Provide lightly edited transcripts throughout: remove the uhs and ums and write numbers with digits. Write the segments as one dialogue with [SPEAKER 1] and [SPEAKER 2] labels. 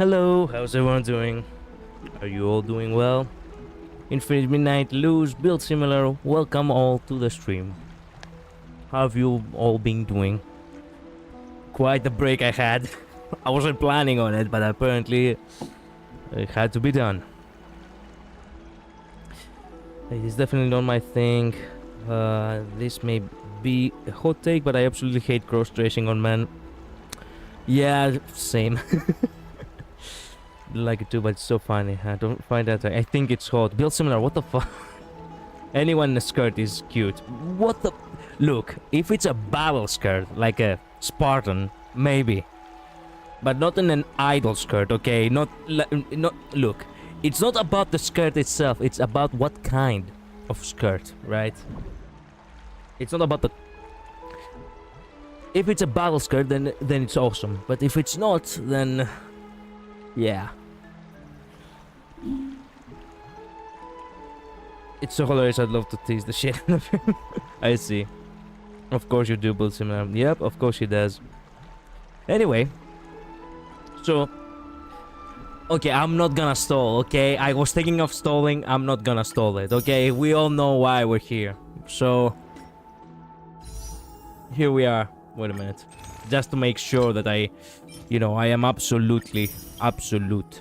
[SPEAKER 1] Hello, how's everyone doing? Are you all doing well? Infinite Midnight, Lose, Build Similar, welcome all to the stream. How have you all been doing? Quite the break I had. I wasn't planning on it, but apparently it had to be done. It is definitely not my thing. This may be a hot take, but I absolutely hate cross-tracing on men. Yeah, same. Like it too, but it's so funny. I don't find that. I think it's hot. Build Similar, what the fuck? Anyone in a skirt is cute. What the... Look, if it's a battle skirt, like a Spartan, maybe. But not in an idle skirt, okay? Not... Look, it's not about the skirt itself. It's about what kind of skirt, right? It's not about the... If it's a battle skirt, then it's awesome. But if it's not, then... Yeah. It's so hilarious, I'd love to tease the shit out of him. I see. Of course you do, Build Similar. Yep, of course he does. Anyway. So... Okay, I'm not gonna stall, okay? I was thinking of stalling, I'm not gonna stall it, okay? We all know why we're here. So... Here we are. Wait a minute. Just to make sure that I am absolutely... Absolute.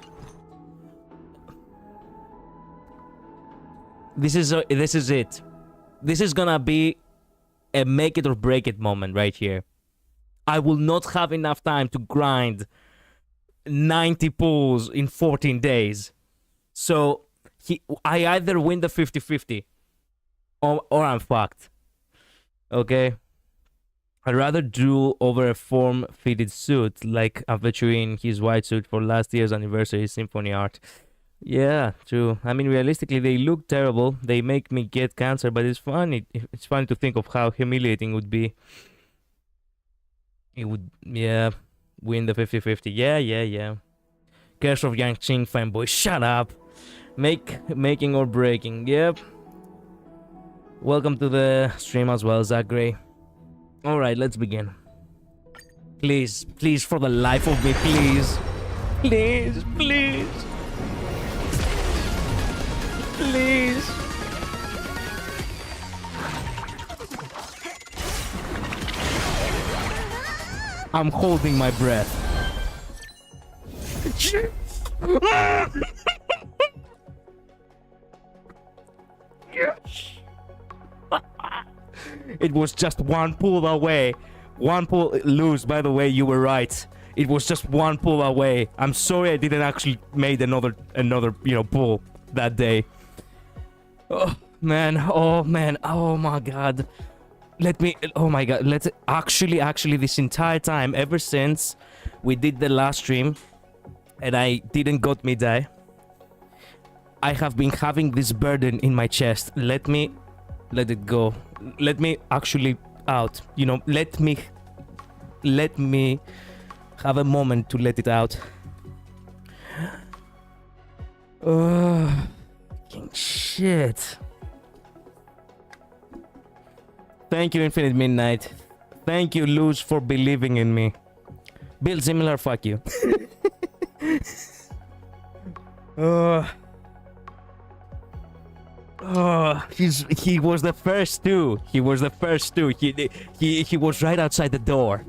[SPEAKER 1] This is it. This is gonna be a make it or break it moment right here. I will not have enough time to grind 90 pulls in 14 days. So I either win the 50-50 or I'm fucked. Okay? I'd rather drool over a form-fitted suit like Avery in his white suit for last year's anniversary symphony art. Yeah, true. I mean, realistically, they look terrible. They make me get cancer, but it's funny. It's funny to think of how humiliating it would be. It would, yeah, win the 50-50. Yeah. Curse of Yangqing fanboy. Shut up. Making or breaking. Yep. Welcome to the stream as well, Zach Gray. Alright, let's begin. Please, for the life of me, please. Please. I'm holding my breath. It was just one pull away. One pull lose, by the way, you were right. It was just one pull away. I'm sorry I didn't actually made another pull that day. Oh man, oh my god. Let's actually this entire time, ever since we did the last stream and I didn't got me die, I have been having this burden in my chest. Let it go. Let me actually out. Let me have a moment to let it out. Fucking shit. Thank you, Infinite Midnight. Thank you, Luz, for believing in me. Build Similar, fuck you. He was the first to. He was right outside the door.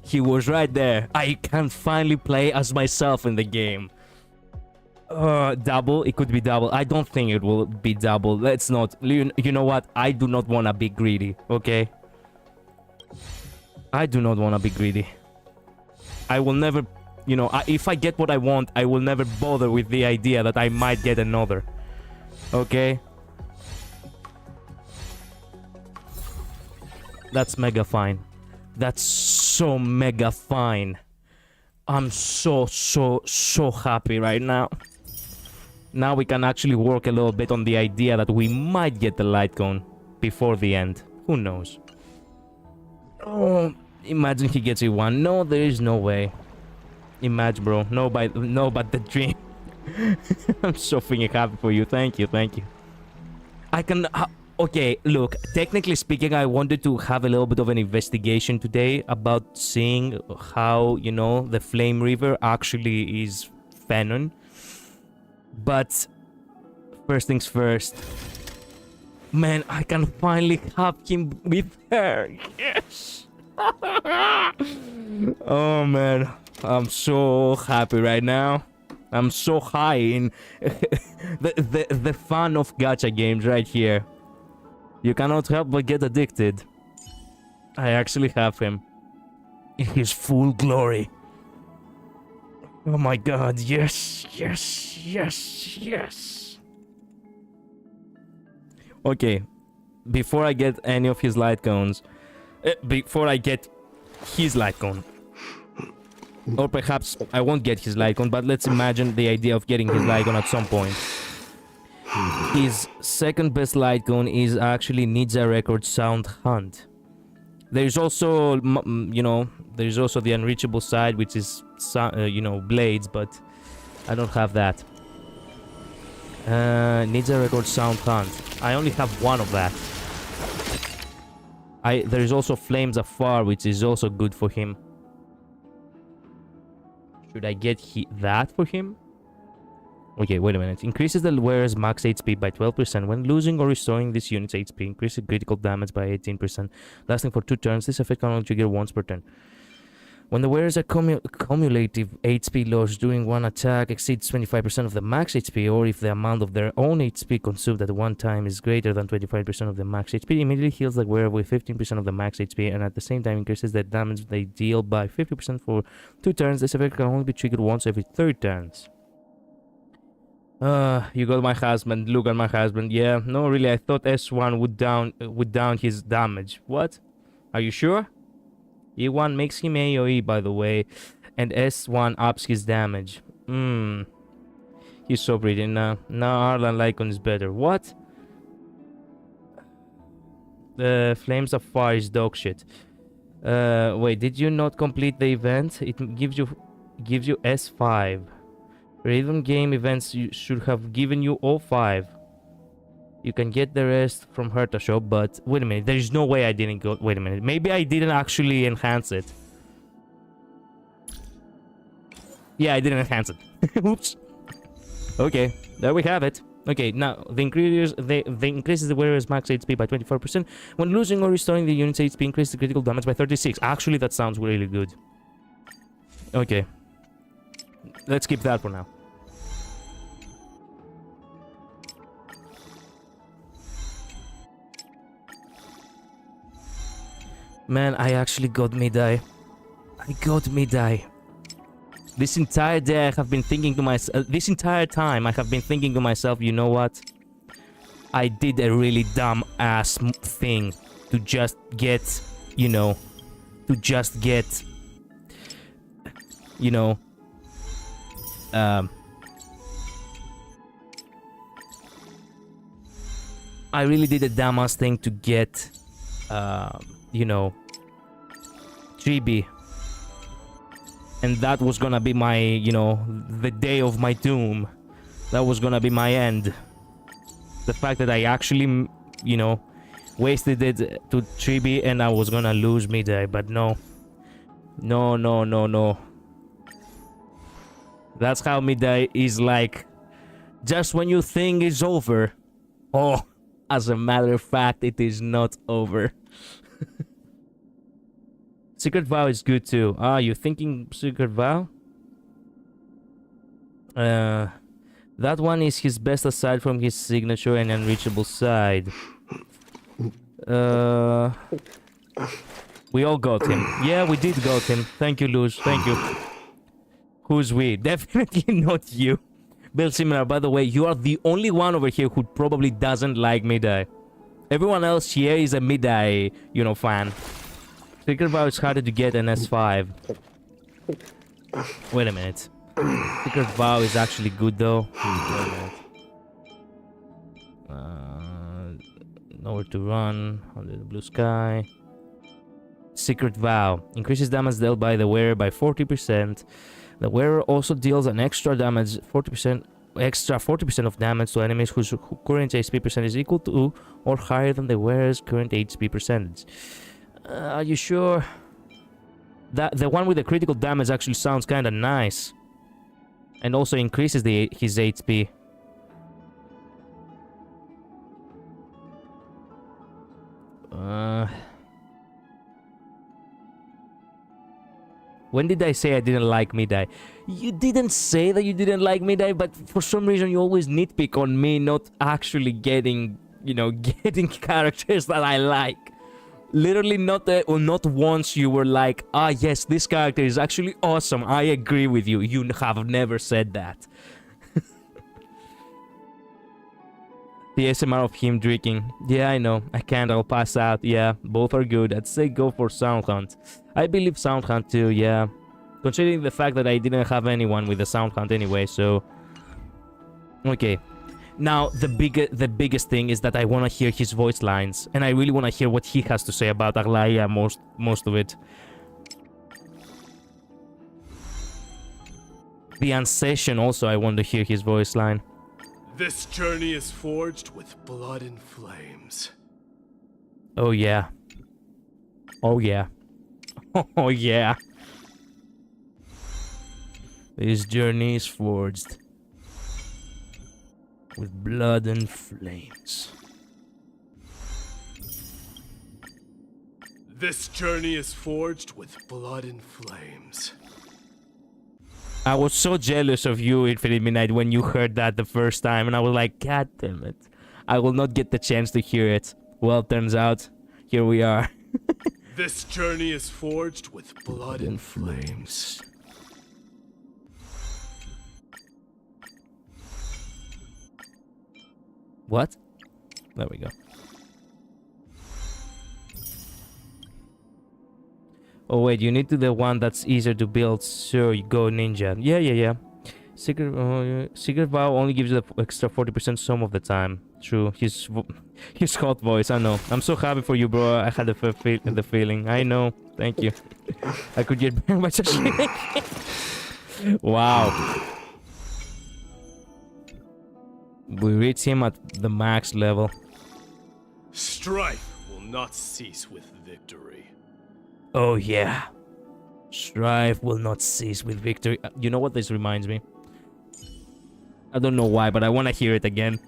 [SPEAKER 1] He was right there. I can finally play as myself in the game. Double? It could be double. I don't think it will be double. Let's not. You know what? I do not want to be greedy, okay? I do not want to be greedy. I will never, if I get what I want, I will never bother with the idea that I might get another. Okay? That's mega fine. That's so mega fine. I'm so happy right now. Now we can actually work a little bit on the idea that we might get the light cone before the end. Who knows? Oh, imagine he gets E1. No, there is no way. Imagine, bro. No, but the dream. I'm so freaking happy for you. Thank you. I can... Okay, look, technically speaking, I wanted to have a little bit of an investigation today about seeing how, the Flame River actually is Phenon. But first things first. Man, I can finally have him with her. Yes. Oh man, I'm so happy right now. I'm so high in the fun of gacha games right here. You cannot help but get addicted. I actually have him in his full glory. Oh my god, yes, yes, yes, yes. Okay, before I get any of his light cones, before I get his light cone, or perhaps I won't get his light cone, but let's imagine the idea of getting his light cone at some point. His second best light cone is actually Ninja Record Sound Hunt. There's also, you know, there's also the unreachable side, which is, you know, blades, but I don't have that. Ninja Record Sound Hunt. I only have one of that. There's also Flames Afar, which is also good for him. Should I get that for him? Okay, wait a minute. Increases the wearer's max HP by 12%. When losing or restoring this unit's HP, increases critical damage by 18%. Lasting for 2 turns, this effect can only trigger once per turn. When the wearer's cumulative HP loss during one attack exceeds 25% of the max HP, or if the amount of their own HP consumed at one time is greater than 25% of the max HP, immediately heals the wearer with 15% of the max HP, and at the same time increases the damage they deal by 50% for 2 turns. This effect can only be triggered once every 3 turns. You got my husband. Look at my husband. Yeah, no, really, I thought S1 would down his damage. What? Are you sure? E1 makes him AoE, by the way, and S1 ups his damage. He's so pretty. Now Arlan Lycon is better. What? The Flames of Fire is dog shit. Wait, did you not complete the event? It gives you S5. Rhythm game events should have given you all 5. You can get the rest from Herta shop, but wait a minute, there is no way I didn't go. Wait a minute, maybe I didn't actually enhance it. Yeah, I didn't enhance it. Oops. Okay, there we have it. Okay, now the increases the wearer's max HP by 24%. When losing or restoring the unit's HP, increases the critical damage by 36. Actually, that sounds really good. Okay. Let's keep that for now. Man, I actually got Midai. I got Midai. This entire day I have been thinking to myself, this entire time I have been thinking to myself, you know what? I did a really dumb ass thing to just get, you know, I really did a dumb ass thing to get, you know, 3B. And that was gonna be my, you know, the day of my doom. That was gonna be my end. The fact that I actually, you know, wasted it to 3B and I was gonna lose Midday, but no. No, no, no, no. That's how Midday is like, just when you think it's over. Oh, as a matter of fact, it is not over. Secret Vow is good too. Ah, you're thinking Secret Vow? That one is his best aside from his signature and unreachable side. We all got him. Yeah, we did got him. Thank you, Luz. Thank you. Who's we? Definitely not you. Bill Similar, by the way, you are the only one over here who probably doesn't like Midday. Everyone else here is a Midday, you know, fan. Secret Vow is harder to get than S5. Wait a minute. Secret Vow is actually good though. Nowhere to run. Under the blue sky. Secret Vow. Increases damage dealt by the wearer by 40%. The wearer also deals an extra damage, 40% of damage to enemies whose current HP percentage is equal to or higher than the wearer's current HP percentage. Are you sure? That the one with the critical damage actually sounds kind of nice. And also increases his HP. When did I say I didn't like Midai? You didn't say that you didn't like Midai, but for some reason you always nitpick on me not actually getting, you know, getting characters that I like. Literally not once you were like, ah yes, this character is actually awesome, I agree with you. You have never said that. The ASMR of him drinking. Yeah, I know. I can't. I'll pass out. Yeah, both are good. I'd say go for Sound Hunt. I believe Sound Hunt too, yeah. Considering the fact that I didn't have anyone with the Sound Hunt anyway, so... Okay. Now, the biggest thing is that I want to hear his voice lines. And I really want to hear what he has to say about Aglaia, most of it. The Ancestion also, I want to hear his voice line.
[SPEAKER 2] This journey is forged with blood and flames.
[SPEAKER 1] Oh yeah. Oh yeah. Oh yeah. This journey is forged with blood and flames.
[SPEAKER 2] This journey is forged with blood and flames.
[SPEAKER 1] I was so jealous of you, Infinite Midnight, when you heard that the first time, and I was like, God damn it. I will not get the chance to hear it. Well, turns out, here we are.
[SPEAKER 2] This journey is forged with blood and flames.
[SPEAKER 1] What? There we go. Oh wait, you need to the one that's easier to build, so you go ninja. Yeah. Secret Vow only gives you the extra 40% some of the time. True, his hot voice, I know. I'm so happy for you, bro. I had the feeling. I know. Thank you. I could get burned by such. Wow. We reach him at the max level.
[SPEAKER 2] Strife will not cease with victory.
[SPEAKER 1] Oh yeah. Strife will not cease with victory. You know what this reminds me? I don't know why, but I want to hear it again.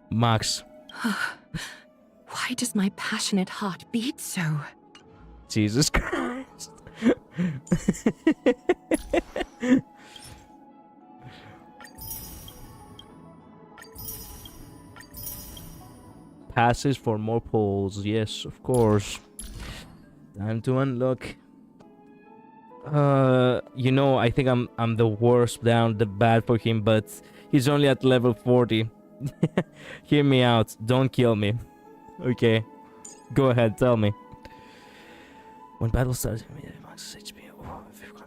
[SPEAKER 1] Max.
[SPEAKER 3] Why does my passionate heart beat so?
[SPEAKER 1] Jesus Christ. Passes for more polls. Yes, of course. Time to unlock. You know, I think I'm the worst down the bad for him, but he's only at level 40. Hear me out. Don't kill me. Okay. Go ahead, tell me. When battle starts, max HP.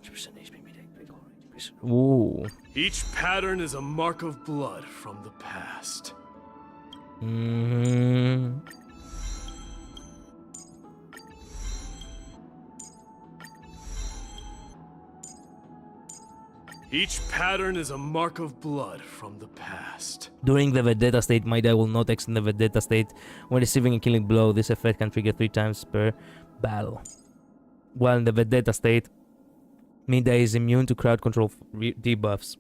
[SPEAKER 1] 50% HP. Ooh.
[SPEAKER 2] Each pattern is a mark of blood from the past. Each pattern is a mark of blood from the past.
[SPEAKER 1] During the Vendetta state, my die will not extend the Vendetta state. When receiving a killing blow, this effect can trigger 3 times per battle. While in the Vendetta state, Mida is immune to crowd control debuffs.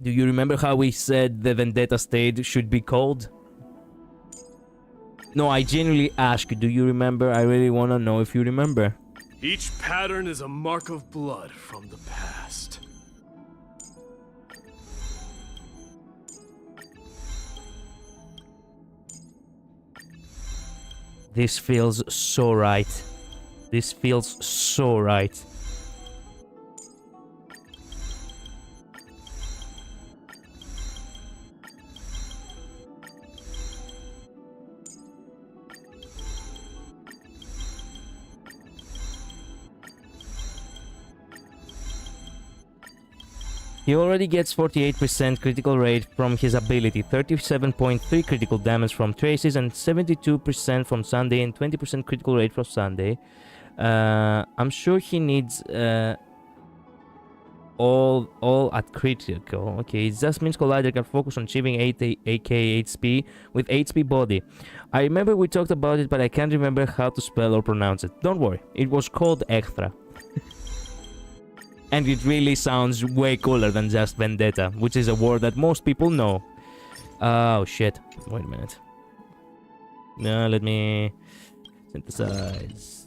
[SPEAKER 1] Do you remember how we said the Vendetta state should be called? No, I genuinely ask you, do you remember? I really want to know if you remember.
[SPEAKER 2] Each pattern is a mark of blood from the past.
[SPEAKER 1] This feels so right. This feels so right. He already gets 48% critical rate from his ability, 37.3 critical damage from Traces, and 72% from Sunday, and 20% critical rate from Sunday. I'm sure he needs... all at critical. Okay, it just means Collider can focus on achieving 8k HP with HP body. I remember we talked about it, but I can't remember how to spell or pronounce it. Don't worry, it was called Extra. And it really sounds way cooler than just Vendetta, which is a word that most people know. Oh shit, wait a minute. No, let me synthesize.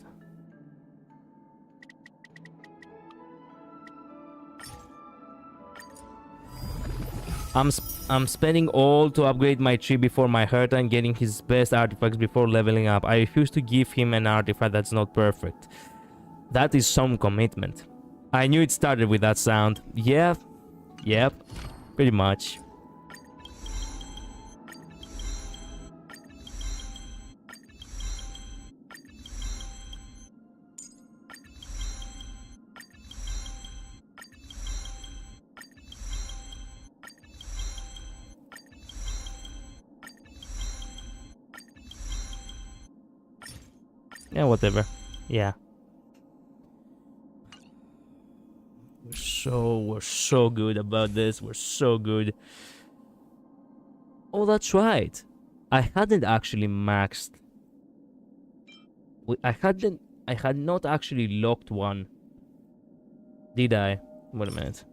[SPEAKER 1] I'm spending all to upgrade my tree before my Herta and getting his best artifacts before leveling up. I refuse to give him an artifact that's not perfect. That is some commitment. I knew it started with that sound. Yeah, yep, pretty much. Yeah, whatever. Yeah. We're so good about this. We're so good. Oh, that's right. I hadn't actually maxed. I had not actually locked one. Did I? Wait a minute.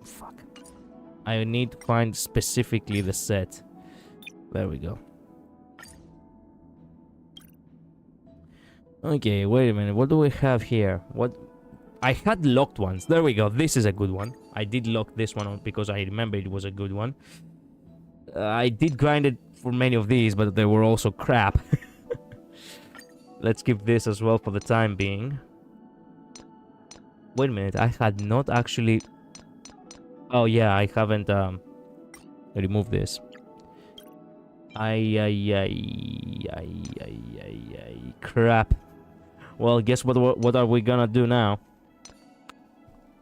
[SPEAKER 1] Fuck. I need to find specifically the set. There we go. Okay, wait a minute. What do we have here? What? I had locked ones. There we go. This is a good one. I did lock this one on because I remember it was a good one. I did grind it for many of these, but they were also crap. Let's keep this as well for the time being. Wait a minute. I had not actually... Oh, yeah. I haven't removed this. Crap. Well, guess what are we gonna do now?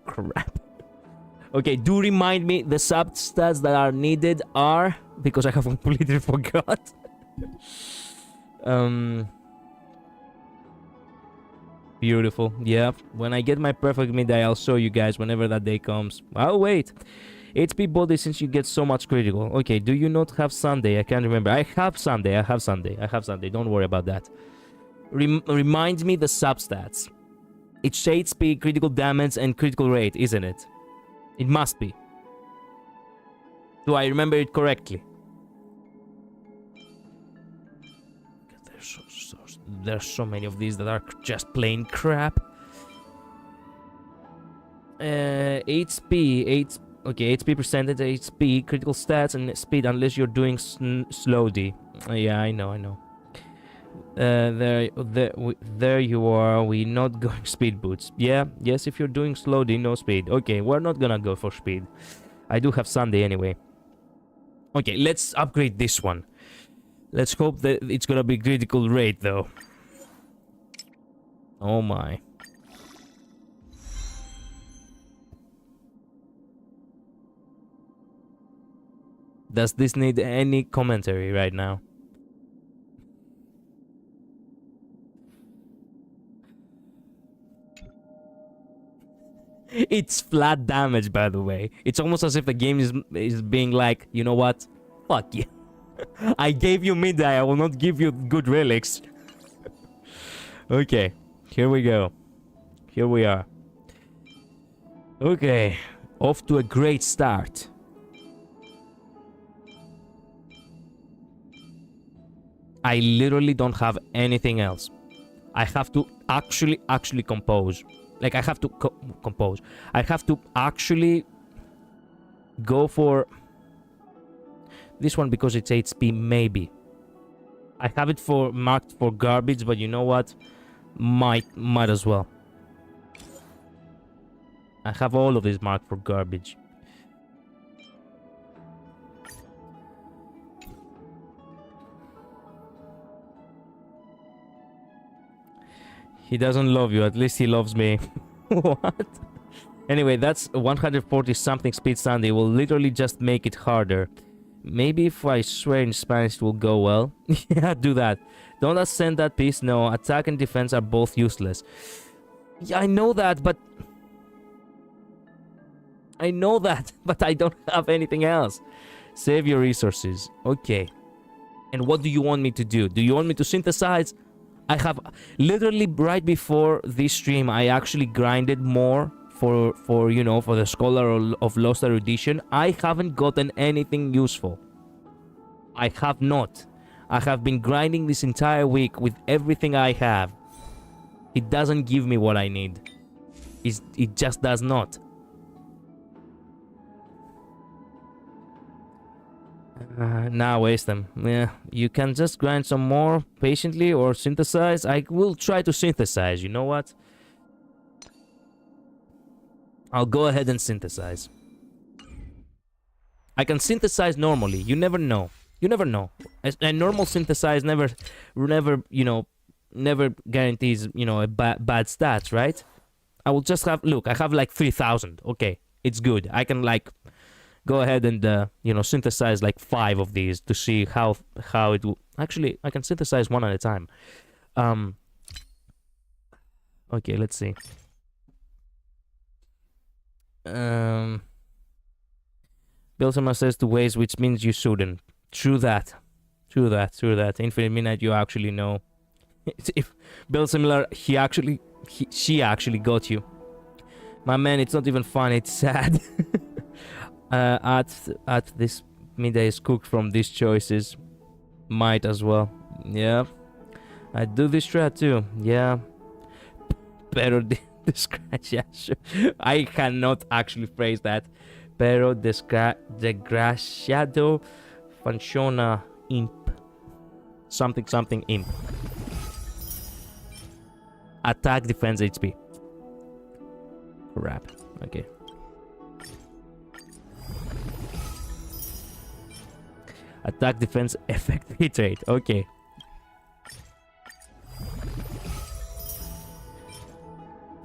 [SPEAKER 1] Crap. Okay, do remind me the substats that are needed are... Because I have completely forgot. Beautiful. Yeah, when I get my perfect mid-die, I'll show you guys whenever that day comes. I'll wait. HP body since you get so much critical. Okay, do you not have Sunday? I can't remember. I have Sunday. I have Sunday. Don't worry about that. Remind me the substats. It's HP, critical damage, and critical rate, isn't it? It must be. Do I remember it correctly? There's so many of these that are just plain crap. HP, okay, HP percentage, HP, critical stats, and speed unless you're doing slow D. Yeah, I know. There you are. We're not going speed boots. Yeah, yes, if you're doing slow D, no speed. Okay, we're not gonna go for speed. I do have Sunday anyway. Okay, let's upgrade this one. Let's hope that it's gonna be critical rate though. Oh my. Does this need any commentary right now? It's flat damage, by the way. It's almost as if the game is being like, you know what? Fuck you. I gave you mid-die, I will not give you good relics. Okay, here we go. Here we are. Okay, off to a great start. I literally don't have anything else. I have to actually compose. Like, I have to compose. I have to actually go for this one because it's HP, maybe. I have it for marked for garbage, but you know what? Might as well. I have all of these marked for garbage. He doesn't love you, at least he loves me. What? Anyway, that's 140 something speed Sunday. Will literally just make it harder. Maybe if I swear in Spanish it will go well. Yeah, do that. Don't ascend that piece. No, attack and defense are both useless. Yeah, I know that, but I know that, but I don't have anything else. Save your resources. Okay. And what do you want me to do? Do you want me to synthesize? I have literally right before this stream, I actually grinded more for you know, for the Scholar of Lost Erudition. I haven't gotten anything useful. I have not. I have been grinding this entire week with everything I have. It doesn't give me what I need. It just does not. Now waste them. Yeah, you can just grind some more patiently or synthesize. I will try to synthesize. You know what? I'll go ahead and synthesize. I can synthesize normally. You never know. You never know. A normal synthesize never, you know, never guarantees, you know, a bad stats, right? I will just have, look, I have like 3,000. Okay, it's good. I can like go ahead and, you know, synthesize like 5 of these to see how it will. Actually, I can synthesize one at a time. Okay, let's see. Bilsama says to waste, which means you shouldn't. True that. True that. True that. Infinite Midnight, you actually know. If Bill Similar, she actually got you. My man, it's not even fun, it's sad. At this midday is cooked from these choices. Might as well. Yeah. I do this strat too. Yeah. Pero desgraciado. I cannot actually phrase that. Pero desgraciado funciona imp. Something imp. Attack, defense, HP. Crap. Okay. Attack, defense, effect, hit rate. Okay.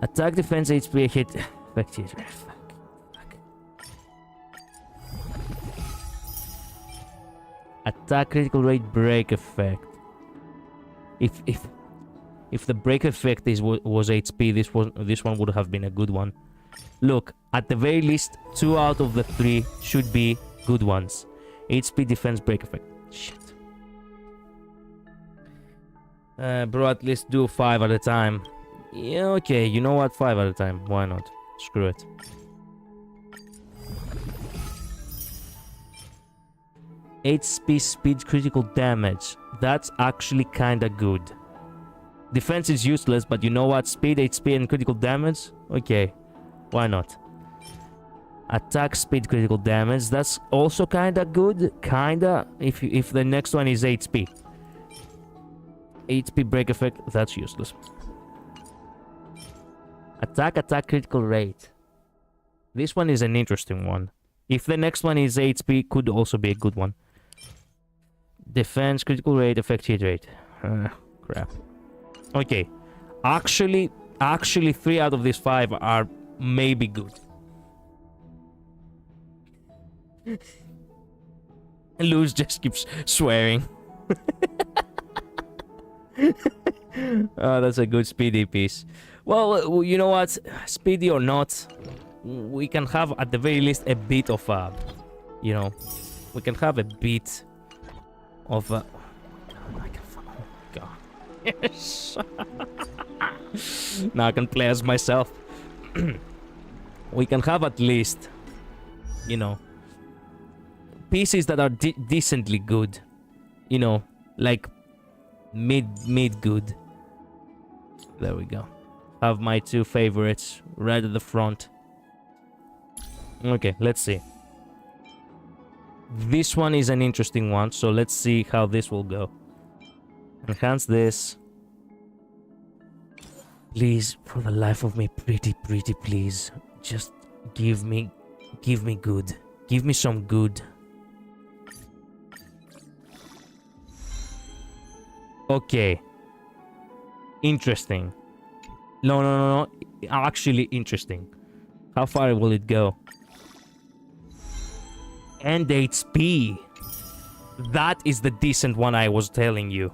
[SPEAKER 1] Attack, defense, HP, hit, effect, hit rate. Fuck. Attack, critical rate, break effect. If the break effect was HP, this one would have been a good one. Look, at the very least, 2 out of the 3 should be good ones. HP, defense, break effect. Shit. Bro, at least do 5 at a time. Yeah, okay, you know what? 5 at a time. Why not? Screw it. HP, speed, critical damage. That's actually kinda good. Defense is useless, but you know what? Speed, HP, and critical damage? Okay, why not? Attack, speed, critical damage. That's also kinda good. Kinda, if the next one is HP. HP, break effect, that's useless. Attack, critical rate. This one is an interesting one. If the next one is HP, could also be a good one. Defense, critical rate, effect, hit rate. Crap. Okay, actually 3 out of these 5 are maybe good. Luz just keeps swearing. Oh, that's a good speedy piece. Well, you know what? Speedy or not, we can have at the very least a bit of you know, we can have a bit of yes. Now I can play as myself. We can have at least, you know, pieces that are decently good. You know, like mid good. There we go. Have my 2 favorites right at the front. Okay, let's see. This one is an interesting one, so let's see how this will go. Enhance this. Please, for the life of me, pretty, please. Just give me good. Give me some good. Okay. Interesting. No. Actually interesting. How far will it go? And HP. That is the decent one I was telling you.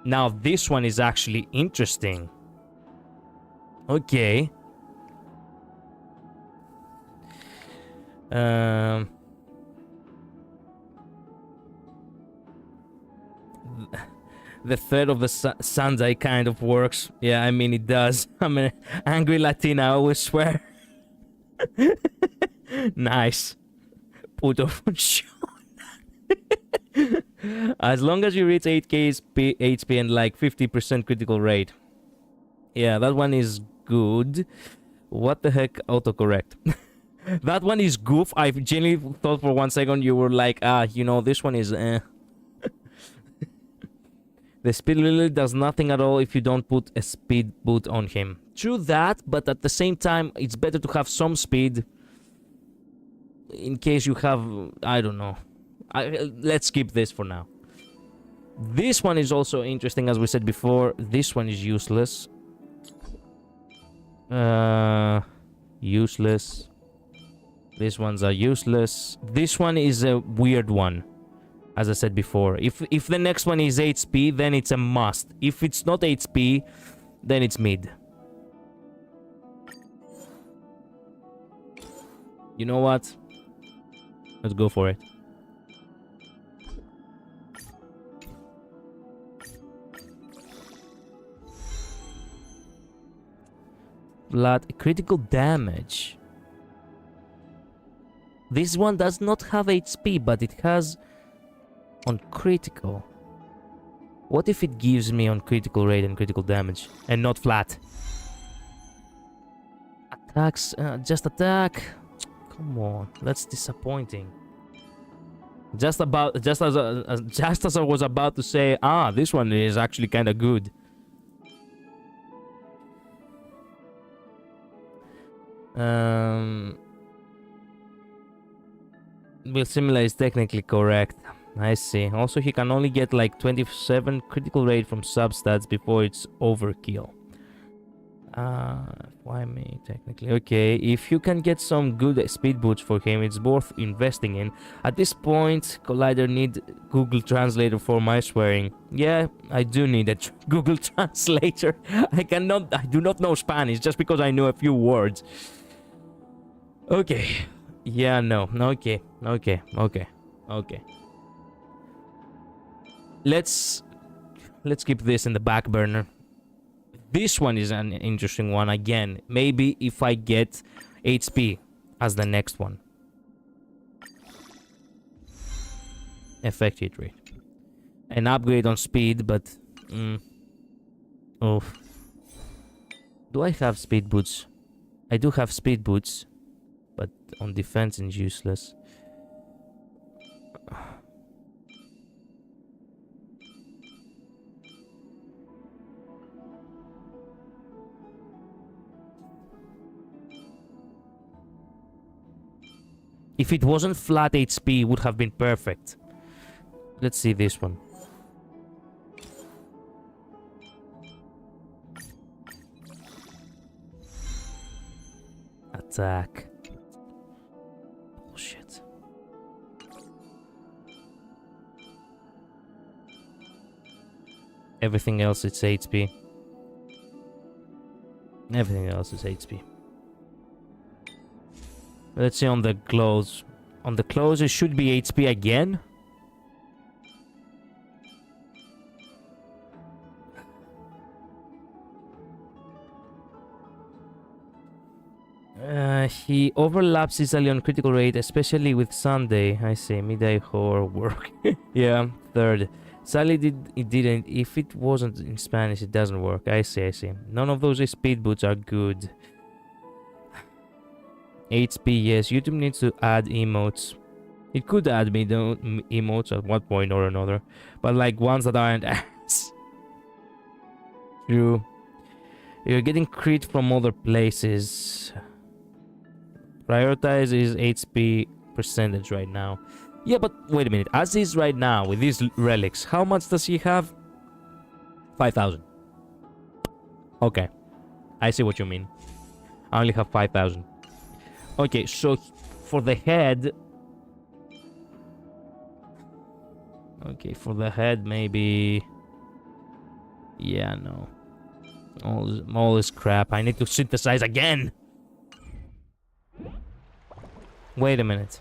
[SPEAKER 1] Now this one is actually interesting. Okay. Um, the threat of the Sunday kind of works. Yeah, I mean it does. I'm an angry Latina, I always swear. Nice. Put off on show. As long as you reach 8k HP and like 50% critical rate. Yeah, that one is good. What the heck? Autocorrect. That one is goof. I genuinely thought for 1 second you were like, you know, this one is The speed lily does nothing at all if you don't put a speed boot on him. True that, but at the same time, it's better to have some speed in case you have, I don't know. Let's skip this for now. This one is also interesting, as we said before. This one is useless. Useless. These ones are useless. This one is a weird one, as I said before. If the next one is HP, then it's a must. If it's not HP, then it's mid. You know what? Let's go for it. Blood critical damage. This one does not have HP, but it has on critical. What if it gives me on critical rate and critical damage and not flat? Attacks, just attack. Come on, that's disappointing. Just as I was about to say, this one is actually kind of good. Will Simula is technically correct. I see. Also, he can only get like 27 critical rate from substats before it's overkill. Why me, technically? Okay, if you can get some good speed boots for him, it's worth investing in. At this point, Collider need Google Translator for my swearing. Yeah, I do need a Google Translator. I do not know Spanish just because I know a few words. Okay. Yeah, no. Okay. Let's keep this in the back burner. This one is an interesting one again. Maybe if I get HP as the next one. Effect hit rate. An upgrade on speed, but oh. Do I have speed boots? I do have speed boots, but on defense it's useless. If it wasn't flat HP, it would have been perfect. Let's see this one. Attack. Bullshit. Everything else it's HP. Everything else is HP. Let's see on the clothes. On the clothes it should be HP again. He overlaps easily on critical rate, especially with Sunday. I say midday horror work. Yeah, third. Sadly, it didn't. If it wasn't in Spanish, it doesn't work. I see. None of those speed boots are good. HP, yes. YouTube needs to add emotes. It could add me the emotes at one point or another, but like ones that aren't ads. True. You're getting crit from other places. Prioritize is HP percentage right now. Yeah, but wait a minute. As is right now with these relics, how much does he have? 5,000. Okay. I see what you mean. I only have 5,000. Okay, so for the head... Okay, for the head, maybe... Yeah, no. All this crap. I need to synthesize again! Wait a minute.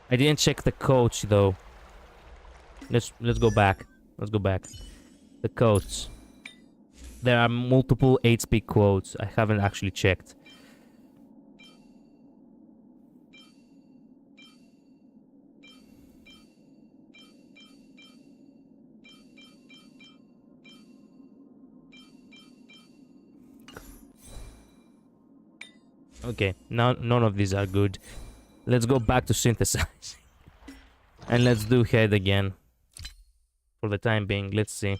[SPEAKER 1] I didn't check the coach though. Let's go back. Let's go back. The codes. There are multiple HP quotes. I haven't actually checked. Okay, now none of these are good. Let's go back to synthesize. And let's do head again. For the time being, let's see.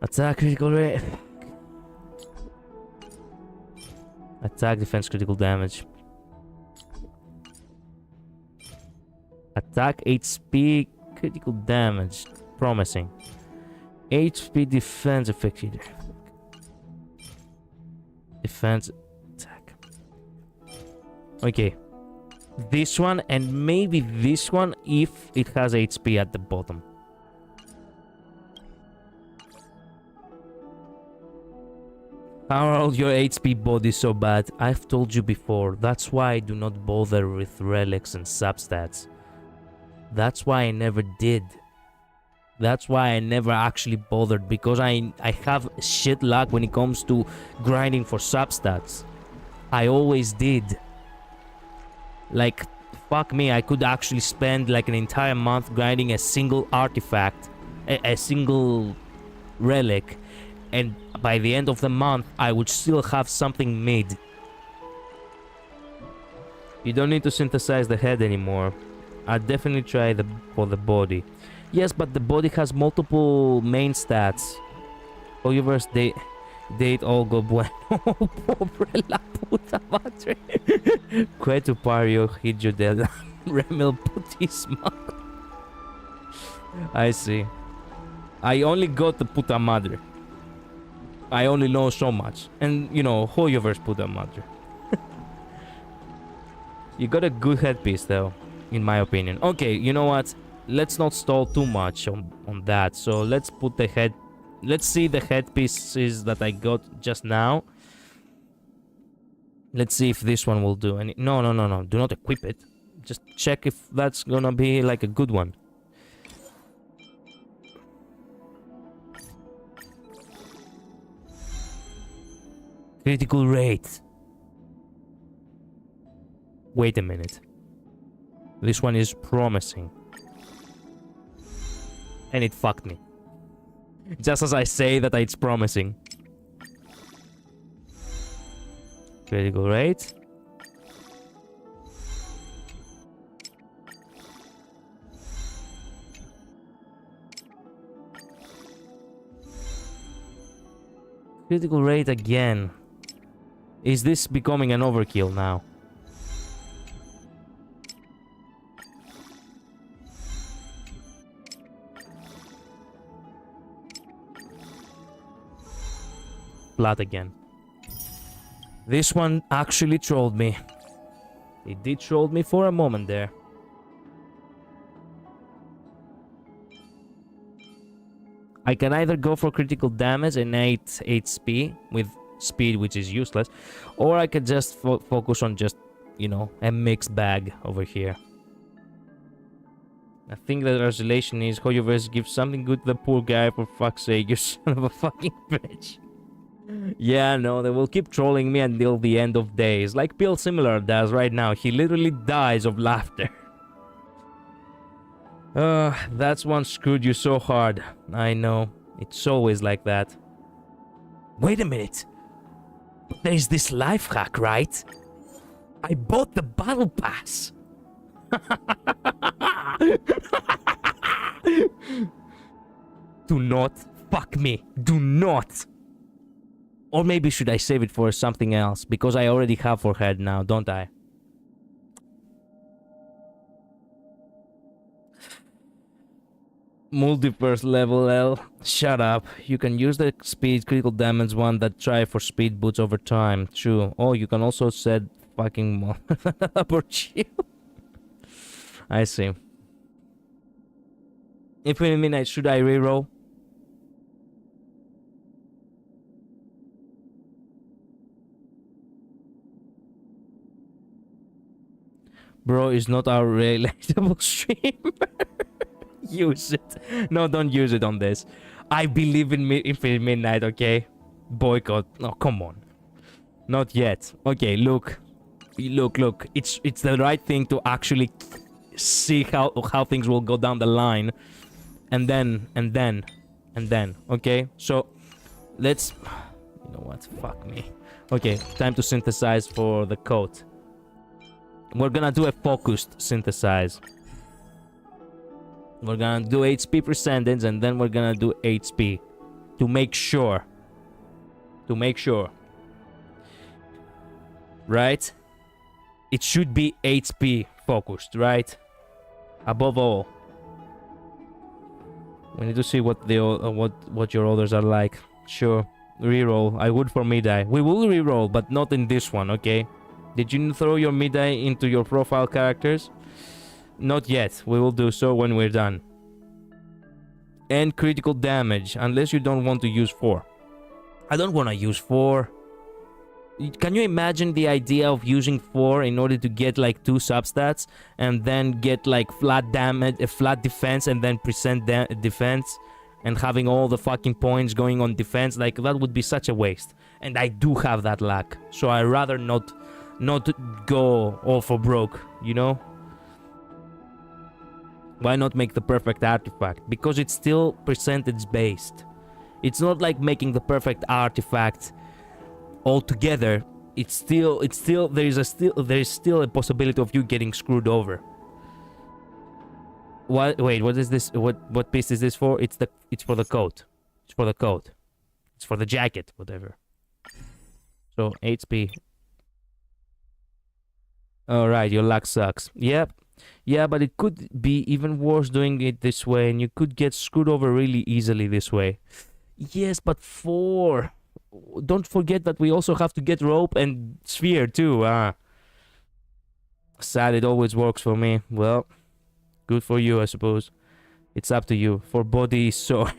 [SPEAKER 1] Attack, critical rate. Attack, defense, critical damage. Attack, HP, critical damage. Promising. HP, defense, effective. Defense, attack. Okay. This one and maybe this one if it has HP at the bottom. How are all your HP bodies so bad? I've told you before. That's why I do not bother with relics and substats. That's why I never did. That's why I never actually bothered, because I have shit luck when it comes to grinding for substats. I always did. Like, fuck me, I could actually spend like an entire month grinding a single artifact, a single relic, and by the end of the month, I would still have something mid. You don't need to synthesize the head anymore. I'd definitely try for the body. Yes, but the body has multiple main stats. However, date all go bueno. Pobre la puta madre. Questo pario hijo del remil putisma. I see. I only got the puta madre. I only know so much. And, you know, Hoyover's puta madre. You got a good headpiece, though, in my opinion. Okay, you know what? Let's not stall too much on that. So let's put the head... Let's see the headpieces that I got just now. Let's see if this one will do any... No. Do not equip it. Just check if that's gonna be like a good one. Critical rate. Wait a minute. This one is promising. And it fucked me. Just as I say that it's promising. Critical rate. Critical rate again. Is this becoming an overkill now? Flat again. This one actually trolled me. It did troll me for a moment there. I can either go for critical damage and 8 HP with speed, which is useless, or I could just focus on just, you know, a mixed bag over here. I think the resolution is Hoyoverse gives something good to the poor guy, for fuck's sake, you son of a fucking bitch. Yeah, no, they will keep trolling me until the end of days, like Bill Similar does right now. He literally dies of laughter. That's one screwed you so hard. I know, it's always like that. Wait a minute. But there's this life hack, right? I bought the battle pass. Do not fuck me. Do not. Or maybe should I save it for something else? Because I already have for head now, don't I? Multiverse level L. Shut up. You can use the speed critical damage one that try for speed boots over time. True. Oh, you can also set fucking more about you. I see. Infinite Midnight, should I reroll? Bro, it's not our relatable stream. Use it. No, don't use it on this. I believe in Infinite Midnight, okay? Boycott. No, come on. Not yet. Okay, look. Look. It's the right thing to actually see how things will go down the line. And then. Okay? So, let's... You know what? Fuck me. Okay, time to synthesize for the code. We're gonna do a focused synthesize. We're gonna do HP percentage and then we're gonna do HP. To make sure. Right? It should be HP focused, right? Above all. We need to see what what your others are like. Sure. Reroll. I would for mid-eye. We will reroll, but not in this one, okay? Did you throw your mid-eye into your profile characters? Not yet. We will do so when we're done. And critical damage, unless you don't want to use 4. I don't want to use 4. Can you imagine the idea of using 4 in order to get like 2 substats and then get like flat damage, flat defense, and then percent defense, and having all the fucking points going on defense? Like, that would be such a waste. And I do have that luck, so I rather not go all for broke, you know? Why not make the perfect artifact? Because it's still percentage based. It's not like making the perfect artifact altogether. It's still there is still a possibility of you getting screwed over. What? Wait, what is this? What piece is this for? It's for the coat. It's for the coat. It's for the jacket, whatever. So HP. All right, your luck sucks. Yep. Yeah, but it could be even worse doing it this way, and you could get screwed over really easily this way. Yes, but 4. Don't forget that we also have to get rope and sphere too. Sad, it always works for me. Well, good for you, I suppose. It's up to you. For body sores.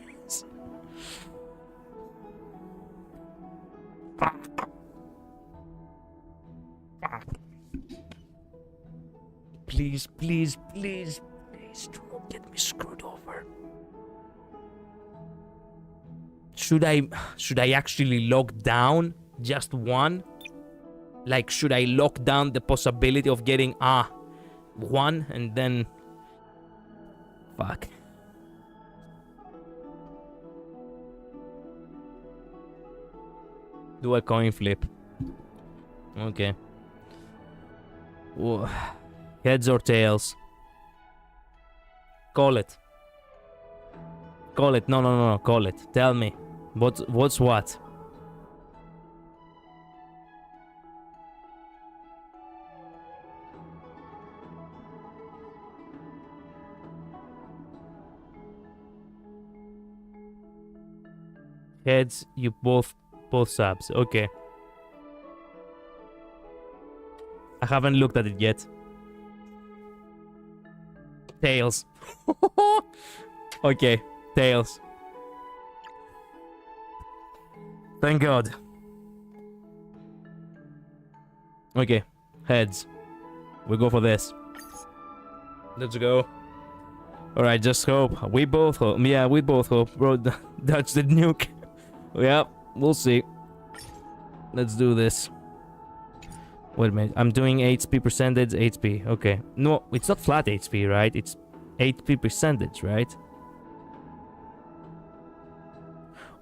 [SPEAKER 1] Please, please, please, please do not get me screwed over. Should I actually lock down just 1? Like, should I lock down the possibility of getting 1 and then... Fuck. Do a coin flip. Okay. Whoa. Heads or tails? Call it. Call it. No. Call it. Tell me. What's what? Heads, you both subs. Okay. I haven't looked at it yet. Tails. Okay, tails. Thank God. Okay, heads. We go for this. Let's go. Alright, just hope. We both hope. Yeah, we both hope. Bro, that's the nuke. Yeah, we'll see. Let's do this. Wait a minute. I'm doing HP percentage, HP. Okay. No, it's not flat HP, right? It's HP percentage, right?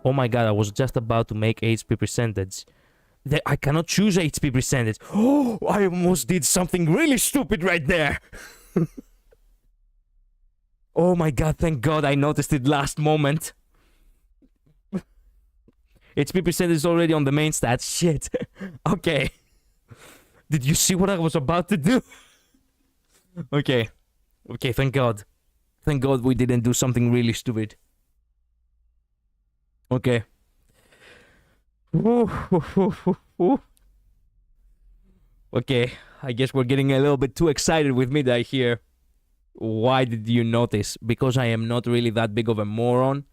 [SPEAKER 1] Oh my god, I was just about to make HP percentage. I cannot choose HP percentage. Oh, I almost did something really stupid right there. Oh my god, thank god I noticed it last moment. HP percentage is already on the main stats. Shit. Okay. Did you see what I was about to do? Okay. Okay, thank god. Thank god we didn't do something really stupid. Okay. Okay, I guess we're getting a little bit too excited with Midai here. Why did you notice? Because I am not really that big of a moron.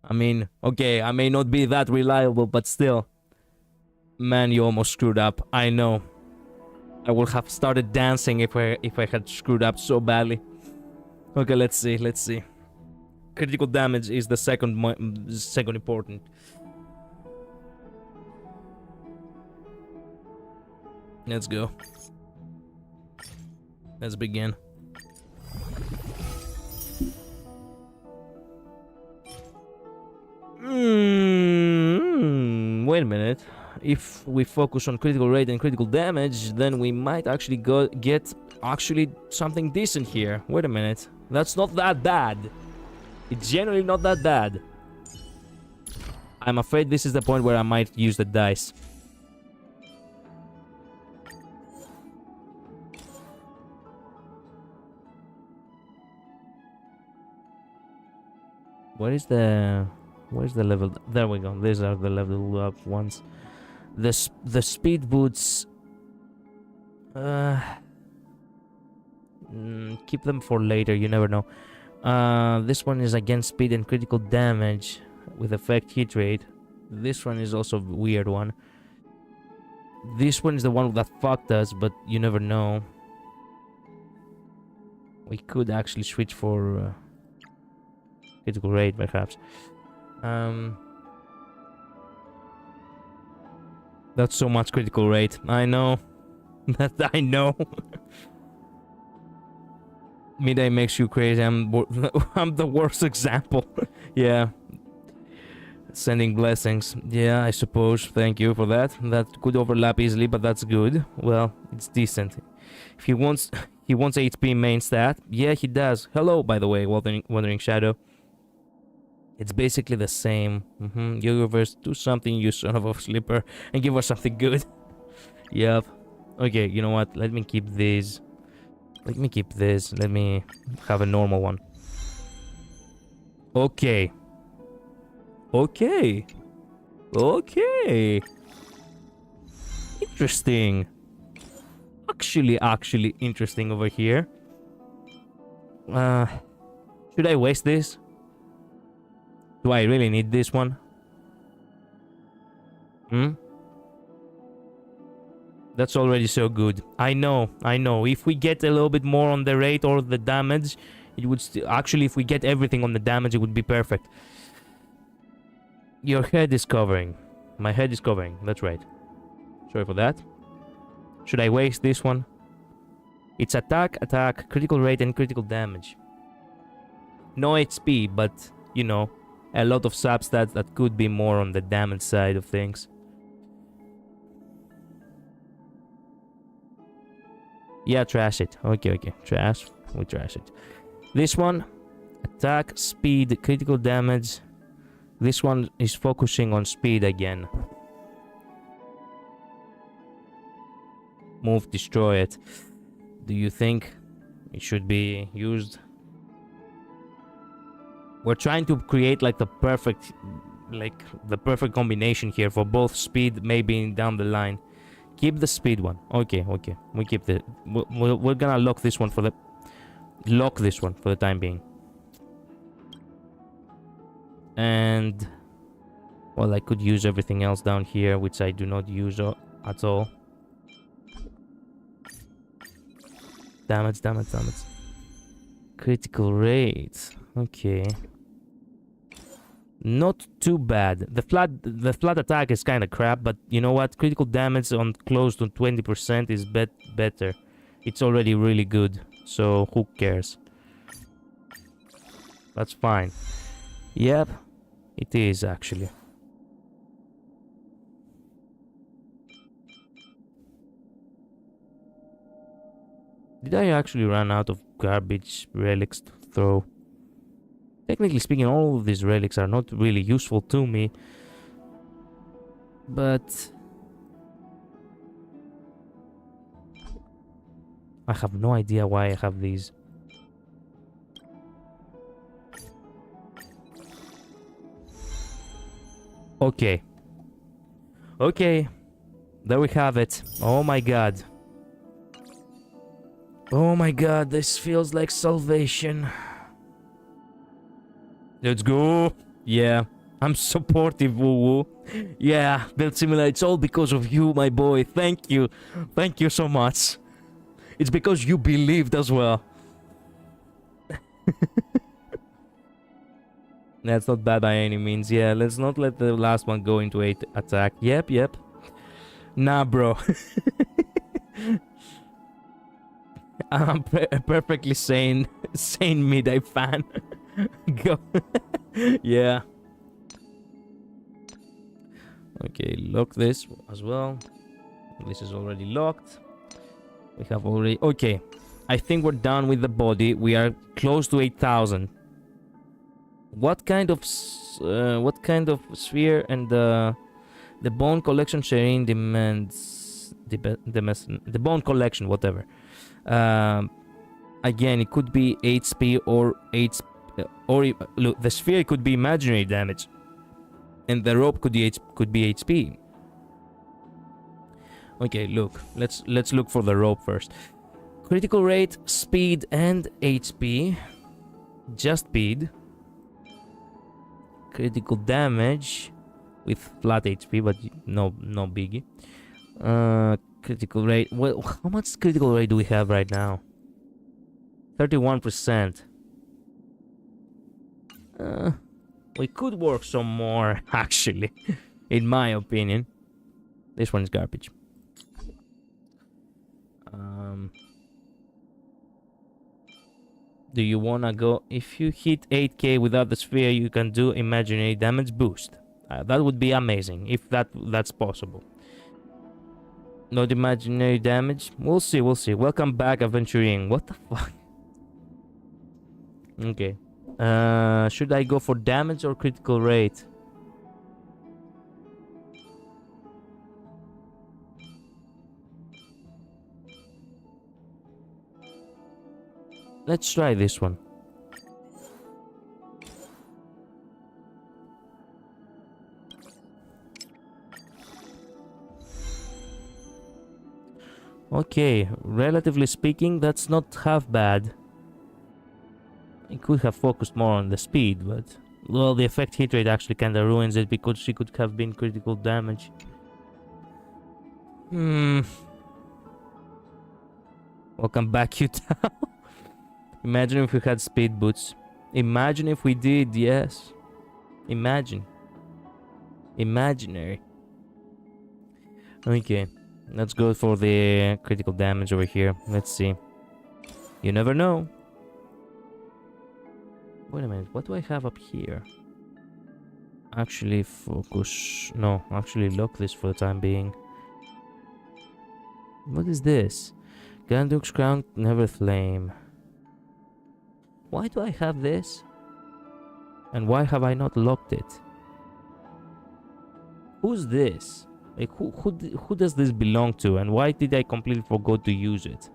[SPEAKER 1] I mean, okay, I may not be that reliable, but still. Man, you almost screwed up. I know. I would have started dancing if I had screwed up so badly. Okay, let's see. Critical damage is the second important. Let's go. Let's begin. Wait a minute. If we focus on critical rate and critical damage, then we might actually get something decent here. Wait a minute. That's not that bad. It's generally not that bad. I'm afraid this is the point where I might use the dice. Where's the level? There we go. These are the level up ones. The speed boots. Keep them for later. You never know. This one is against speed and critical damage with effect hit rate. This one is also a weird one. This one is the one that fucked us, but you never know. We could actually switch for critical rate, perhaps. That's so much critical rate. I know. I know. Midday makes you crazy. I'm the worst example. Yeah. Sending blessings. Yeah, I suppose. Thank you for that. That could overlap easily, but that's good. Well, it's decent. If he wants HP main stat. Yeah, he does. Hello, by the way, Wandering Shadow. It's basically the same. Universe, do something, you son of a slipper, and give us something good. Yep. Okay, you know what? Let me keep these. Let me keep this. Let me have a normal one. Okay. Okay. Okay. Interesting. Actually interesting over here. Should I waste this? Do I really need this one? That's already so good. I know. If we get a little bit more on the rate or the damage, it would actually, if we get everything on the damage, it would be perfect. Your head is covering. My head is covering. That's right. Sorry for that. Should I waste this one? It's attack, critical rate, and critical damage. No HP, but, you know, a lot of substats that could be more on the damage side of things. Yeah, trash it. Okay. Trash. We trash it. This one, attack, speed, critical damage. This one is focusing on speed again. Move, destroy it. Do you think it should be used? We're trying to create like the perfect combination here for both speed, maybe down the line. Keep the speed one. Okay. We keep the. We're gonna lock this one for the time being. And well, I could use everything else down here, which I do not use at all. Damage. Critical rate. Okay. Not too bad. The flat attack is kind of crap, but you know what? Critical damage on close to 20% is better. It's already really good, so who cares? That's fine. Yep, it is actually. Did I actually run out of garbage relics to throw? Technically speaking, all of these relics are not really useful to me. But I have no idea why I have these. Okay. There we have it. Oh my god. This feels like salvation. Let's go. Yeah, I'm supportive, woo woo. Yeah, Build Simulator, it's all because of you, my boy. Thank you. Thank you so much. It's because you believed as well. That's not bad by any means. Yeah, let's not let the last one go into 8 attack. Yep. Nah, bro. I'm perfectly sane mid-eye fan. Go. Yeah. Okay, lock this as well. This is already locked. We have already... Okay. I think we're done with the body. We are close to 8,000. What kind of sphere and the bone collection sharing demands the bone collection, whatever. Again, it could be HP or look, the sphere could be imaginary damage, and the rope could be HP. Okay, look, let's look for the rope first. Critical rate, speed, and HP. Just speed. Critical damage with flat HP, but no biggie. Critical rate. Well, how much critical rate do we have right now? 31%. We could work some more, actually, in my opinion. This one is garbage. Do you wanna go? If you hit 8k without the sphere, you can do imaginary damage boost. That would be amazing if that's possible. Not imaginary damage. We'll see. Welcome back, Aventuring. What the fuck? Okay. Should I go for damage or critical rate? Let's try this one. Okay, relatively speaking, that's not half bad. I could have focused more on the speed, but... Well, the effect hit rate actually kinda ruins it because she could have been critical damage. Welcome back, you Tao. Imagine if we had speed boots. Imagine if we did, yes. Imagine. Imaginary. Okay. Let's go for the critical damage over here. Let's see. You never know. Wait a minute. What do I have up here? Actually, focus. No, actually lock this for the time being. What is this? Ganduk's Crown Never Flame. Why do I have this? And why have I not locked it? Who's this? Like, who does this belong to? And why did I completely forget to use it?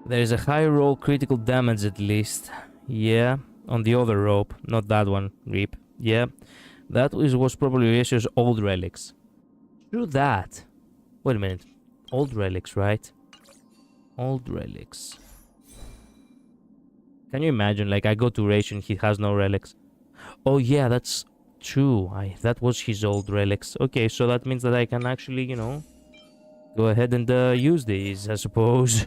[SPEAKER 1] There is a high roll critical damage at least. Yeah, on the other rope. Not that one, Reap. Yeah. That was probably Ratio's old relics. True that. Wait a minute. Old relics, right? Old relics. Can you imagine? Like, I go to Ratio and he has no relics. Oh yeah, that's true. That was his old relics. Okay, so that means that I can actually, you know, go ahead and use these, I suppose.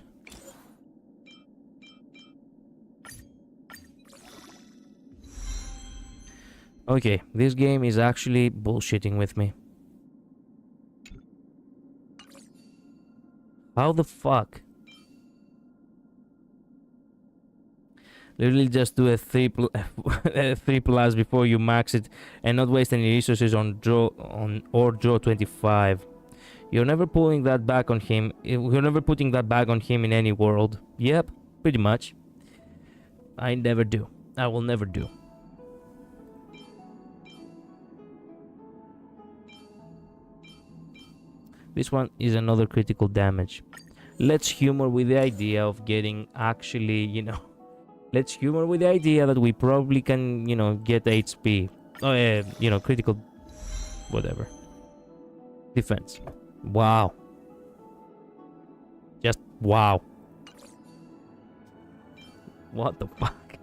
[SPEAKER 1] Okay, this game is actually bullshitting with me. How the fuck? Literally just do a 3 plus before you max it and not waste any resources on draw 25. You're never pulling that back on him. You're never putting that back on him in any world. Yep, pretty much. I never do. I will never do. This one is another critical damage. Let's humor with the idea of getting actually, you know... Let's humor with the idea that we probably can, you know, get HP. Oh, you know, critical... Whatever. Defense. Wow. Wow. What the fuck?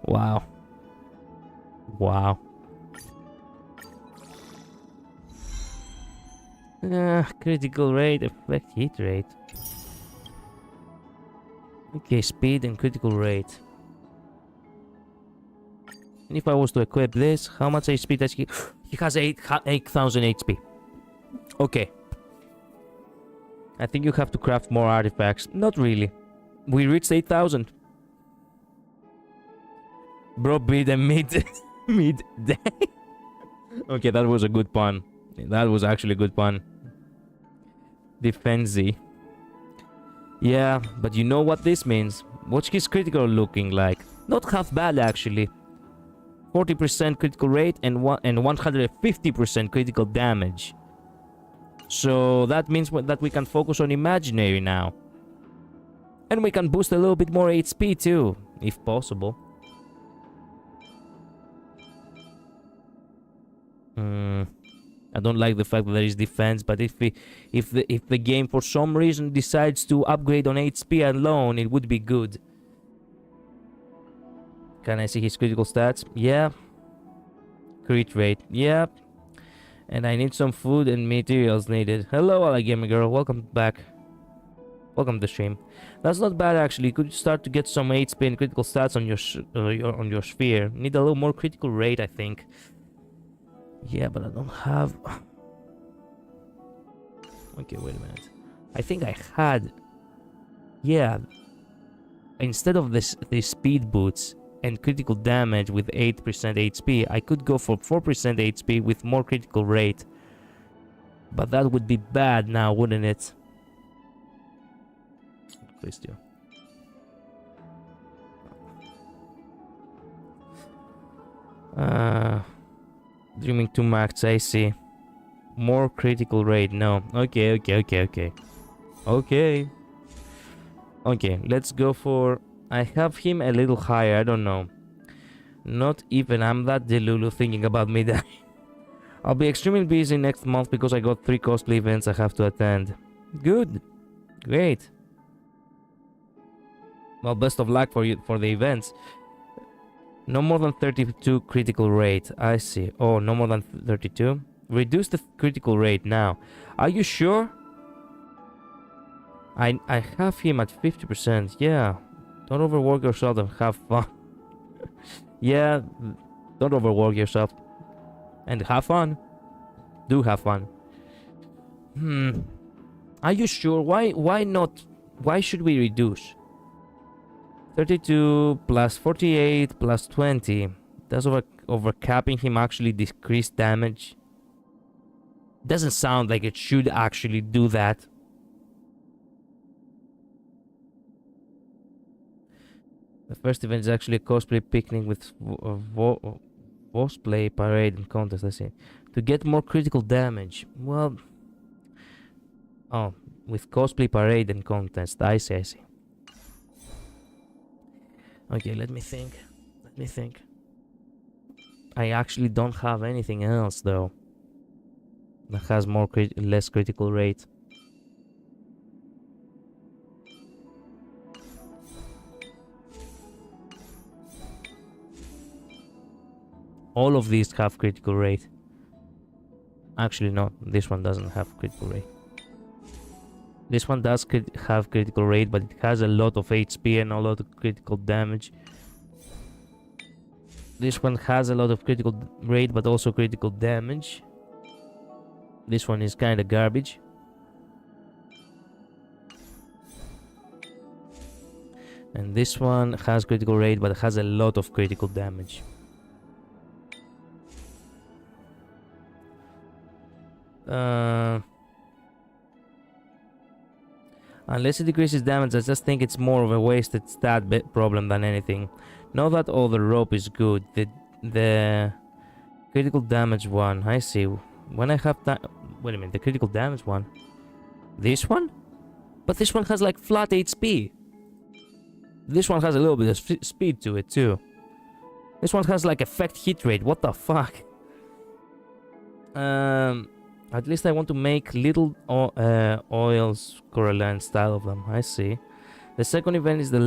[SPEAKER 1] Wow. Wow. Critical rate, effect, hit rate. Okay, speed and critical rate. And if I was to equip this, how much HP does he... He has 8,000 HP. Okay. I think you have to craft more artifacts. Not really. We reached 8,000. Bro beat a mid... mid-day. Okay, that was a good pun. That was actually a good pun. Defensy. Yeah, but you know what this means. What's his critical looking like? Not half bad actually. 40% critical rate and 150% critical damage. So that means that we can focus on imaginary now. And we can boost a little bit more HP too, if possible. I don't like the fact that there is defense, but if the game for some reason decides to upgrade on HP alone, it would be good. Can I see his critical stats? Yeah. Crit rate. Yeah. And I need some food and materials needed. Hello, Alagamer girl. Welcome back. Welcome to the stream. That's not bad actually. Could you start to get some HP and critical stats on your sphere? Need a little more critical rate, I think. Yeah, but I don't have... Okay, wait a minute. I think I had... Yeah. Instead of the speed boots and critical damage with 8% HP, I could go for 4% HP with more critical rate. But that would be bad now, wouldn't it? Question. Dreaming to max, I see. More critical rate, no. Okay. Okay, let's go for... I have him a little higher, I don't know. Not even, I'm that delulu thinking about me dying. I'll be extremely busy next month because I got 3 costly events I have to attend. Good. Great. Well, best of luck for you for the events. No more than 32 critical rate. I see. Oh, no more than 32. Reduce the critical rate now. Are you sure? I have him at 50%. Yeah. Don't overwork yourself and have fun. Yeah. Don't overwork yourself. And have fun. Do have fun. Are you sure? Why not? Why should we reduce? 32 plus 48 plus 20. Does overcapping him actually decrease damage? Doesn't sound like it should actually do that. The first event is actually a cosplay picnic with cosplay parade and contest. I see. To get more critical damage. Well, oh, with cosplay parade and contest. I see. Okay, let me think. I actually don't have anything else though that has less critical rate. All of these have critical rate. Actually, no, this one doesn't have critical rate. This one does have critical rate, but it has a lot of HP and a lot of critical damage. This one has a lot of critical rate, but also critical damage. This one is kind of garbage. And this one has critical rate, but has a lot of critical damage. Unless it decreases damage, I just think it's more of a wasted stat problem than anything. Know that all the rope is good. The critical damage one, I see. When I have that, wait a minute, the critical damage one. This one? But this one has like flat HP. This one has a little bit of speed to it too. This one has like effect hit rate. What the fuck? At least I want to make little oils Coraline style of them. I see. The second event is the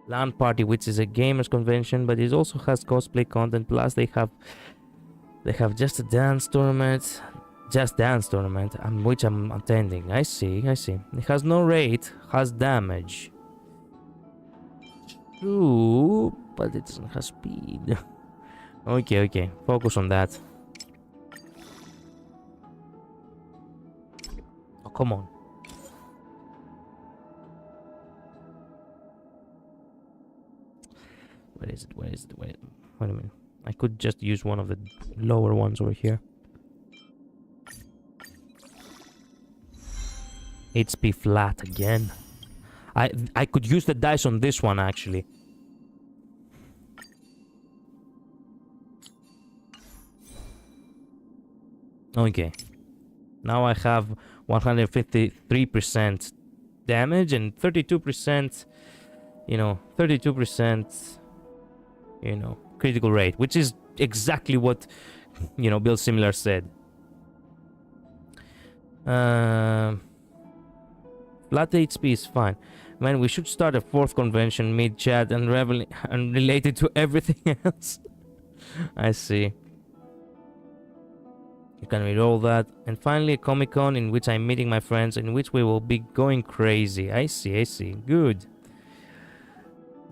[SPEAKER 1] LAN party, which is a gamers convention, but it also has cosplay content. Plus, they have just a dance tournament, which I'm attending. I see. It has no rate, has damage. True, but it doesn't have speed. Okay. Focus on that. Oh, come on. Where is it? Wait a minute. I could just use one of the lower ones over here. HP flat again. I could use the dice on this one actually. Okay. Now I have 153% damage and 32%, 32%, critical rate, which is exactly what, Bill Similar said. Flat HP is fine. Man, we should start a fourth convention mid-chat and related to everything else. I see. You can reroll that. And finally a Comic-Con in which I'm meeting my friends, in which we will be going crazy. I see. Good.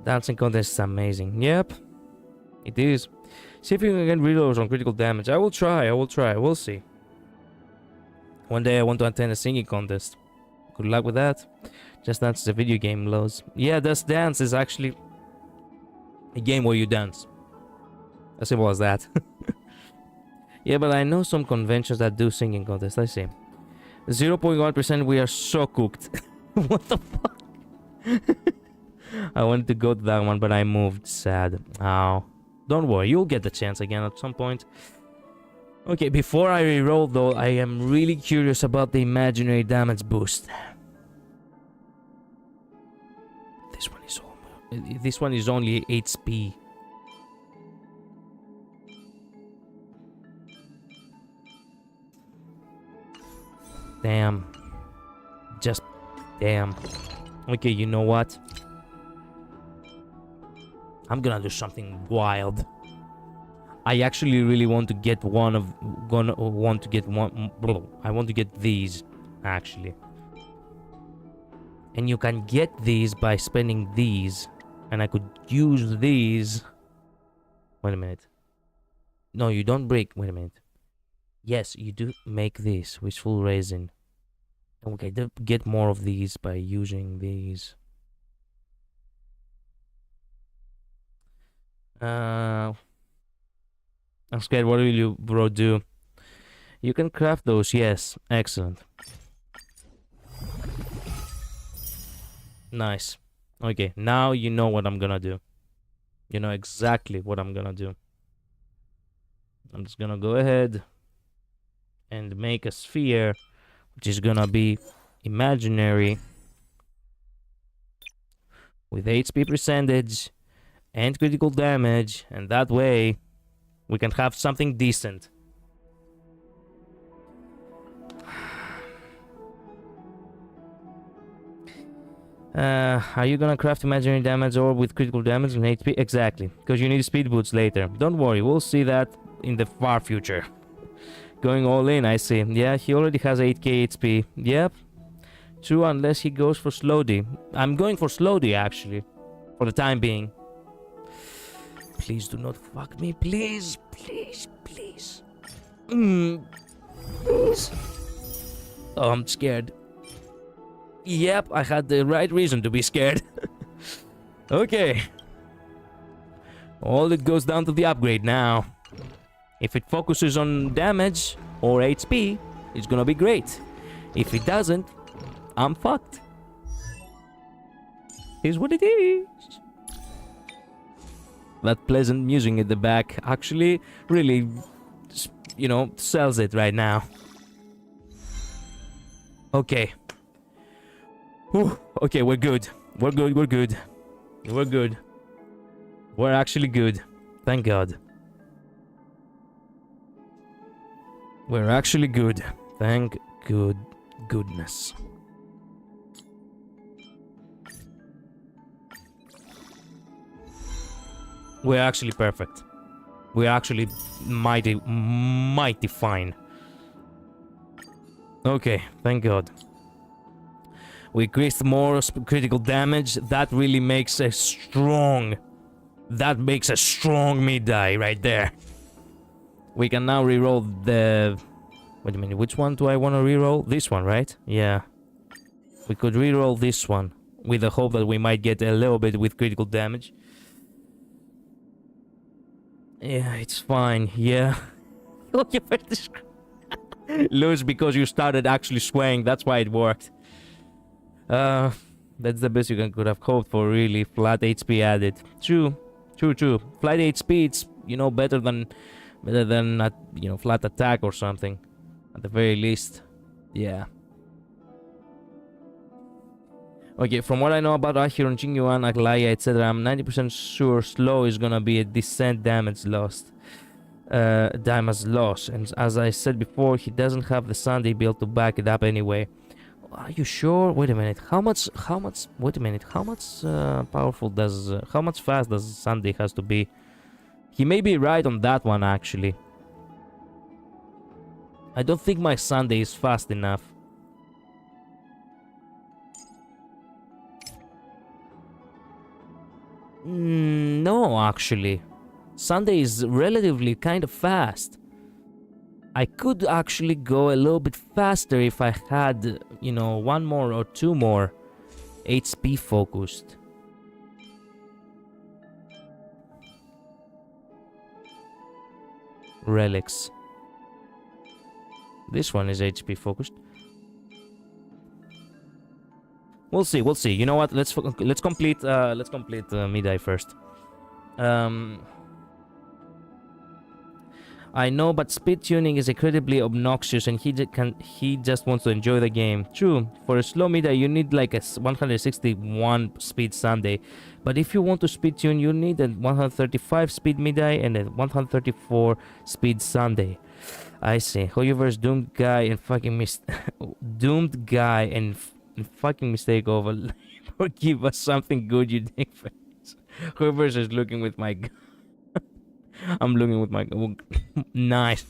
[SPEAKER 1] Dancing contest is amazing. Yep. It is. See if you can get rerolls on critical damage. I will try. We'll see. One day I want to attend a singing contest. Good luck with that. Just Dance is a video game, Lows. Yeah, Just Dance is actually a game where you dance. As simple as that. Yeah, but I know some conventions that do singing contests. I see. 0.1%, we are so cooked. What the fuck? I wanted to go to that one, but I moved. Sad. Oh. Don't worry, you'll get the chance again at some point. Okay, before I reroll though, I am really curious about the imaginary damage boost. This one is only HP. Damn. Just damn. Okay, you know what? I'm gonna do something wild. I actually really want to get I want to get these, actually. And you can get these by spending these. And I could use these. Wait a minute. No, you don't break. Wait a minute. Yes, you do make this wishful resin. Okay, get more of these by using these. I'm scared. What will you, bro, do? You can craft those. Yes, excellent. Nice. Okay, now you know what I'm gonna do. You know exactly what I'm gonna do. I'm just gonna go ahead and make a sphere, which is gonna be imaginary with HP percentage and critical damage, and that way we can have something decent. Are you gonna craft imaginary damage or with critical damage and HP? Exactly, because you need speed boots later. Don't worry, we'll see that in the far future. Going all in, I see. Yeah, he already has 8k HP. Yep. True, unless he goes for slow D. I'm going for slow D, actually. For the time being. Please do not fuck me. Please. Please. Please. Please. Oh, I'm scared. Yep, I had the right reason to be scared. Okay. All it goes down to the upgrade now. If it focuses on damage or HP, it's gonna be great. If it doesn't, I'm fucked. Here's what it is. That pleasant music at the back actually really, sells it right now. Okay. Whew. Okay, we're good. We're good. We're actually good. Thank God. We're actually good. Thank goodness. We're actually perfect. We're actually mighty fine. Okay, thank God. We increased more critical damage. That really makes a strong... That makes a strong mid-die right there. We can now reroll the... Wait a minute, which one do I want to reroll? This one, right? Yeah. We could reroll this one with the hope that we might get a little bit with critical damage. Yeah, it's fine. Yeah. Lose because you started actually swaying. That's why it worked. That's the best you could have hoped for, really. Flat HP added. True. Flat HP, it's, you know, better than you know, flat attack or something. At the very least. Yeah. Okay, from what I know about Acheron, Jingyuan, Aglaya, etc., I'm 90% sure slow is gonna be a descent damage lost. Damage loss. And as I said before, he doesn't have the Sunday build to back it up anyway. Are you sure? Wait a minute. Wait a minute. How much powerful does... how much fast does Sunday has to be? He may be right on that one, actually. I don't think my Sunday is fast enough. No, actually. Sunday is relatively kind of fast. I could actually go a little bit faster if I had, you know, one more or two more HP focused. Relics. This one is HP focused. We'll see. You know what? Let's complete mid-eye first. I know, but speed tuning is incredibly obnoxious, and he just wants to enjoy the game. True, for a slow mid-eye you need like a 161 speed Sunday, but if you want to speed tune you need a 135 speed mid-eye and a 134 speed Sunday. I see. However's doomed guy and fucking doomed guy and fucking mistake over. Give us something good, you dick face. Whoever's is looking with my gun. I'm looking with my... Nice.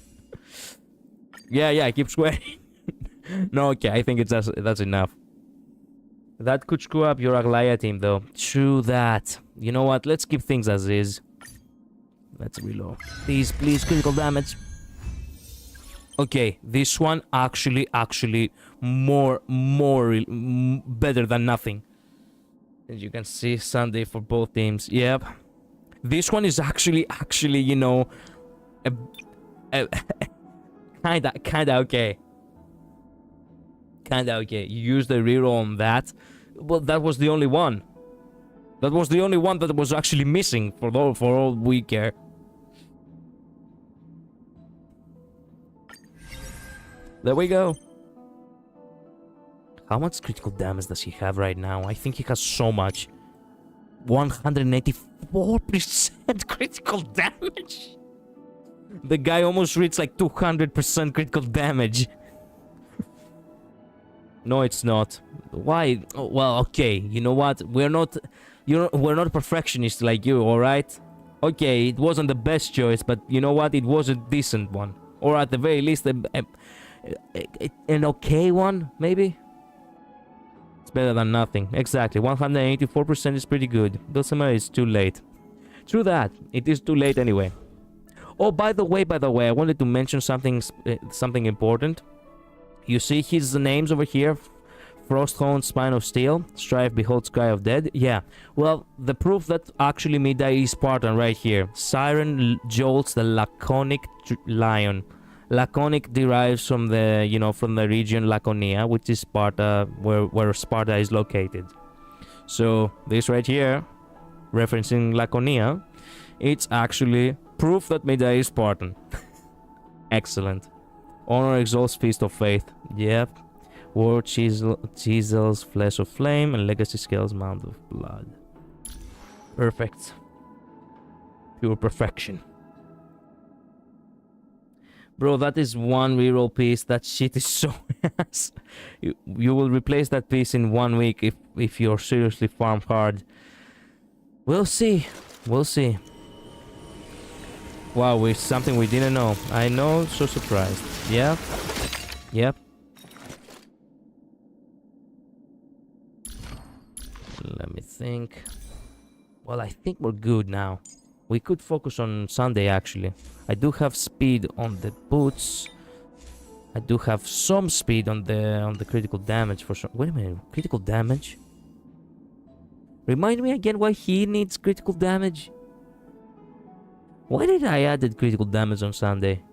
[SPEAKER 1] Yeah, keep swearing. No, okay, I think that's enough. That could screw up your Aglaya team, though. True that. You know what? Let's keep things as is. Let's reload. Please, critical damage. Okay, this one actually more better than nothing. As you can see, Sunday for both teams. Yep. This one is actually, you know, kinda okay. You use the reroll on that. Well, that was the only one. That was the only one that was actually missing for all we care. There we go. How much critical damage does he have right now? I think he has so much. 184% critical damage. The guy almost reached like 200% critical damage. No, it's not. Why? Oh, well, okay. You know what? We're not perfectionists like you, all right? Okay, it wasn't the best choice, but you know what? It was a decent one, or at the very least, an okay one, maybe. It's better than nothing. Exactly. 184% is pretty good. Doesn't matter, it's too late. True that. It is too late anyway. Oh, by the way, I wanted to mention something important. You see his names over here? Frosthound, Spine of Steel, Strife, Behold, Sky of Dead. Yeah. Well, the proof that actually mid-eye is Spartan right here. Siren jolts the Laconic Lion. Laconic derives from the, you know, from the region Laconia, which is Sparta, where Sparta is located. So this right here, referencing Laconia, it's actually proof that mid-eye is Spartan. Excellent. Honor exalts Feast of Faith. Yep. War chisels Flesh of Flame, and Legacy scales Mount of Blood. Perfect. Pure perfection. Bro, that is one reroll piece. That shit is so ass. You will replace that piece in 1 week if you're seriously farm hard. We'll see. We'll see. Wow, it's something we didn't know. I know, so surprised. Yeah. Yep. Let me think. Well, I think we're good now. We could focus on Sunday, actually. I do have speed on the boots. I do have some speed on the critical damage for some... Wait a minute, critical damage? Remind me again why he needs critical damage? Why did I added critical damage on Sunday?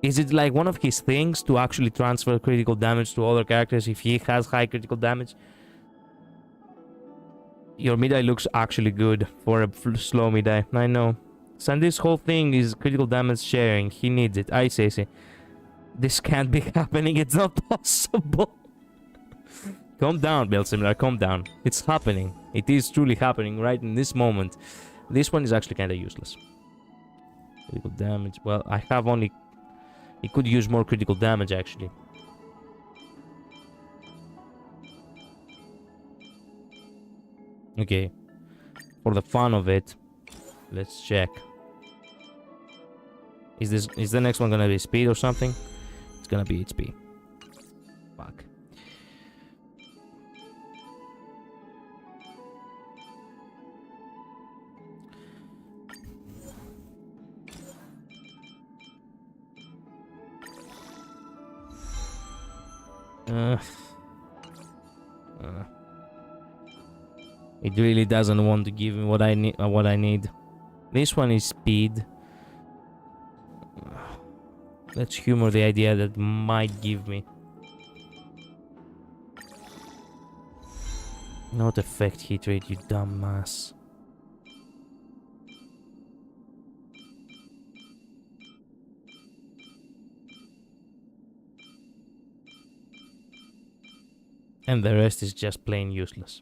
[SPEAKER 1] Is it like one of his things to actually transfer critical damage to other characters if he has high critical damage? Your mid-eye looks actually good for a slow mid-eye. I know. Sunday's whole thing is critical damage sharing. He needs it. I say. This can't be happening. It's not possible. Calm down, Bill Similar. Calm down. It's happening. It is truly happening right in this moment. This one is actually kind of useless. Critical damage. Well, I have only... He could use more critical damage, actually. Okay. For the fun of it, let's check. Is the next one gonna be speed or something? It's gonna be HP. Fuck. It really doesn't want to give me what I need. This one is speed. Let's humor the idea that might give me. Not effect hit rate, you dumbass. And the rest is just plain useless.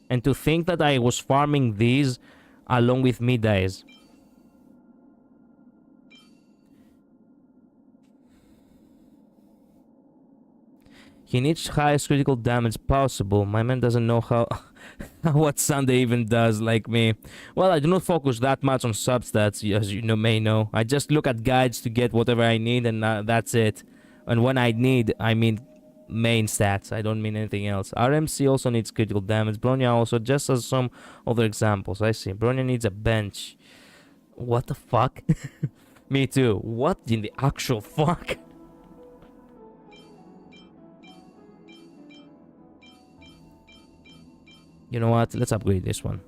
[SPEAKER 1] And to think that I was farming these along with mid-eyes. He needs highest critical damage possible. My man doesn't know how what Sunday even does, like me. Well, I do not focus that much on substats, as you may know. I just look at guides to get whatever I need, and that's it. And when I need, I mean main stats. I don't mean anything else. RMC also needs critical damage. Bronya also, just as some other examples. I see. Bronya needs a bench. What the fuck? Me too. What in the actual fuck? You know what? Let's upgrade this one.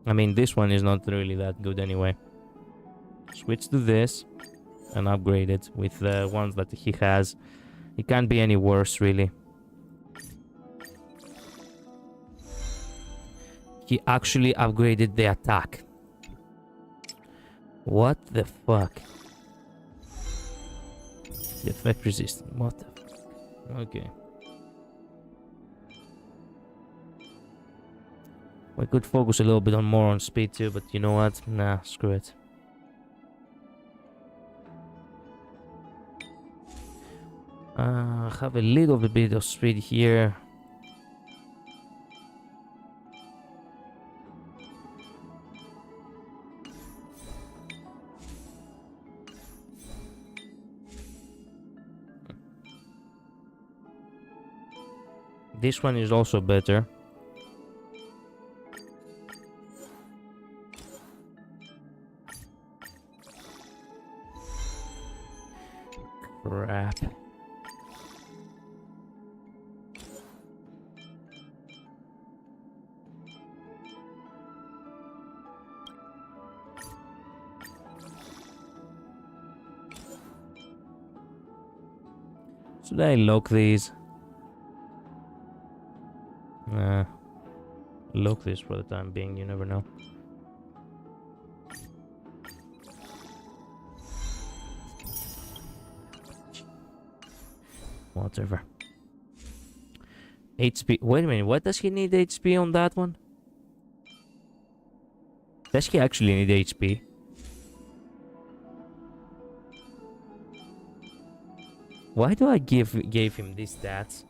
[SPEAKER 1] I mean, this one is not really that good anyway. Switch to this and upgrade it with the ones that he has. It can't be any worse, really. He actually upgraded the attack. What the fuck? The effect resistant. What the fuck? Okay. We could focus a little bit more on speed too, but you know what? Nah, screw it. Have a little bit of speed here. This one is also better. Crap. Should I lock these? Nah. Lock this for the time being, you never know. Whatever. HP. Wait a minute, what does he need HP on that one? Does he actually need HP? Why do I gave him these stats?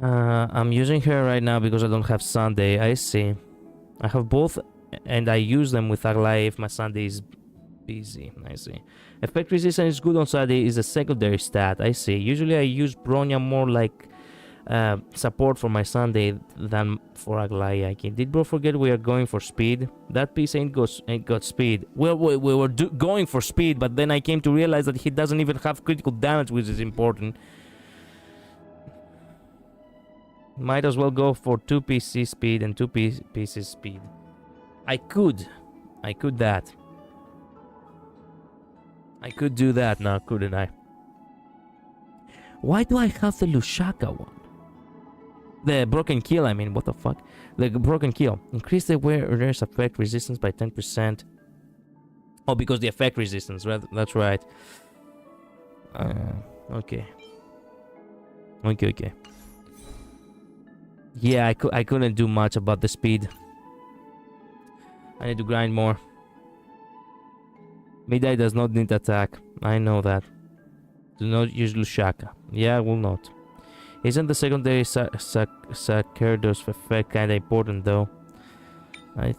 [SPEAKER 1] I'm using her right now because I don't have Sunday. I see. I have both, and I use them with Aglai if my Sunday is busy. I see. Effect resistance is good on Sunday is a secondary stat. I see. Usually I use Bronya more like support for my Sunday than for Aglai. Did bro forget we are going for speed? That piece ain't got speed. Well, we were going for speed, but then I came to realize that he doesn't even have critical damage, which is important. Might as well go for 2 PC speed and 2 pieces speed. I could that. I could do that now, couldn't I? Why do I have the Lushaka one? The broken kill, I mean, what the fuck? The broken kill. Increase the wearer's effect resistance by 10%. Oh, because the effect resistance, right? That's right. Okay. Okay. Yeah, I couldn't do much about the speed. I need to grind more. Midai does not need attack. I know that. Do not use Lushaka. Yeah, I will not. Isn't the secondary Sacerdos effect kinda important though? I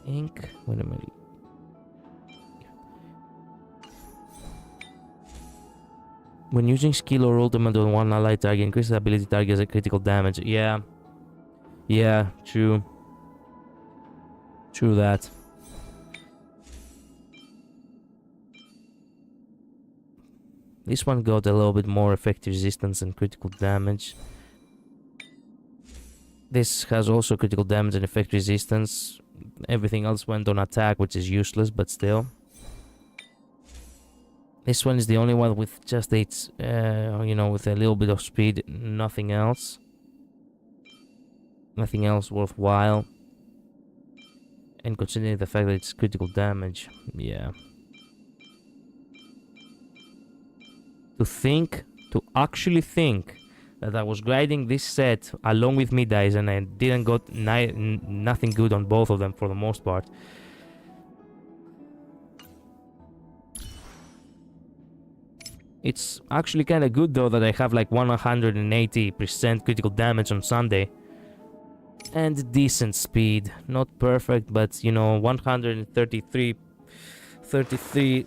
[SPEAKER 1] think... Wait a minute. When using skill or ultimate on one allied target, increase the ability target as a critical damage. Yeah. Yeah, true. True that. This one got a little bit more effective resistance and critical damage. This has also critical damage and effect resistance. Everything else went on attack, which is useless, but still. This one is the only one with just 8, you know, with a little bit of speed, nothing else. Nothing else worthwhile. And considering the fact that it's critical damage, yeah. To actually think that I was grinding this set along with Midais and I didn't got nothing good on both of them for the most part. It's actually kind of good though that I have like 180% critical damage on Sunday. And decent speed. Not perfect, but you know, 133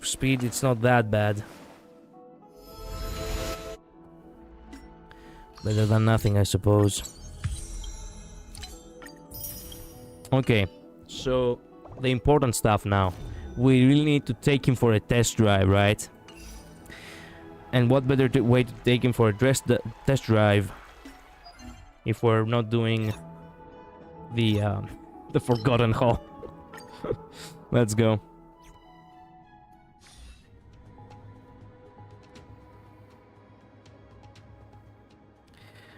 [SPEAKER 1] speed, it's not that bad. Better than nothing, I suppose. Okay, so the important stuff now. We really need to take him for a test drive, right? And what better way to take him for a test drive if we're not doing the Forgotten Hall. Let's go.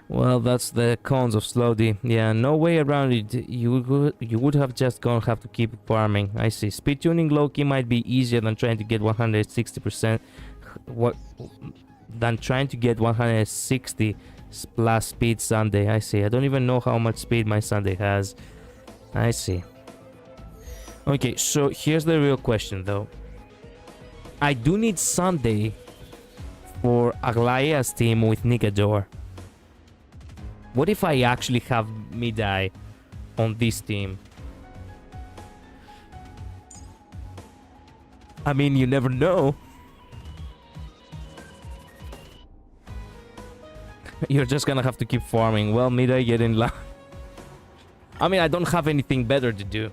[SPEAKER 1] Well, that's the cons of Slowdy. Yeah, no way around it. You would have just have to keep farming. I see. Speed tuning low-key might be easier than trying to get 160%. Than trying to get 160 plus speed Sunday. I see. I don't even know how much speed my Sunday has. I see. Okay, so here's the real question though. I do need Sunday for Aglaya's team with Nigador. What if I actually have Midai on this team? I mean, you never know. You're just gonna have to keep farming. Well, Midai, get in line. I mean, I don't have anything better to do.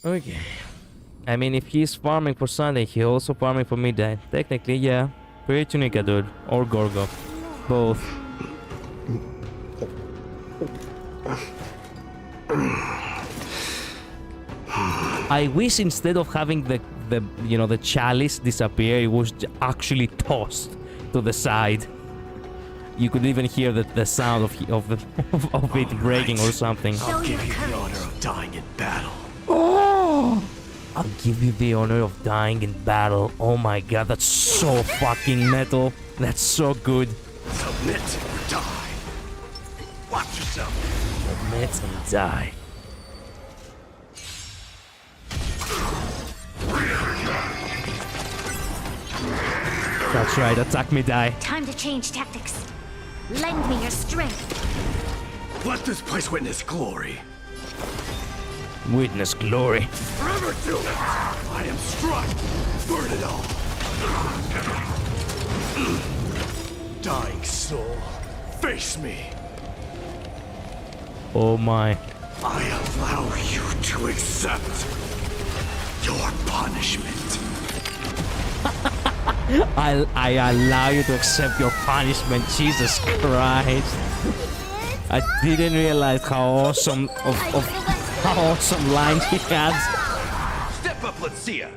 [SPEAKER 1] Okay. I mean, if he's farming for Sunday, he's also farming for Midnight. Technically, yeah. Pretty Tunica, dude. Or Gorgo. Both. I wish instead of having the chalice disappear, it was actually tossed to the side. You could even hear the sound of it breaking or something.
[SPEAKER 2] I'll give you the honor of dying in battle.
[SPEAKER 1] Oh! I'll give you the honor of dying in battle. Oh my god, that's so fucking metal. That's so good.
[SPEAKER 2] Submit or die. Watch yourself.
[SPEAKER 1] Submit and die. That's right, attack me, die.
[SPEAKER 4] Time to change tactics. Lend me your strength.
[SPEAKER 2] Let this place witness glory.
[SPEAKER 1] Witness glory.
[SPEAKER 2] Forever do it. I am struck. Burn it all. Dying soul, face me.
[SPEAKER 1] Oh my.
[SPEAKER 2] I allow you to accept your punishment.
[SPEAKER 1] I allow you to accept your punishment. Jesus Christ. I didn't realize how awesome how awesome lines he has.
[SPEAKER 2] Step up, let's see ya.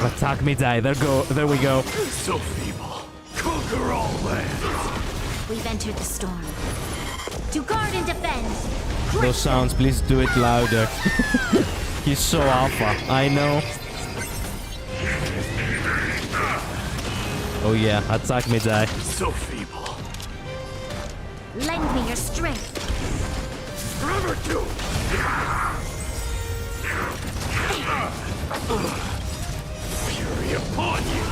[SPEAKER 1] Attack me, die. There we go.
[SPEAKER 2] So feeble. Conquer all lands.
[SPEAKER 4] We've entered the storm. To guard and defend.
[SPEAKER 1] Those sounds, please do it louder. He's so alpha. I know. Oh yeah, attack me, die.
[SPEAKER 2] So feeble.
[SPEAKER 4] Lend me your strength.
[SPEAKER 2] Forever do. Fury upon you.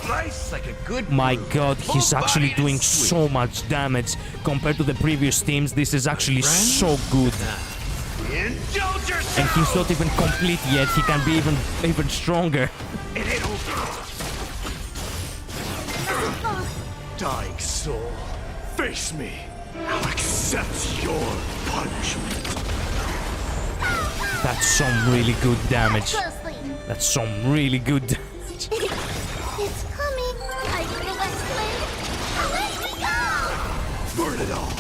[SPEAKER 2] Nice like a good.
[SPEAKER 1] My god, he's actually doing so much damage compared to the previous teams. This is actually so good.
[SPEAKER 2] Indulge yourself.
[SPEAKER 1] And he's not even complete yet. He can be even stronger.
[SPEAKER 2] It ain't over. Dying soul, face me. I'll accept your punishment.
[SPEAKER 1] That's some really good damage.
[SPEAKER 4] Closely.
[SPEAKER 1] That's some really good damage.
[SPEAKER 4] It's coming. I feel that flame. Let me go.
[SPEAKER 2] Burn it all.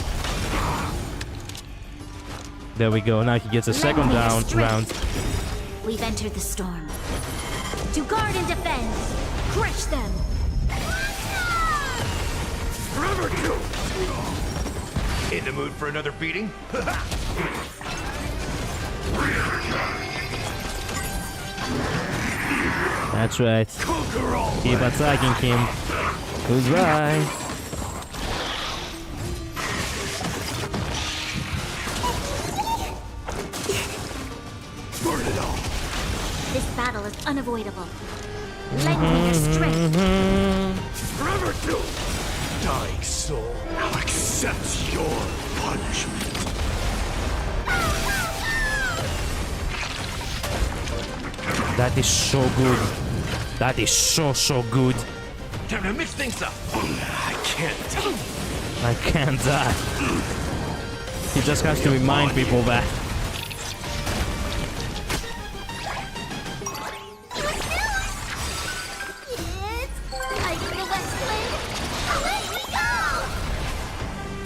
[SPEAKER 1] There we go. Now he gets a second
[SPEAKER 4] me your
[SPEAKER 1] round.
[SPEAKER 4] strength. We've entered the storm. To guard and defend. Crush them.
[SPEAKER 2] Forever do. In the mood for another beating?
[SPEAKER 1] That's right.
[SPEAKER 2] Conquer all
[SPEAKER 1] Keep
[SPEAKER 2] lands.
[SPEAKER 1] attacking him. Goodbye.
[SPEAKER 2] Burn it all.
[SPEAKER 4] This battle is unavoidable. Lend me your strength.
[SPEAKER 2] Forever do. Dying soul, I'll accept your punishment.
[SPEAKER 1] That is so good. That is so good.
[SPEAKER 2] Time to mix things up. I can't.
[SPEAKER 1] I can't die. He just has to remind people that.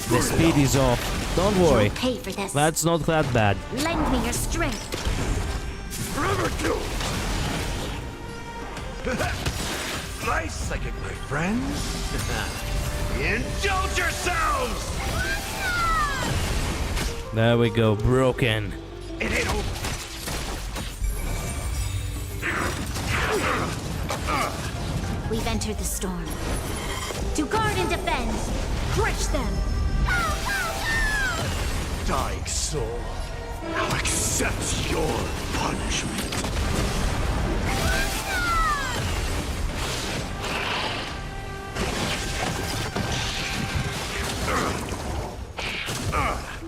[SPEAKER 1] The speed is off. Don't worry.
[SPEAKER 4] You'll pay for this.
[SPEAKER 1] That's not that bad.
[SPEAKER 4] Lend me your strength.
[SPEAKER 2] Forever do. Nice like it, my friends. Indulge yourselves.
[SPEAKER 1] There we go. Broken.
[SPEAKER 2] It ain't over.
[SPEAKER 4] We've entered the storm. To guard and defend. Crush them.
[SPEAKER 2] Dying soul, I'll accept your punishment.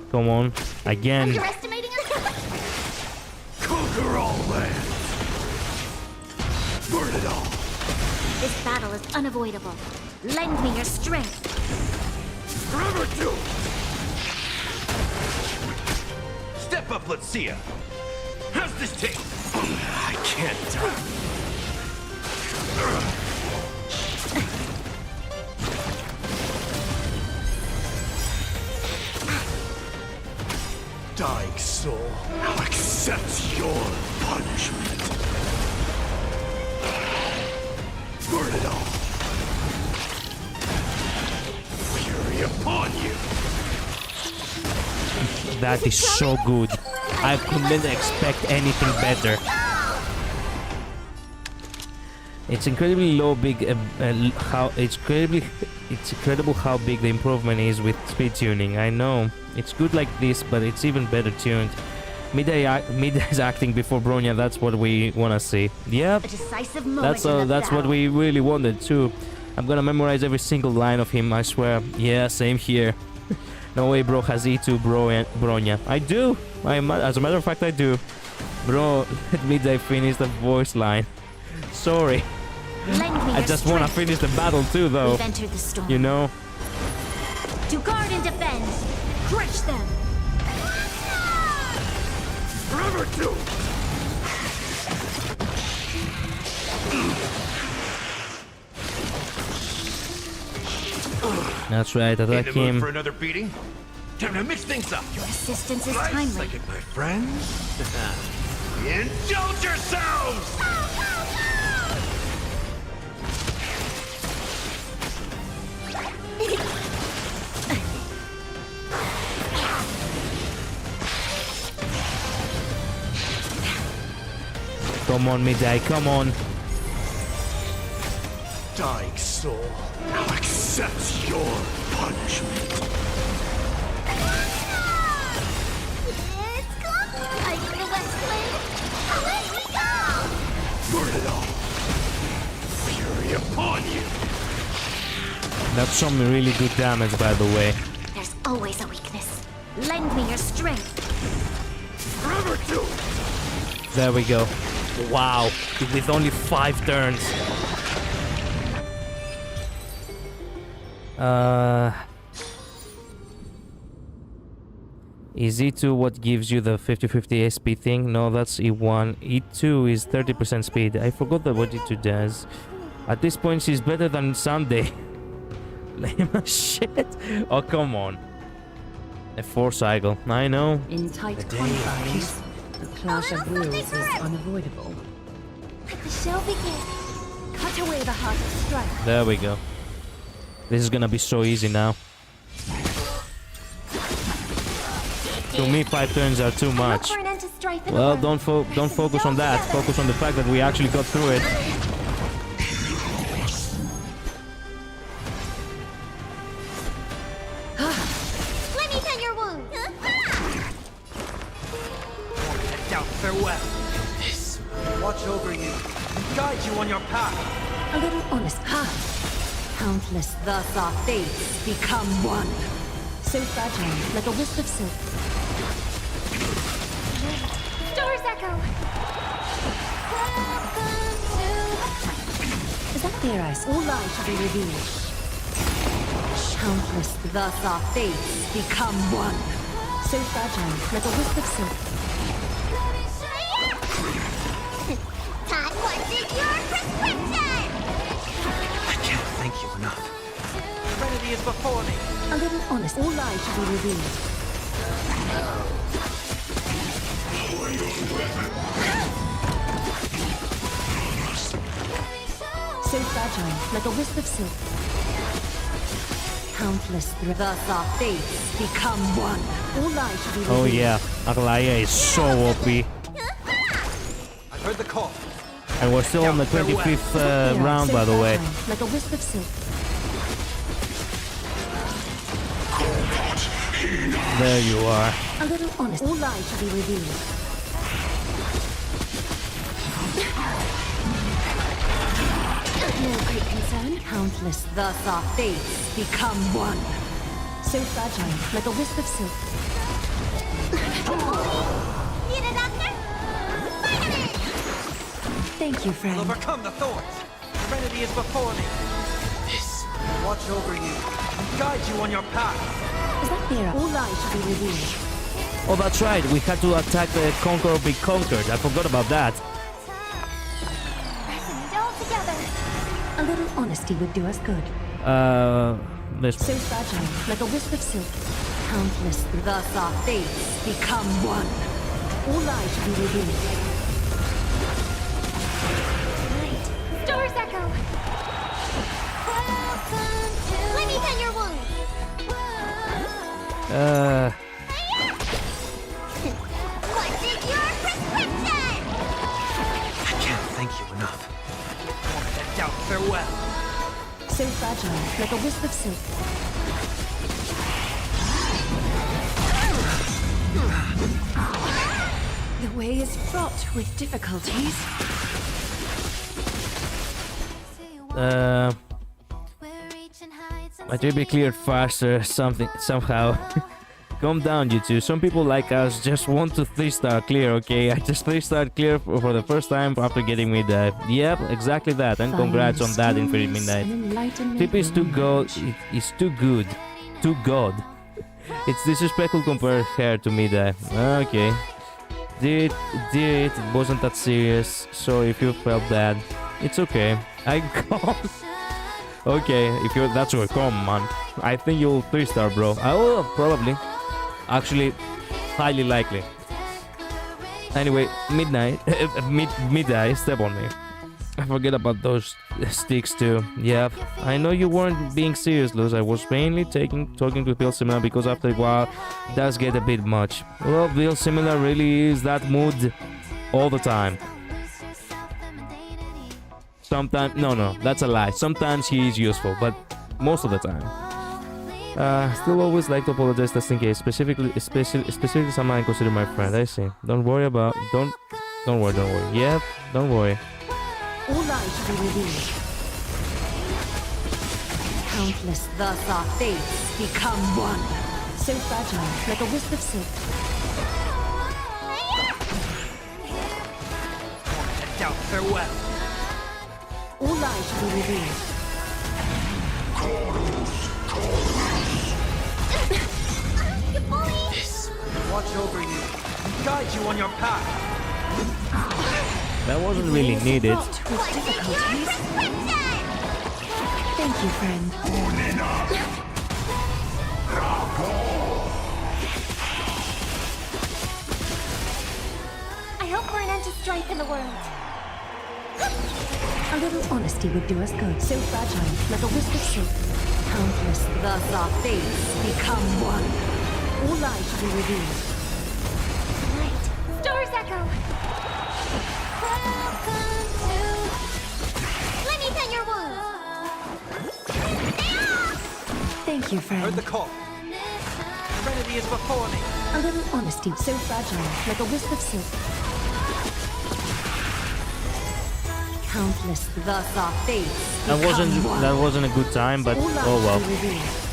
[SPEAKER 1] Come on. Again.
[SPEAKER 4] Underestimating us?
[SPEAKER 2] Conquer all lands. Burn it all.
[SPEAKER 4] This battle is unavoidable. Lend me your strength.
[SPEAKER 2] Forever do. Step up, let's see ya. How's this taste? I can't die. Dying soul, I'll accept your punishment. Burn it all. Fury upon you.
[SPEAKER 1] That is so good. I couldn't expect anything better. It's incredibly it's incredible how big the improvement is with speed tuning. I know it's good like this, but it's even better tuned. Miday's acting before Bronya. That's what we wanna see. Yep,
[SPEAKER 4] A decisive moment
[SPEAKER 1] that's what we really wanted too. I'm gonna memorize every single line of him. I swear. Yeah, same here. No way, bro has E2 Bronya. I do. As a matter of fact, I do. Bro, let Miday finish the voice line. Sorry. I just want to finish the battle too, though.
[SPEAKER 4] We've entered the storm.
[SPEAKER 1] You know?
[SPEAKER 4] To guard and defend. Crush them.
[SPEAKER 2] Forever two!
[SPEAKER 1] That's right,
[SPEAKER 2] In
[SPEAKER 1] attack
[SPEAKER 2] the mood
[SPEAKER 1] him.
[SPEAKER 2] for another beating? Time to mix things up.
[SPEAKER 4] Your assistance is
[SPEAKER 2] Life
[SPEAKER 4] timely.
[SPEAKER 2] second, my friends. Indulge yourselves!
[SPEAKER 1] Come on, Miday, come on.
[SPEAKER 2] Dying soul, now accept your punishment.
[SPEAKER 4] It's coming. I need the West Wind. Away we go.
[SPEAKER 2] Burn it all. Fury upon you.
[SPEAKER 1] That's some really good damage, by the way.
[SPEAKER 4] There's always a weakness. Lend me your strength.
[SPEAKER 2] Forever two!
[SPEAKER 1] There we go. Wow, with only 5 turns. Is E2 what gives you the 50-50 SP thing? No, that's E1. E2 is 30% speed. I forgot that what E2 does. At this point, she's better than Sunday. Lame as shit. Oh, come on. A 4 cycle. I know.
[SPEAKER 3] In tight confines, the clash of wills is unavoidable.
[SPEAKER 4] Let the show begin. Cut away the heart of strife.
[SPEAKER 1] There we go. This is gonna be so easy now. To me, 5 turns are too much.
[SPEAKER 4] For an end to strife in
[SPEAKER 1] Well,
[SPEAKER 4] the world.
[SPEAKER 1] don't focus on that. Focus on the fact that we actually got through it.
[SPEAKER 4] Let me tend your wound.
[SPEAKER 5] Down, farewell. This watch over you and guide you on your path.
[SPEAKER 3] A little honest heart. Countless thus our fates become one. So fragile, like a wisp of silk.
[SPEAKER 4] Stars echo.
[SPEAKER 3] Is that their eyes? All lies shall be revealed. Countless thus our fates become one. So fragile, like a wisp of silk.
[SPEAKER 4] Todd wanted your prescription.
[SPEAKER 5] I can't thank you enough. Serenity is before me.
[SPEAKER 3] A little honest. All lies shall be revealed. So fragile, like a wisp of silk. Countless thus our fates become one. All lies shall be revealed.
[SPEAKER 1] Oh yeah, Aglaya is so OP.
[SPEAKER 5] I've heard the call.
[SPEAKER 1] And we're still on the 25th
[SPEAKER 3] Their
[SPEAKER 1] round,
[SPEAKER 3] eyes,
[SPEAKER 1] by
[SPEAKER 3] so
[SPEAKER 1] the way.
[SPEAKER 3] fragile, like a wisp of silk.
[SPEAKER 1] There you are.
[SPEAKER 3] A little honest. All lies shall be revealed. No great concern. Countless thus our fates become one. So fragile, like a wisp of silk.
[SPEAKER 4] Need a doctor? Vitamin!
[SPEAKER 3] Thank you,
[SPEAKER 5] I'll
[SPEAKER 3] friend.
[SPEAKER 5] overcome the thorns. Serenity is before me. This watch over you and guide you on your path.
[SPEAKER 3] Is that their all lies shall be revealed?
[SPEAKER 1] Oh, that's right. We had to attack the Conquer or Be Conquered. I forgot about that.
[SPEAKER 4] All together.
[SPEAKER 3] A little honesty would do us good.
[SPEAKER 1] This
[SPEAKER 3] So fragile, like a wisp of silk. Countless thus our fates become one. All lies shall be revealed.
[SPEAKER 4] Stars echo. Let me tend your wound.
[SPEAKER 5] doubt. Farewell.
[SPEAKER 3] So fragile, like a wisp of silk. The way is fraught with difficulties.
[SPEAKER 1] My trip be cleared faster, somehow. Calm down, you two. Some people like us just want to 3-star clear, okay? I just 3-star clear for the first time after getting midnight. Yep, exactly that. And congrats on that, Infinite Midnight. Trip is too good. It's too good. Too god. It's disrespectful compared her to midnight. Okay. Did it wasn't that serious. Sorry if you felt bad. It's okay. I got. Okay, if you're that's your calm, man. I think you'll 3-star, bro. I will probably. Actually, highly likely. Anyway, midnight, midnight, step on me. I forget about those sticks too. Yeah, I know you weren't being serious, Luz. I was mainly talking to Bill Similar because after a while, it does get a bit much. Well, Bill Similar really is that mood all the time. Sometimes, no, that's a lie. Sometimes he is useful, but most of the time. Still always like to apologize just in case, especially someone I consider my friend. I see. Don't worry. Yeah, don't worry.
[SPEAKER 3] All lies shall be revealed. Countless thus our fates become one. So fragile, like a wisp of silk.
[SPEAKER 5] And doubt. Farewell.
[SPEAKER 3] All lies shall be revealed.
[SPEAKER 5] This will watch over you and guide you on your path.
[SPEAKER 1] That wasn't really needed.
[SPEAKER 3] Fraught with difficulties. Thank you, friend.
[SPEAKER 4] I hope for an end to strife in the world.
[SPEAKER 3] A little honesty would do us good. So fragile, like a wisp of silk. Countless thus our fates become one. All lies shall be revealed.
[SPEAKER 4] Right. Stars echo. Let me pet your wounds.
[SPEAKER 3] Thank you,
[SPEAKER 5] Heard
[SPEAKER 3] friend.
[SPEAKER 5] the call. Serenity is before me.
[SPEAKER 3] A little honesty, so fragile, like a wisp of silk. Countless thus our fates become one.
[SPEAKER 1] That wasn't a good time, but
[SPEAKER 3] All lies
[SPEAKER 1] oh well.
[SPEAKER 3] shall be revealed.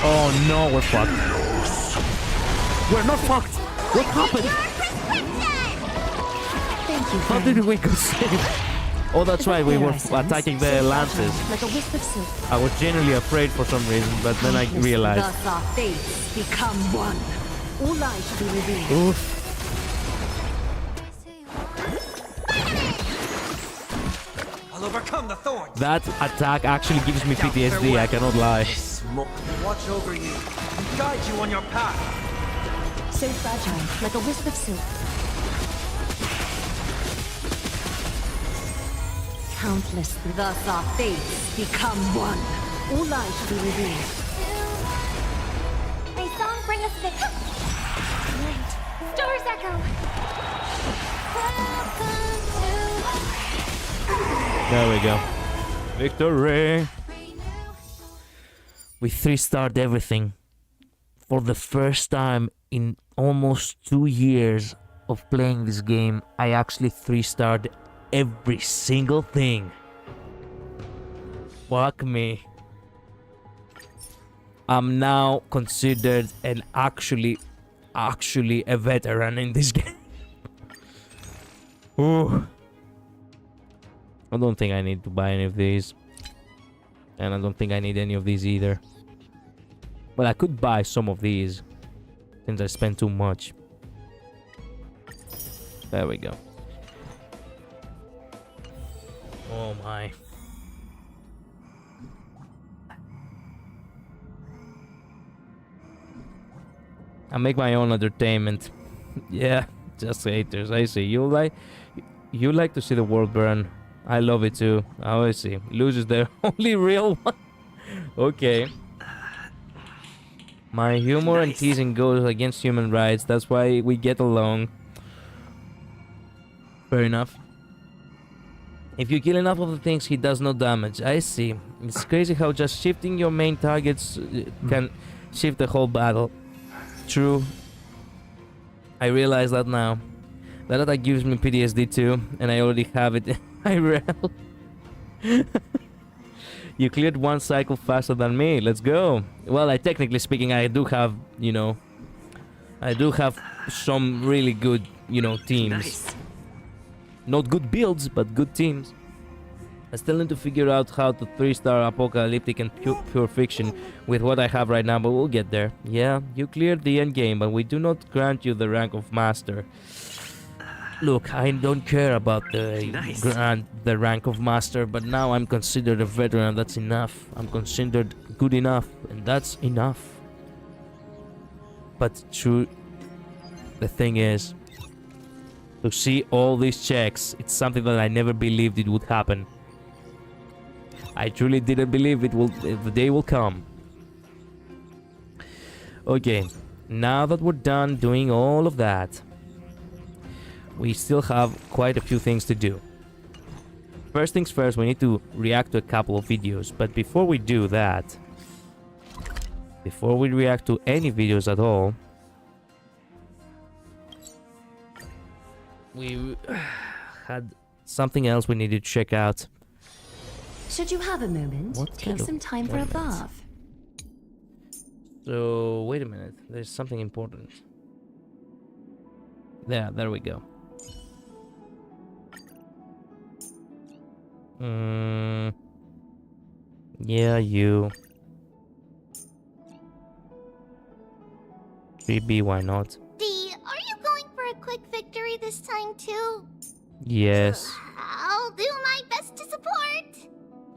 [SPEAKER 1] Oh no, we're fucked. We're not fucked. What happened?
[SPEAKER 3] Thank you,
[SPEAKER 1] How
[SPEAKER 3] friend.
[SPEAKER 1] did we go safe? Oh, that's right. We were attacking the lances.
[SPEAKER 3] Like a wisp of silk.
[SPEAKER 1] I was genuinely afraid for some reason, but then I
[SPEAKER 3] Countless
[SPEAKER 1] realized.
[SPEAKER 3] Thus our fates become one. All lies shall be revealed.
[SPEAKER 1] Oof.
[SPEAKER 5] I'll overcome the thorns.
[SPEAKER 1] That attack actually gives me PTSD. I cannot lie.
[SPEAKER 5] Watch over you and guide you on your path.
[SPEAKER 3] So fragile, like a wisp of silk. Countless thus our fates become one. All lies shall be revealed.
[SPEAKER 4] May song bring us victory. Right. Stars echo.
[SPEAKER 1] There we go. Victory! We 3-starred everything. For the first time in almost 2 years of playing this game, I actually 3-starred every single thing. Fuck me. I'm now considered an actually a veteran in this game. Ooh. I don't think I need to buy any of these. And I don't think I need any of these either. But I could buy some of these, since I spent too much. There we go. Oh my. I make my own entertainment. Yeah, just haters. I see. You like to see the world burn. I love it too. Oh, I see. Luz is the only real one. Okay. My humor and teasing goes against human rights. That's why we get along. Fair enough. If you kill enough of the things, he does no damage. I see. It's crazy how just shifting your main targets can shift the whole battle. True. I realize that now. That attack gives me PTSD too, and I already have it in IRL. You cleared one cycle faster than me. Let's go. Well, technically speaking, I do have, you know, I do have some really good, you know, teams.
[SPEAKER 2] Nice.
[SPEAKER 1] Not good builds, but good teams. I still need to figure out how to 3-star apocalyptic and pure fiction with what I have right now, but we'll get there. Yeah, you cleared the end game, but we do not grant you the rank of master. Look, I don't care about the rank of master, but now I'm considered a veteran. That's enough. I'm considered good enough, and that's enough. But true, the thing is, to see all these checks, it's something that I never believed it would happen. I truly didn't believe the day will come. Okay, now that we're done doing all of that, we still have quite a few things to do. First things first, we need to react to a couple of videos, but before we do that, before we react to any videos at all, we had something else we needed to check out.
[SPEAKER 3] Should you have a moment, take some time for a bath.
[SPEAKER 1] So, wait a minute. There's something important. There we go. Yeah, you. 3B, why not?
[SPEAKER 4] D, are you going for a quick victory this time too?
[SPEAKER 1] Yes.
[SPEAKER 4] I'll do my best to support.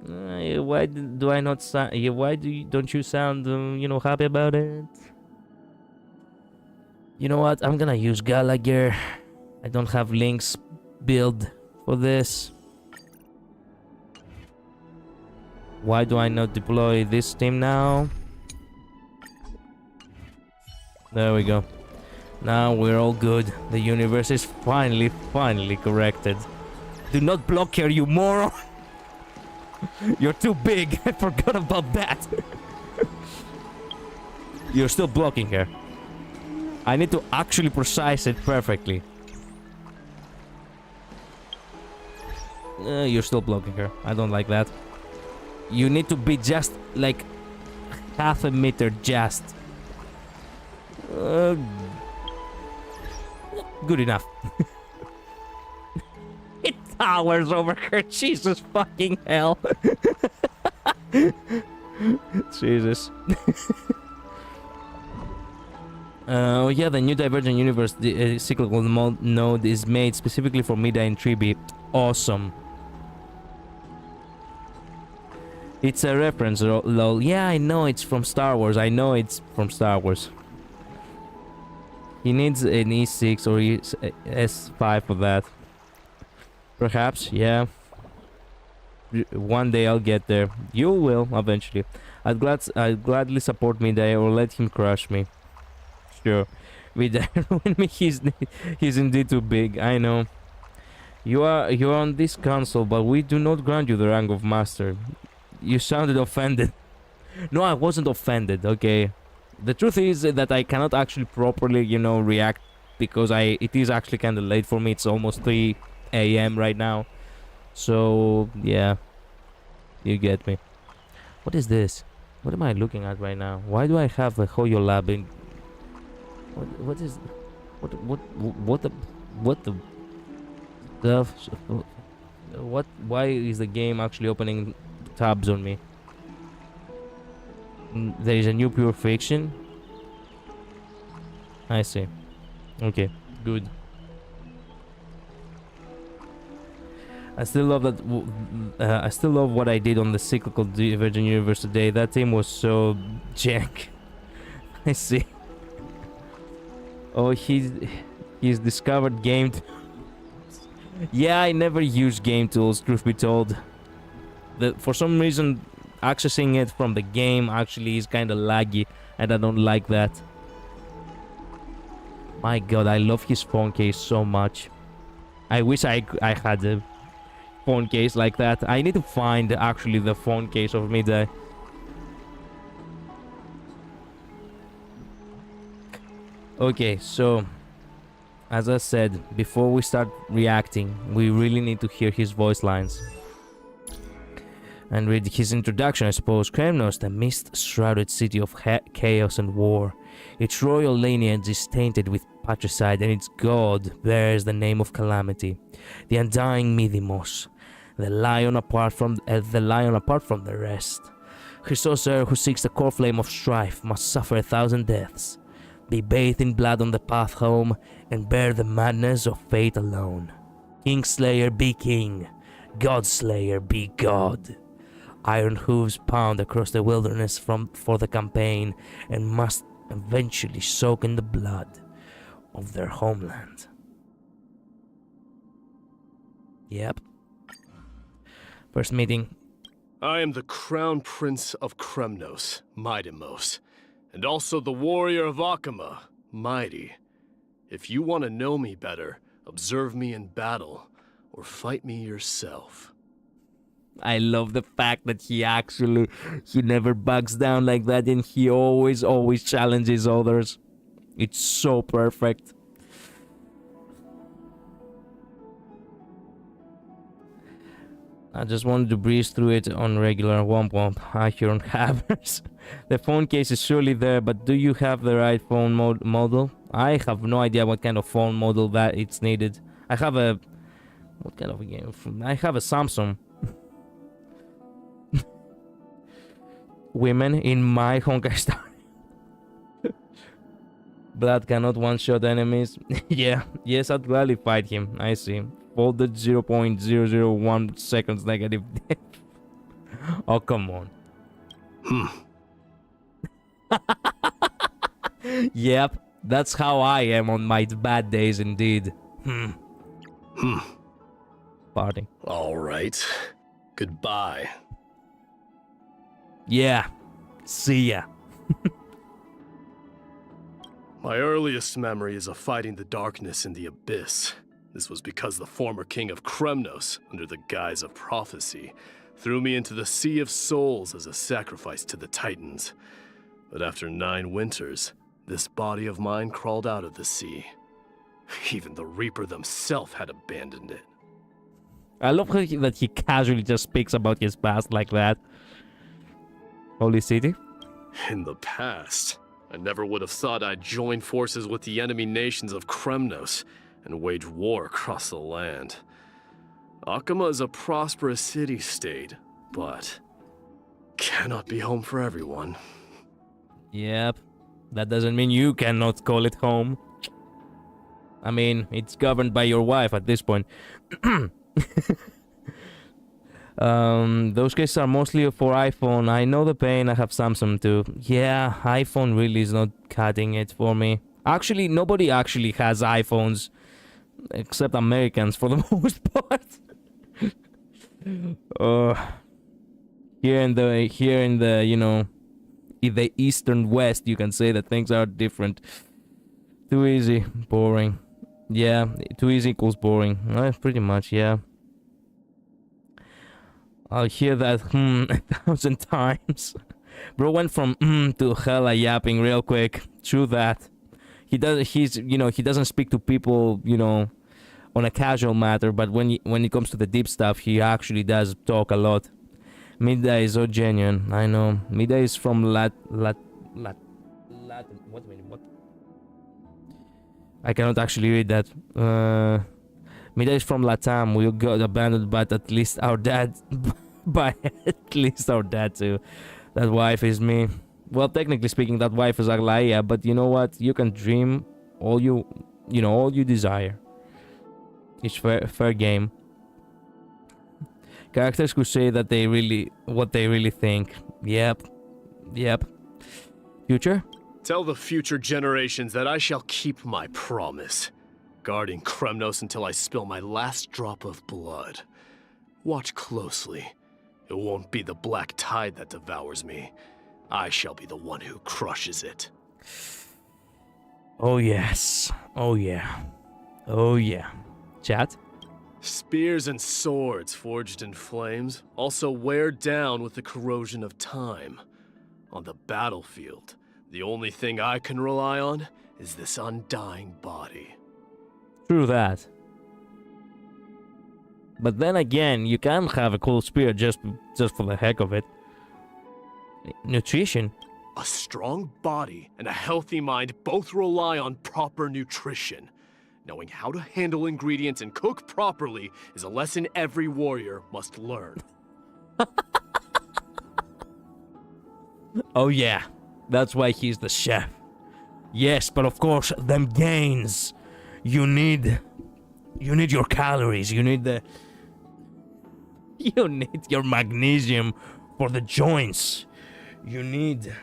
[SPEAKER 1] Why do I not sound? Why don't you sound, you know, happy about it? You know what? I'm gonna use Gallagher. I don't have Link's build for this. Why do I not deploy this team now? There we go. Now we're all good. The universe is finally corrected. Do not block here, you moron! You're too big. I forgot about that. You're still blocking her. I need to actually precise it perfectly. You're still blocking her. I don't like that. You need to be just like half a meter just. Good enough. It towers over her. Jesus fucking hell. Jesus. Oh yeah, the new Divergent Universe cyclical node is made specifically for Mida and Tribi. Awesome. It's a reference, lol. Yeah, I know it's from Star Wars. I know it's from Star Wars. He needs an E6 or S5 for that. Perhaps, yeah. One day I'll get there. You will, eventually. I'd gladly support Midai or let him crush me. Sure. Midai ruin me, he's indeed too big, I know. You're on this console, but we do not grant you the rank of master. You sounded offended. No, I wasn't offended, okay. The truth is that I cannot actually properly, you know, react because it is actually kind of late for me. It's almost 3 AM right now. So, yeah. You get me. What is this? What am I looking at right now? Why do I have a Hoyo Lab in... What is... What the... Stuff... Why is the game actually opening tabs on me? There is a new pure fiction. I see. Okay, good. I still love that. I still love what I did on the cyclical Divergent Universe today. That team was so jank. I see. Oh, he's discovered game tools. Yeah, I never use game tools, truth be told. For some reason, accessing it from the game actually is kind of laggy, and I don't like that. My god, I love his phone case so much. I wish I had a phone case like that. I need to find actually the phone case of Midday. Okay, so as I said, before we start reacting, we really need to hear his voice lines. And read his introduction, I suppose. Kremnos, the mist-shrouded city of chaos and war. Its royal lineage is tainted with patricide, and its god bears the name of calamity. The undying Midimos, the lion apart from the rest. Chrysoser, who seeks the core flame of strife, must suffer 1,000 deaths, be bathed in blood on the path home, and bear the madness of fate alone. Kingslayer be king, Godslayer be god. Iron hooves pound across the wilderness for the campaign, and must eventually soak in the blood of their homeland. Yep. First meeting.
[SPEAKER 6] I am the Crown Prince of Kremnos, Midimos, and also the Warrior of Akama, Mighty. If you want to know me better, observe me in battle, or fight me yourself.
[SPEAKER 1] I love the fact that he never backs down like that, and he always challenges others. It's so perfect. I just wanted to breeze through it on regular womp womp. I hear on hammers. The phone case is surely there, but do you have the right phone model? I have no idea what kind of phone model that it's needed. I have a... What kind of a game? I have a Samsung. Women in my Honkai Star. Blood cannot one-shot enemies. Yeah, yes, I'd gladly fight him. I see. Folded 0.001 seconds negative death. Oh, come on. Yep, that's how I am on my bad days indeed. Parting.
[SPEAKER 6] All right. Goodbye.
[SPEAKER 1] Yeah. See ya.
[SPEAKER 6] My earliest memory is of fighting the darkness in the abyss. This was because the former king of Kremnos, under the guise of prophecy, threw me into the Sea of Souls as a sacrifice to the Titans. But after 9 winters, this body of mine crawled out of the sea. Even the Reaper themselves had abandoned it.
[SPEAKER 1] I love how that he casually just speaks about his past like that. Holy City?
[SPEAKER 6] In the past, I never would have thought I'd join forces with the enemy nations of Kremnos and wage war across the land. Akama is a prosperous city-state, but cannot be home for everyone.
[SPEAKER 1] Yep. That doesn't mean you cannot call it home. I mean, it's governed by your wife at this point. Those cases are mostly for iPhone. I know the pain. I have Samsung too. Yeah, iPhone really is not cutting it for me. Actually, nobody actually has iPhones except Americans for the most part. Here in the you know, in the Eastern West, you can say that things are different. Too easy, boring. Yeah, too easy equals boring. Pretty much, yeah. I'll hear that 1,000 times. Bro went from to hella yapping real quick. True that. He doesn't speak to people, you know, on a casual matter, but when it comes to the deep stuff, he actually does talk a lot. Midday is so genuine. I know. Midday is from Latin. What? I cannot actually read that. Midday is from Latam. We got abandoned, but at least our dad, by at least our dad too. That wife is me. Well, technically speaking, that wife is Aglaya, but you know what? You can dream all you desire. It's fair game. Characters who say that what they really think. Yep. Future?
[SPEAKER 6] Tell the future generations that I shall keep my promise, guarding Kremnos until I spill my last drop of blood. Watch closely. It won't be the black tide that devours me. I shall be the one who crushes it.
[SPEAKER 1] Oh yes. Oh yeah. Chat?
[SPEAKER 6] Spears and swords forged in flames also wear down with the corrosion of time. On the battlefield, the only thing I can rely on is this undying body.
[SPEAKER 1] True that. But then again, you can have a cool spear just for the heck of it. Nutrition.
[SPEAKER 6] A strong body and a healthy mind both rely on proper nutrition. Knowing how to handle ingredients and cook properly is a lesson every warrior must learn.
[SPEAKER 1] Oh yeah, that's why he's the chef. Yes, but of course, them gains. You need your calories. You need your magnesium for the joints. You need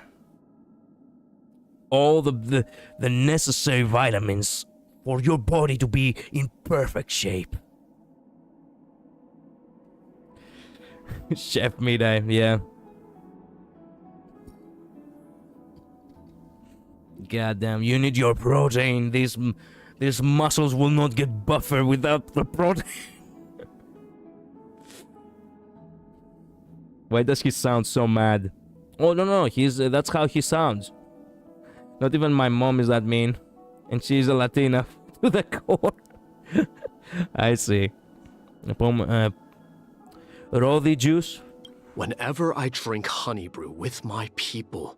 [SPEAKER 1] all the necessary vitamins for your body to be in perfect shape. Chef Midai, yeah. Goddamn, you need your protein. These muscles will not get buffer without the protein. Why does he sound so mad? Oh no, he's that's how he sounds. Not even my mom is that mean, and she's a Latina to the core. I see. Rothy juice.
[SPEAKER 6] Whenever I drink honey brew with my people,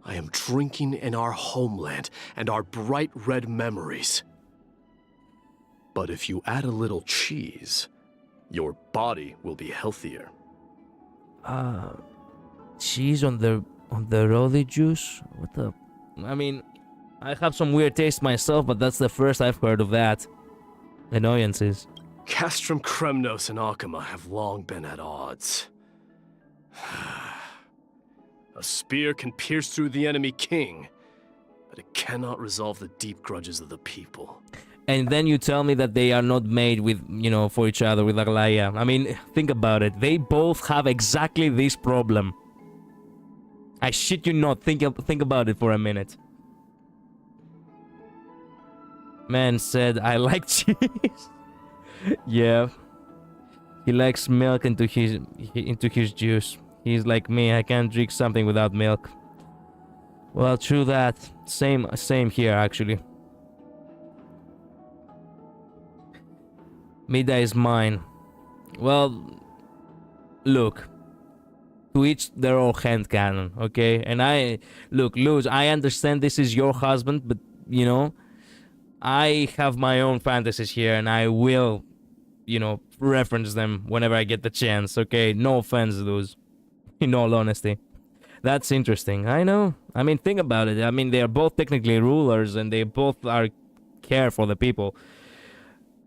[SPEAKER 6] I am drinking in our homeland and our bright red memories. But if you add a little cheese, your body will be healthier.
[SPEAKER 1] Cheese on the Rothy juice? What the? I mean, I have some weird taste myself, but that's the first I've heard of that. Annoyances.
[SPEAKER 6] Castrum Kremnos and Akama have long been at odds. A spear can pierce through the enemy king, but it cannot resolve the deep grudges of the people.
[SPEAKER 1] And then you tell me that they are not made with, for each other, with Aglaya. I mean, think about it. They both have exactly this problem. I shit you not. Think about it for a minute. Man said, I like cheese. Yeah. He likes milk into his juice. He's like me. I can't drink something without milk. Well, true that. Same here, actually. Mida is mine. Well, look. To each their own hand cannon, okay? And look, Luz, I understand this is your husband, but, I have my own fantasies here, and I will, reference them whenever I get the chance, okay? No offense, Luz. In all honesty. That's interesting. I know. I mean, think about it. I mean, they are both technically rulers, and they both care for the people.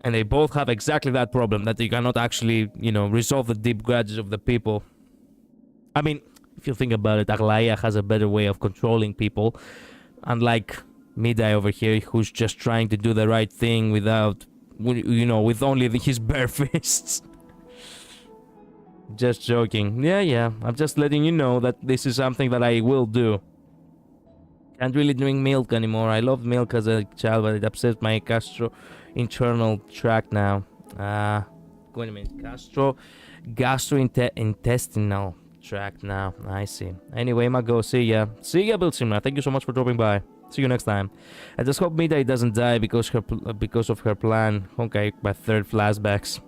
[SPEAKER 1] And they both have exactly that problem, that you cannot actually, resolve the deep grudges of the people. I mean, if you think about it, Aglaya has a better way of controlling people. Unlike Midai over here, who's just trying to do the right thing without, with only his bare fists. Just joking. Yeah. I'm just letting you know that this is something that I will do. Can't really drink milk anymore. I loved milk as a child, but it upsets my internal tract now. Wait a minute. Gastrointestinal tract now. I see. Anyway, Mago, see ya. See ya, Bilsimra. Thank you so much for dropping by. See you next time. I just hope Midai doesn't die because of her plan. Honkai by third flashbacks.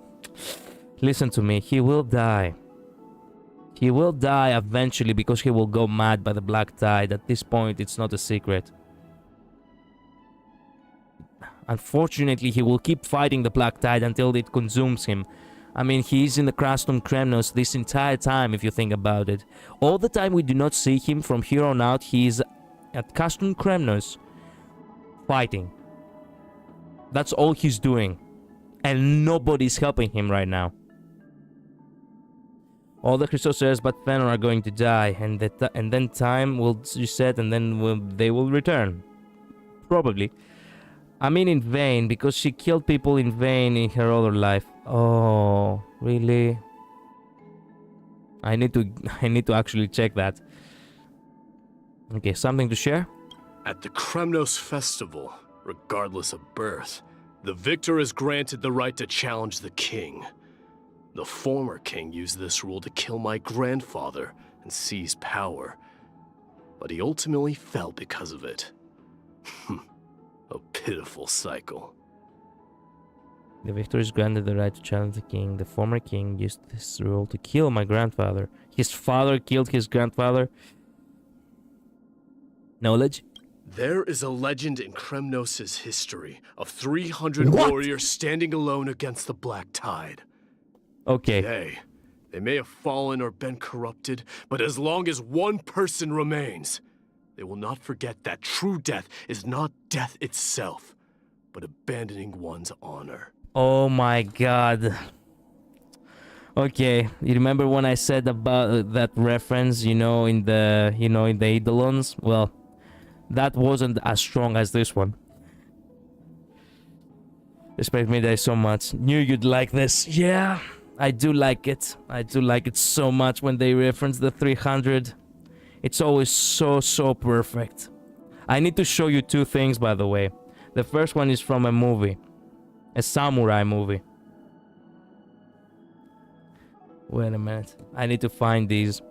[SPEAKER 1] Listen to me. He will die. He will die eventually because he will go mad by the Black Tide. At this point, it's not a secret. Unfortunately, he will keep fighting the Black Tide until it consumes him. I mean, he's in the Castrum Kremnos this entire time, if you think about it. All the time we do not see him from here on out, he's at Castrum Kremnos fighting. That's all he's doing. And nobody's helping him right now. All the Chrysosers but Fëanor are going to die, and then time will reset, and then they will return. Probably. I mean in vain, because she killed people in vain in her other life. Oh, really? I need to actually check that. Okay, something to share?
[SPEAKER 6] At the Kremnos festival, regardless of birth, The victor is granted the right to challenge the king. The former king used this rule to kill my grandfather and seize power, but he ultimately fell because of it. A pitiful cycle.
[SPEAKER 1] The victor is granted the right to challenge the king. The former king used this rule to kill my grandfather. His father killed his grandfather. Knowledge?
[SPEAKER 6] There is a legend in Kremnos' history of 300 warriors standing alone against the Black Tide.
[SPEAKER 1] Okay.
[SPEAKER 6] They may have fallen or been corrupted, but as long as one person remains, they will not forget that true death is not death itself, but abandoning one's honor.
[SPEAKER 1] Oh my god. Okay, you remember when I said about that reference, in the Eidolons? Well, that wasn't as strong as this one. Respect me there so much. Knew you'd like this. Yeah, I do like it. I do like it so much when they reference the 300. It's always so perfect. I need to show you two things, by the way. The first one is from a movie. A samurai movie. Wait a minute. I need to find these.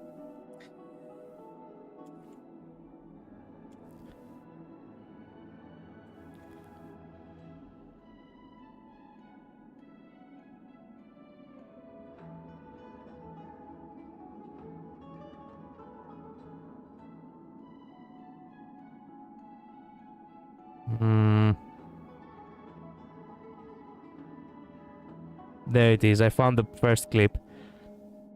[SPEAKER 1] There it is. I found the first clip.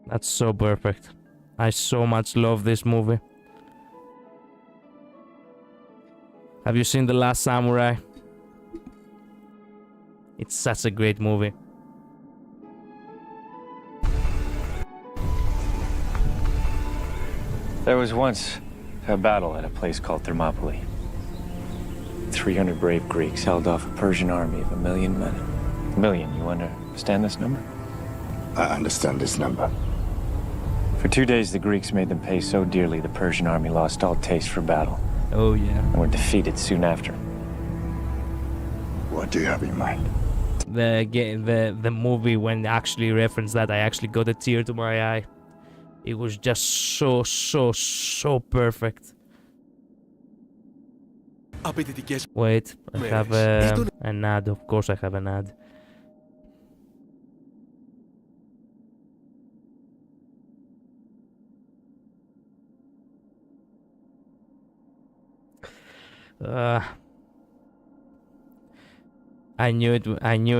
[SPEAKER 1] That's so perfect. I so much love this movie. Have you seen The Last Samurai? It's such a great movie.
[SPEAKER 7] There was once a battle at a place called Thermopylae. 300 brave Greeks held off a Persian army of 1 million men. 1 million, you understand this number?
[SPEAKER 8] I understand this number.
[SPEAKER 7] For 2 days, the Greeks made them pay so dearly the Persian army lost all taste for battle.
[SPEAKER 1] Oh, yeah.
[SPEAKER 7] And were defeated soon after.
[SPEAKER 8] What do you have in mind?
[SPEAKER 1] The movie, when they actually referenced that, I actually got a tear to my eye. It was just so perfect. Wait, I have an ad. Of course I have an ad. I knew it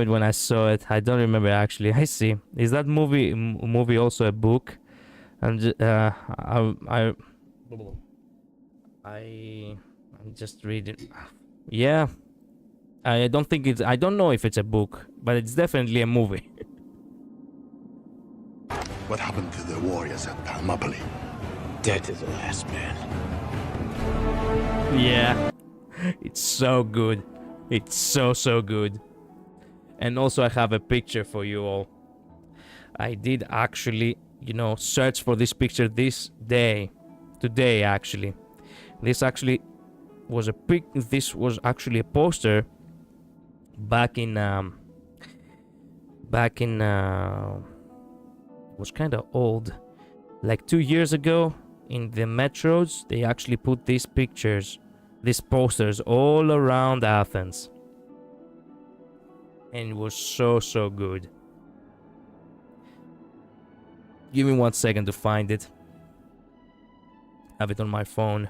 [SPEAKER 1] when I saw it. I don't remember actually. I see. Is that movie also a book? I'm just reading. Yeah. I don't know if it's a book, but it's definitely a movie.
[SPEAKER 8] What happened to the warriors at Thermopylae?
[SPEAKER 2] Dead to the last man.
[SPEAKER 1] Yeah. It's so good. It's so good. And also I have a picture for you all. I did actually, search for this picture today actually. This was actually a poster back in was kind of old, like 2 years ago. In the metros, they actually put these posters all around Athens. And it was so good. Give me 1 second to find it. Have it on my phone.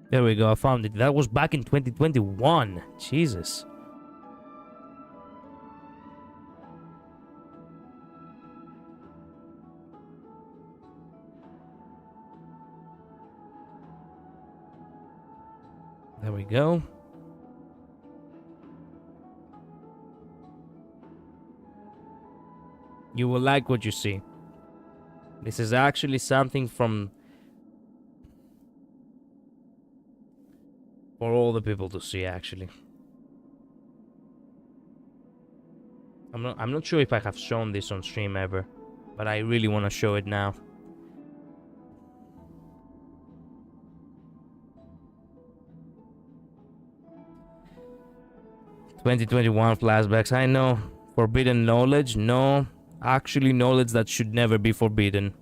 [SPEAKER 1] There we go, I found it. That was back in 2021. Jesus. There we go. You will like what you see. This is actually something from... for all the people to see, actually. I'm not sure if I have shown this on stream ever, but I really want to show it now. ...2021 flashbacks. I know. Forbidden knowledge? No. Actually, knowledge that should never be forbidden.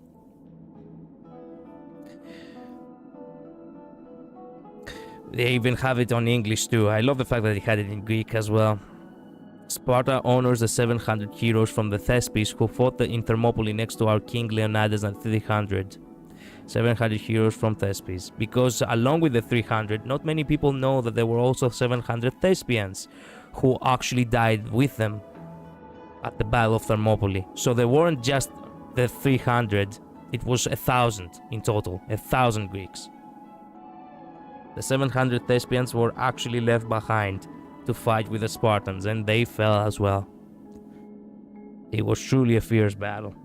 [SPEAKER 1] They even have it on English too. I love the fact that they had it in Greek as well. Sparta honors the 700 heroes from the Thespes who fought in Thermopylae next to our king Leonidas at 300. 700 heroes from Thespes. Because along with the 300, not many people know that there were also 700 Thespians who actually died with them at the Battle of Thermopylae. So there weren't just the 300, it was 1,000 in total. 1,000 Greeks. The 700 Thespians were actually left behind to fight with the Spartans, and they fell as well. It was truly a fierce battle.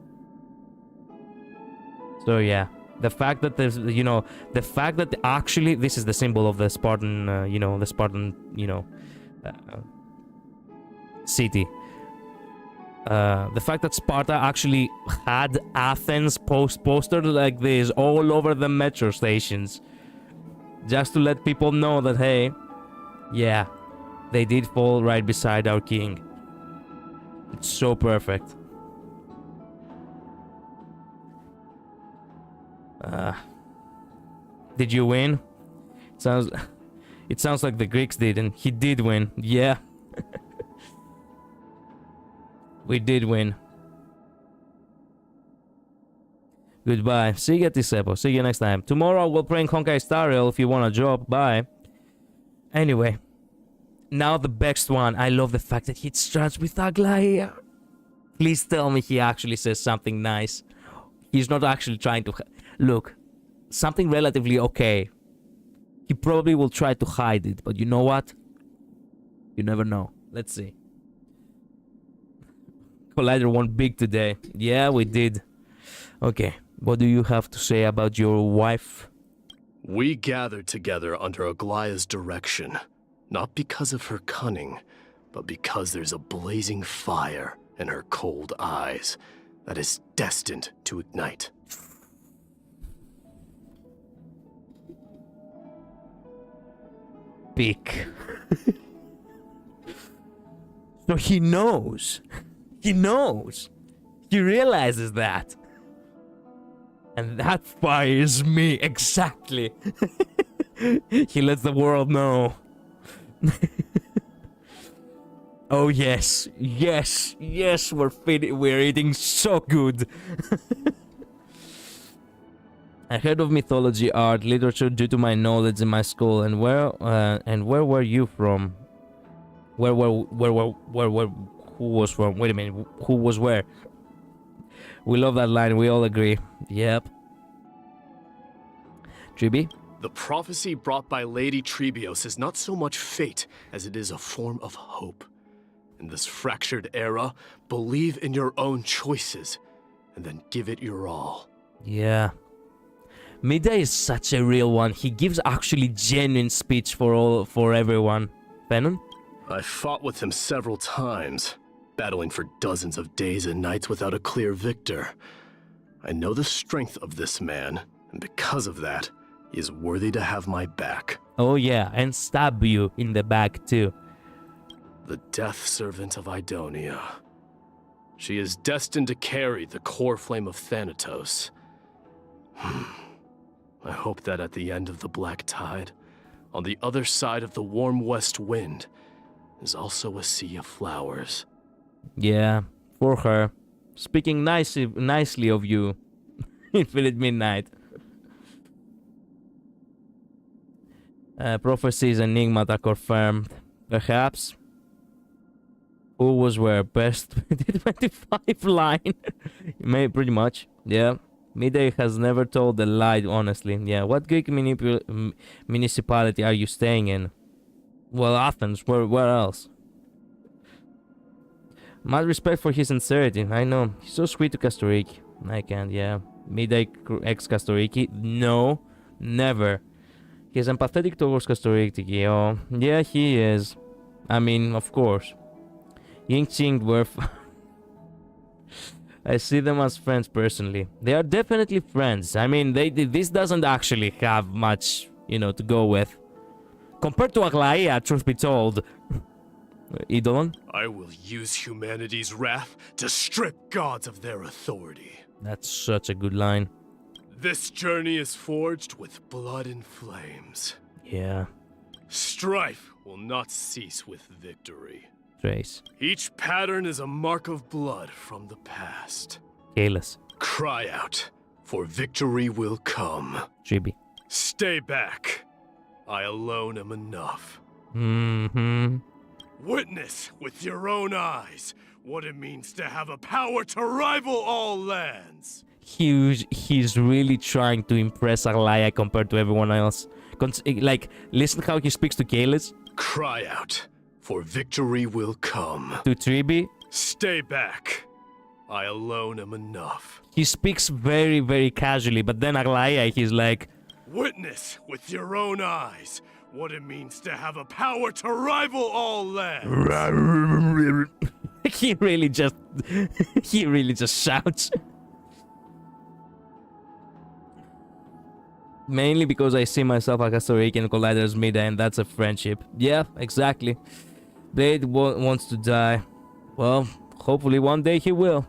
[SPEAKER 1] So yeah, the fact that there's, you know, the fact that actually this is the symbol of the Spartan, you know, the Spartan, you know, city. The fact that Sparta actually had Athens postered like this all over the metro stations, just to let people know that, hey, yeah, they did fall right beside our king. It's so perfect. Did you win? It sounds like the Greeks did, and he did win. Yeah. We did win. Goodbye. See you at this episode. See you next time. Tomorrow we'll play Honkai Star Rail if you want a job. Bye. Anyway. Now the best one. I love the fact that he starts with Aglaia. Please tell me he actually says something nice. He's not actually trying to... Look. Something relatively okay. He probably will try to hide it. But you know what? You never know. Let's see. Collider won big today. Yeah, we did. Okay. What do you have to say about your wife?
[SPEAKER 6] We gathered together under Aglaia's direction, not because of her cunning, but because there's a blazing fire in her cold eyes that is destined to ignite.
[SPEAKER 1] Big. So he knows. He knows. He realizes that. And that fires me exactly. He lets the world know. Oh yes, yes, yes, we're eating so good. I heard of mythology, art, literature due to my knowledge in my school. And where were you from? Who was from? Wait a minute, who was where? We love that line, we all agree. Yep. Tribi?
[SPEAKER 6] The prophecy brought by Lady Trebios is not so much fate as it is a form of hope. In this fractured era, believe in your own choices, and then give it your all.
[SPEAKER 1] Yeah. Midday is such a real one. He gives actually genuine speech for everyone. Venom?
[SPEAKER 6] I fought with him several times, battling for dozens of days and nights without a clear victor. I know the strength of this man, and because of that, he is worthy to have my back.
[SPEAKER 1] Oh yeah, and stab you in the back too.
[SPEAKER 6] The death servant of Idonia. She is destined to carry the core flame of Thanatos. I hope that at the end of the black tide, on the other side of the warm west wind, is also a sea of flowers.
[SPEAKER 1] Yeah, for her. Speaking nicely of you, Infinite Midnight. Prophecies and enigma are confirmed. Perhaps. Who was where? Best 2025 line. Maybe pretty much. Yeah. Midday has never told a lie, honestly. Yeah, what Greek municipality are you staying in? Well, Athens. Where else? Mad respect for his sincerity. I know. He's so sweet to Castoriki. I can't, yeah. Midday ex Castoriki? No, never. He's empathetic towards Castoriki. Oh, yeah, he is. I mean, of course. Ying Ching were. I see them as friends personally. They are definitely friends. I mean, this doesn't actually have much, to go with. Compared to Aglaia, truth be told. Eidolon?
[SPEAKER 6] I will use humanity's wrath to strip gods of their authority.
[SPEAKER 1] That's such a good line.
[SPEAKER 6] This journey is forged with blood and flames.
[SPEAKER 1] Yeah.
[SPEAKER 6] Strife will not cease with victory.
[SPEAKER 1] Trace.
[SPEAKER 6] Each pattern is a mark of blood from the past.
[SPEAKER 1] Kalis.
[SPEAKER 6] Cry out, for victory will come.
[SPEAKER 1] Chibi.
[SPEAKER 6] Stay back. I alone am enough.
[SPEAKER 1] Mm-hmm.
[SPEAKER 6] Witness with your own eyes what it means to have a power to rival all lands.
[SPEAKER 1] He's really trying to impress Aglaia compared to everyone else. Listen how he speaks to Kalis.
[SPEAKER 6] Cry out, for victory will come.
[SPEAKER 1] To Tribi.
[SPEAKER 6] Stay back. I alone am enough.
[SPEAKER 1] He speaks very, very casually, but then Aglaia, he's like...
[SPEAKER 6] Witness with your own eyes what it means to have a power to rival all lands.
[SPEAKER 1] he really just shouts. Mainly because I see myself as Castoriki and Collider's Midday, and that's a friendship. Yeah, exactly. Blade wants to die. Well, hopefully one day he will.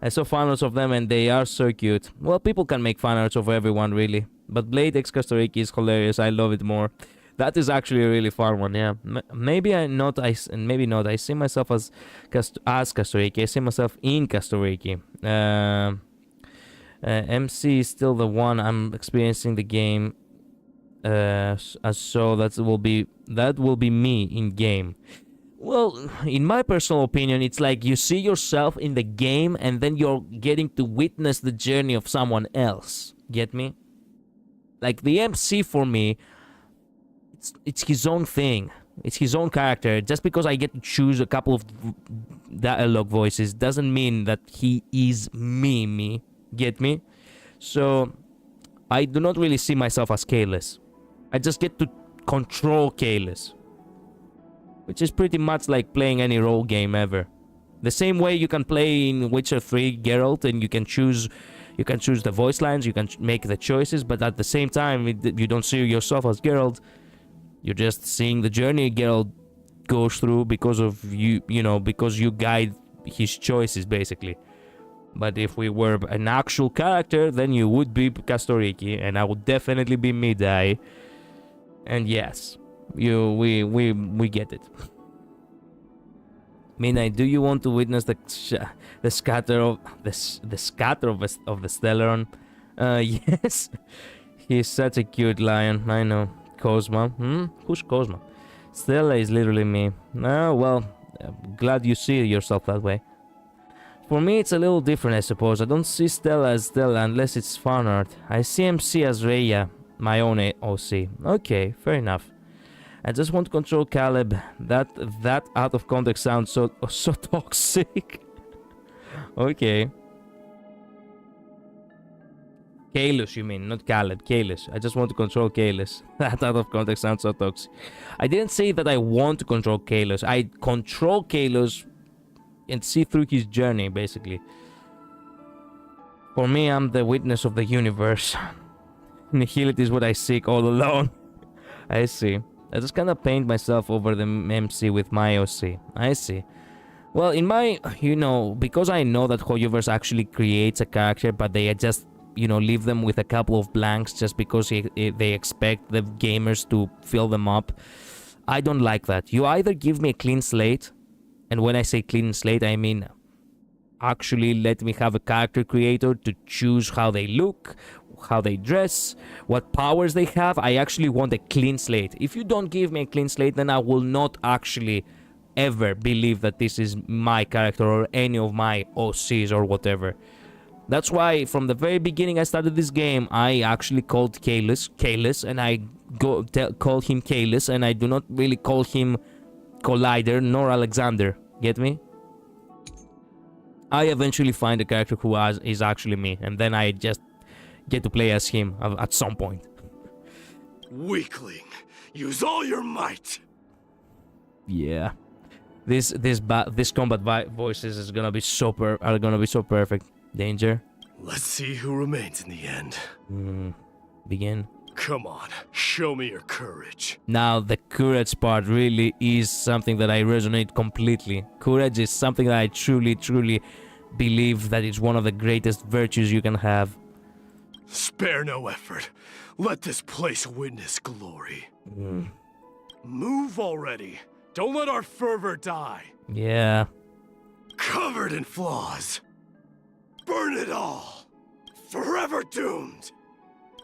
[SPEAKER 1] I saw fan arts of them and they are so cute. Well, people can make fan arts of everyone, really. But Blade X Castoriki is hilarious. I love it more. That is actually a really fun one, yeah. Maybe not. I see myself as Castoriki. I see myself in Castoriki. MC is still the one I'm experiencing the game. So that will be me in game. Well, in my personal opinion, it's like you see yourself in the game and then you're getting to witness the journey of someone else. Get me? Like the MC for me, it's his own thing. It's his own character. Just because I get to choose a couple of dialogue voices doesn't mean that he is me. Get me? So I do not really see myself as Kalis. I just get to control Kalis, which is pretty much like playing any role game ever. The same way you can play in Witcher 3 Geralt and you can choose the voice lines, you can make the choices, but at the same time you don't see yourself as Geralt. You're just seeing the journey Geralt goes through because of because you guide his choices basically. But if we were an actual character, then you would be Castoriki and I would definitely be Midday. And yes, we get it. Midnight, do you want to witness the scatter of the Stellaron? Yes. He's such a cute lion. I know. Cosma. Who's Cosma? Stella is literally me. Oh, well, I'm glad you see yourself that way. For me, it's a little different, I suppose. I don't see Stella as Stella unless it's fan art. I see MC as Rhea, my own OC. Okay, fair enough. I just want to control Caleb. That out of context sounds so toxic. Okay. Kalis, you mean, not Caleb. Kalis. I just want to control Kalis. That out of context sounds so toxic. I didn't say that I want to control Kalis. I control Kalis and see through his journey, basically. For me, I'm the witness of the universe. Nihility is what I seek all alone. I see. I just kind of paint myself over the MC with my OC. I see. Well, in my, because I know that HoYoverse actually creates a character, but they just, leave them with a couple of blanks just because they expect the gamers to fill them up. I don't like that. You either give me a clean slate, and when I say clean slate, I mean actually let me have a character creator to choose how they look, how they dress, what powers they have. I actually want a clean slate. If you don't give me a clean slate, then I will not actually ever believe that this is my character or any of my OCs or whatever. That's why from the very beginning I started this game, I actually called Kalis, and I call him Kalis, and I do not really call him Collider nor Alexander. Get me? I eventually find a character who is actually me, and then I just get to play as him at some point.
[SPEAKER 2] Weakling, use all your might.
[SPEAKER 1] Yeah, this combat voices is gonna be are gonna be so perfect. Danger.
[SPEAKER 6] Let's see who remains in the end.
[SPEAKER 1] Begin.
[SPEAKER 6] Come on, show me your courage.
[SPEAKER 1] Now the courage part really is something that I resonate completely. Courage is something that I truly believe that it's one of the greatest virtues you can have.
[SPEAKER 6] Spare no effort. Let this place witness glory. Move already. Don't let our fervor die.
[SPEAKER 1] Yeah.
[SPEAKER 6] Covered in flaws. Burn it all. Forever doomed.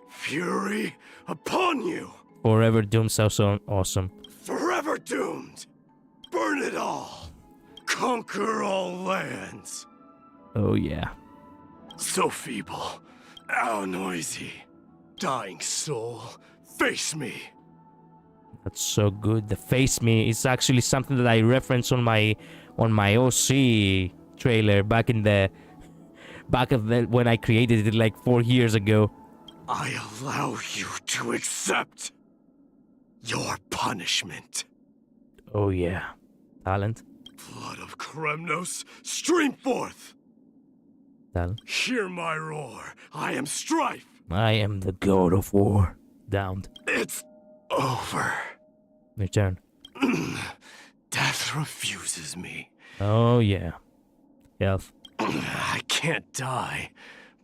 [SPEAKER 6] Fury upon you.
[SPEAKER 1] Forever doomed sounds so awesome.
[SPEAKER 6] Forever doomed. Burn it all. Conquer all lands.
[SPEAKER 1] Oh yeah.
[SPEAKER 6] So feeble. How noisy. Dying soul. Face me.
[SPEAKER 1] That's so good. The face me is actually something that I referenced on my OC trailer back when I created it like 4 years ago.
[SPEAKER 6] I allow you to accept your punishment.
[SPEAKER 1] Oh yeah. Talent.
[SPEAKER 6] Blood of Kremnos, stream forth.
[SPEAKER 1] Talent.
[SPEAKER 6] Hear my roar. I am strife.
[SPEAKER 1] I am the god of war. Downed.
[SPEAKER 6] It's over.
[SPEAKER 1] Return.
[SPEAKER 6] Death refuses me.
[SPEAKER 1] Oh yeah. Health.
[SPEAKER 6] I can't die,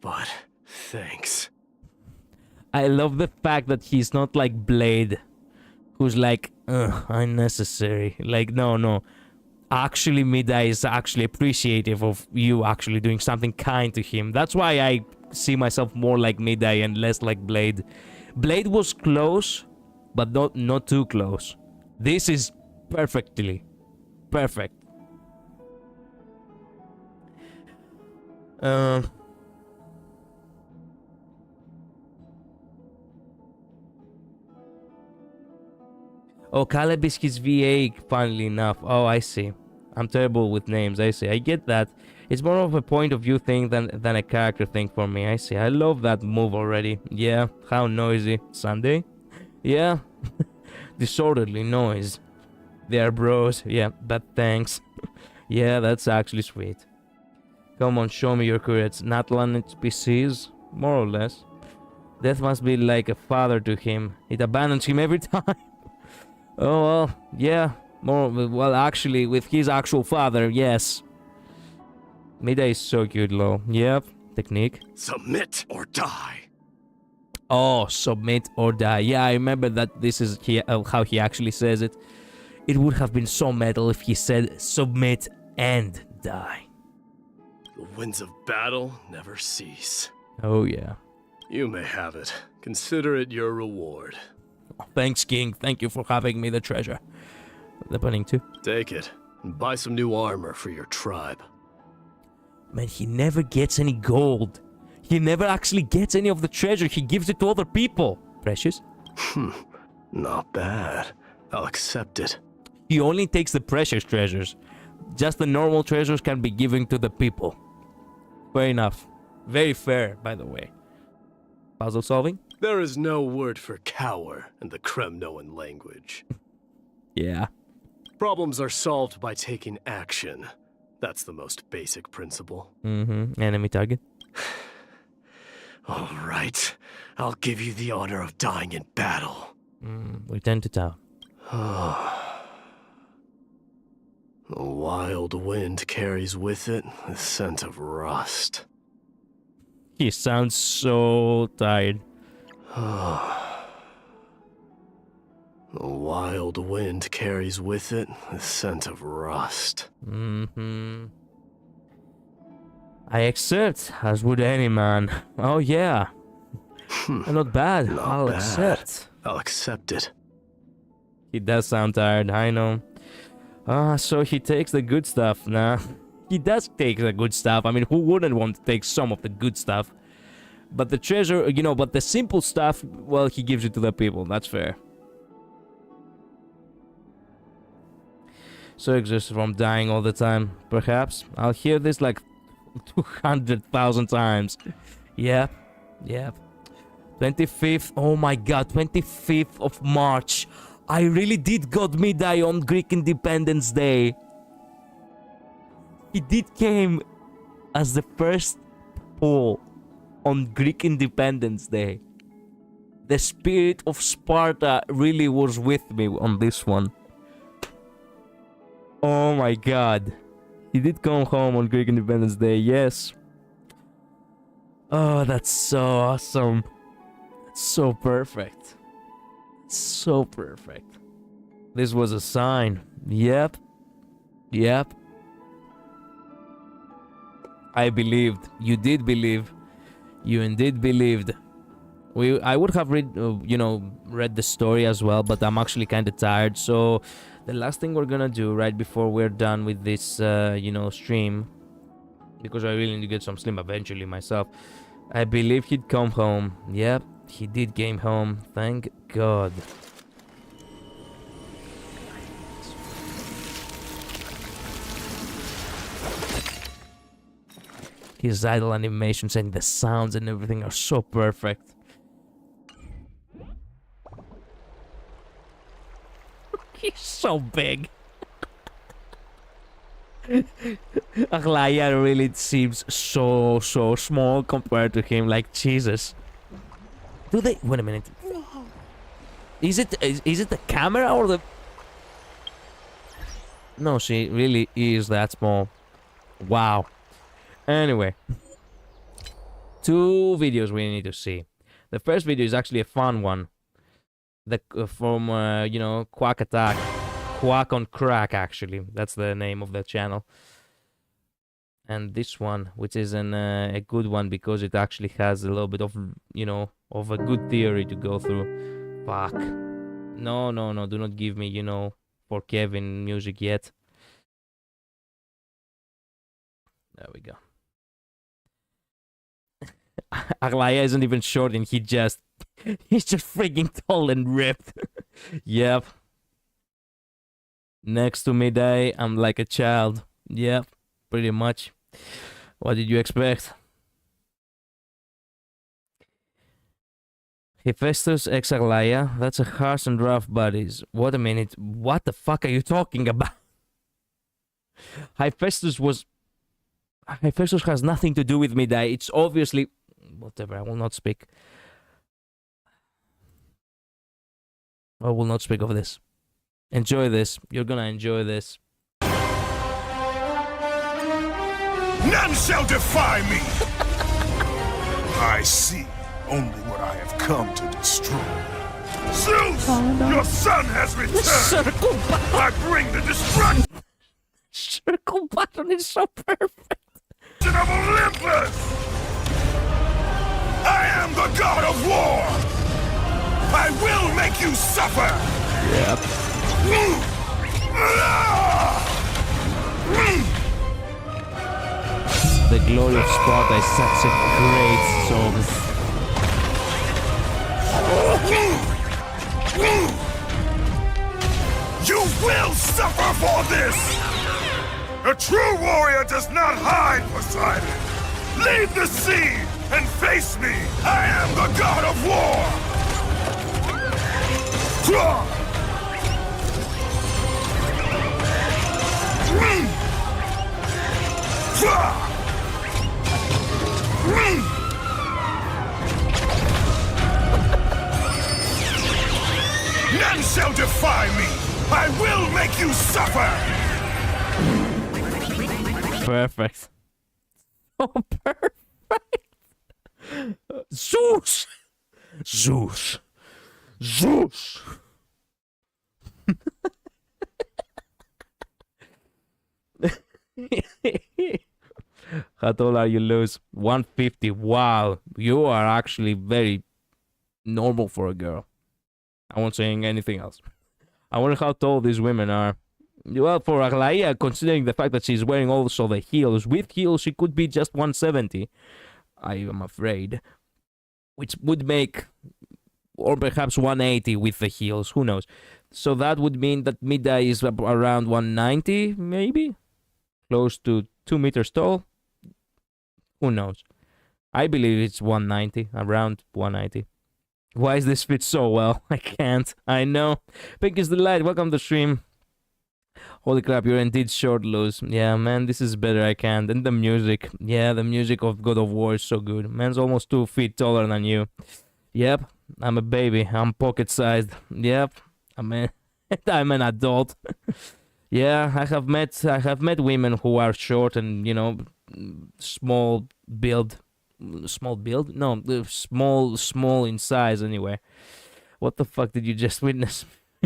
[SPEAKER 6] but thanks.
[SPEAKER 1] I love the fact that he's not like Blade, who's like, unnecessary. Like, no. Actually, Mida is actually appreciative of you actually doing something kind to him. That's why I see myself more like Midai and less like Blade. Blade was close, but not too close. This is perfectly perfect. Oh, Caleb is his VA, funnily enough. Oh, I see. I'm terrible with names, I see. I get that. It's more of a point of view thing than a character thing for me, I see. I love that move already. Yeah, how noisy. Sunday? Yeah. Disorderly noise. They are bros. Yeah, but thanks. Yeah, that's actually sweet. Come on, show me your courage. Natlan PCs? More or less. Death must be like a father to him. It abandons him every time. Oh, well, yeah. Well, actually, with his actual father, yes. Mida is so cute, Lo. Yep. Technique.
[SPEAKER 6] Submit or die.
[SPEAKER 1] Oh, submit or die. Yeah, I remember that this is how he actually says it. It would have been so metal if he said submit and die.
[SPEAKER 6] The winds of battle never cease.
[SPEAKER 1] Oh, yeah.
[SPEAKER 6] You may have it. Consider it your reward.
[SPEAKER 1] Oh, thanks, King. Thank you for having me the treasure. The bunning too.
[SPEAKER 6] Take it and buy some new armor for your tribe.
[SPEAKER 1] Man, he never gets any gold. He never actually gets any of the treasure. He gives it to other people. Precious?
[SPEAKER 6] Not bad. I'll accept it.
[SPEAKER 1] He only takes the precious treasures. Just the normal treasures can be given to the people. Fair enough. Very fair, by the way. Puzzle solving?
[SPEAKER 6] There is no word for cower in the Kremnoan language.
[SPEAKER 1] Yeah.
[SPEAKER 6] Problems are solved by taking action. That's the most basic principle.
[SPEAKER 1] Enemy target?
[SPEAKER 6] All right. I'll give you the honor of dying in battle.
[SPEAKER 1] Return to town.
[SPEAKER 6] The wild wind carries with it the scent of rust.
[SPEAKER 1] He sounds so tired.
[SPEAKER 6] The wild wind carries with it the scent of rust.
[SPEAKER 1] I accept, as would any man. Oh yeah. Not bad. I'll accept.
[SPEAKER 6] I'll accept it.
[SPEAKER 1] He does sound tired, I know. So he takes the good stuff, nah. He does take the good stuff. I mean, who wouldn't want to take some of the good stuff? But the treasure, you know, but the simple stuff, well, he gives it to the people. That's fair. So exhausted from dying all the time. Perhaps. I'll hear this like 200,000 times. Yep. Yep. 25th. Oh my god. 25th of March. I really did God me die on Greek Independence Day. He did came as the first Pole on Greek Independence Day. The spirit of Sparta really was with me on this one. Oh my god. He did come home on Greek Independence Day, yes. Oh, that's so awesome. That's so perfect. So perfect. This was a sign. Yep. Yep. I believed. You did believe. You indeed believed. I would have read, read the story as well, but I'm actually kind of tired. So the last thing we're gonna do right before we're done with this, stream, because I really need to get some sleep eventually myself. I believe he'd come home. Yep, he did came home. Thank God. His idle animations and the sounds and everything are so perfect. He's so big. Aglaia really seems so small compared to him. Like, Jesus. Do they... Wait a minute. Is it the camera or the... No, she really is that small. Wow. Anyway, 2 videos we need to see. The first video is actually a fun one. From Quack Attack, Quack on Crack. Actually, that's the name of the channel. And this one, which is a good one because it actually has a little bit of of a good theory to go through. Fuck. No, do not give me for Kevin music yet. There we go. Aglaia isn't even short and he's just freaking tall and ripped. Yep. Next to midday, I'm like a child. Yep, pretty much. What did you expect? Hephaestus ex Aglaia. That's a harsh and rough buddies. What a minute. What the fuck are you talking about? Hephaestus has nothing to do with midday. It's obviously... Whatever, I will not speak. I will not speak of this. Enjoy this. You're gonna enjoy this.
[SPEAKER 8] None shall defy me! I see only what I have come to destroy. Zeus! Your son has returned! I bring the destruction
[SPEAKER 1] Circle button is so perfect.
[SPEAKER 8] of Olympus! I am the god of war! I will make you suffer!
[SPEAKER 1] Yep. The glory of Sparta is such a great song.
[SPEAKER 8] You will suffer for this! A true warrior does not hide, Poseidon! Leave the sea and face me! I am the god of war! None shall defy me! I will make you suffer!
[SPEAKER 1] Perfect. Oh, perfect. Zeus! Zeus! Zeus! How tall are you, Luz? 150. Wow. You are actually very normal for a girl. I won't say anything else. I wonder how tall these women are. Well, for Aglaia, considering the fact that she's wearing also the heels, with heels she could be just 170, I am afraid. Which would make, or perhaps 180 with the heels, who knows. So that would mean that Mida is around 190, maybe? Close to 2 meters tall? Who knows? I believe it's 190, around 190. Why is this fit so well? I can't. I know. Pink is the light. Welcome to the stream. Holy crap, you're indeed short, Luz. Yeah, man, this is better. I can't. And the music. Yeah, the music of God of War is so good. Man's almost 2 feet taller than you. Yep, I'm a baby. I'm pocket-sized. Yep, I'm an adult. Yeah, I have met women who are short and, you know, small build. Small build? No, small in size anyway. What the fuck did you just witness?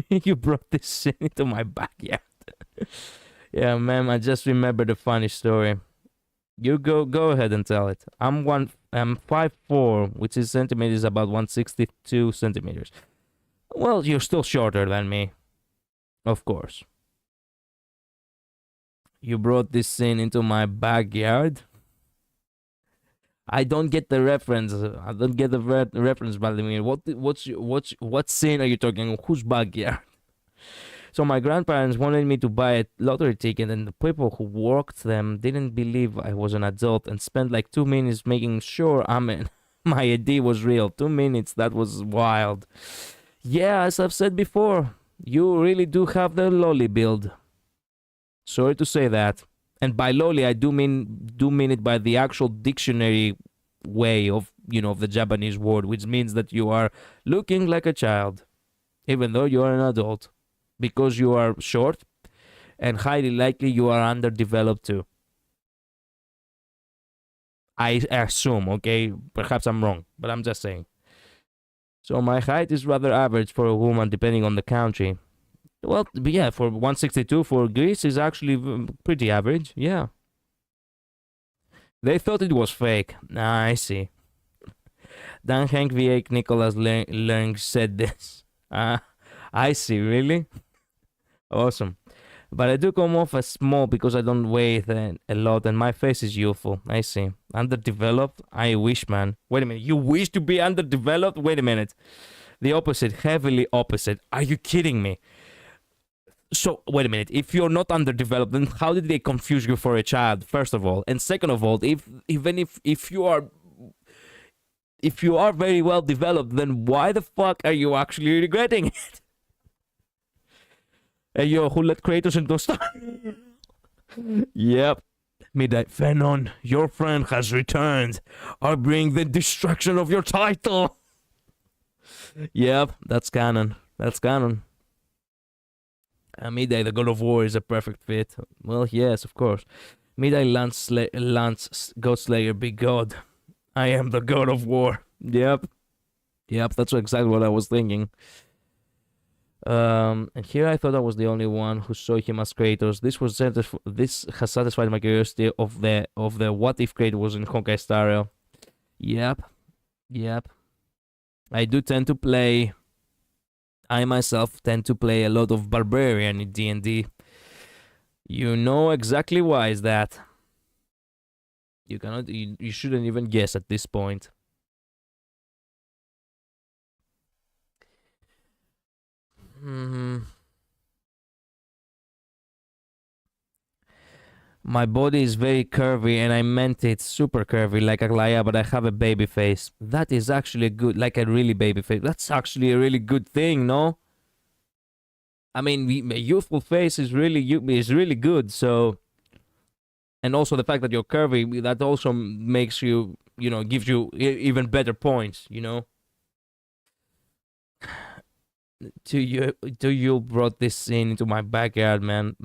[SPEAKER 1] You brought this shit into my backyard. Yeah, ma'am, I just remembered a funny story. You go ahead and tell it. I'm 5'4", which is centimeters, about 162 centimeters. Well, you're still shorter than me. Of course. You brought this scene into my backyard? I don't get the reference. I don't get the reference, Vladimir. What scene are you talking? Whose backyard? So my grandparents wanted me to buy a lottery ticket, and the people who worked them didn't believe I was an adult and spent like 2 minutes making sure my ID was real. 2 minutes, that was wild. Yeah, as I've said before, you really do have the lolly build. Sorry to say that. And by lolly, I do mean it by the actual dictionary way of, you know, of the Japanese word, which means that you are looking like a child, even though you are an adult. Because you are short, and highly likely you are underdeveloped too. I assume, okay? Perhaps I'm wrong, but I'm just saying. So my height is rather average for a woman, depending on the country. Well, yeah, for 162 for Greece is actually pretty average, yeah. They thought it was fake. I see. Dan Hank V8 Nicholas Leng said this. I see, really? Awesome. But I do come off as small because I don't weigh a lot and my face is youthful. I see. Underdeveloped? I wish, man. Wait a minute. You wish to be underdeveloped? Wait a minute. The opposite. Heavily opposite. Are you kidding me? So, wait a minute. If you're not underdeveloped, then how did they confuse you for a child, first of all? And second of all, if you are very well developed, then why the fuck are you actually regretting it? Hey, yo, who let Kratos into a star? Yep. Midnight Phenon, your friend has returned. I bring the destruction of your title. Yep, that's canon. That's canon. Midday, the God of War, is a perfect fit. Well, yes, of course. Midday, Lance, Godslayer, big God. I am the God of War. Yep. Yep, that's exactly what I was thinking. And here I thought I was the only one who saw him as Kratos. This has satisfied my curiosity of the what if Kratos was in Honkai Star Rail. Yep. I myself tend to play a lot of Barbarian in D&D. You know exactly why is that. You shouldn't even guess at this point. My body is very curvy, and I meant it super curvy, like Aglaya, but I have a baby face. That is actually good, like a really baby face. That's actually a really good thing, no? I mean, a youthful face is really good. So, and also the fact that you're curvy, that also makes you, gives you even better points, You brought this scene into my backyard, man.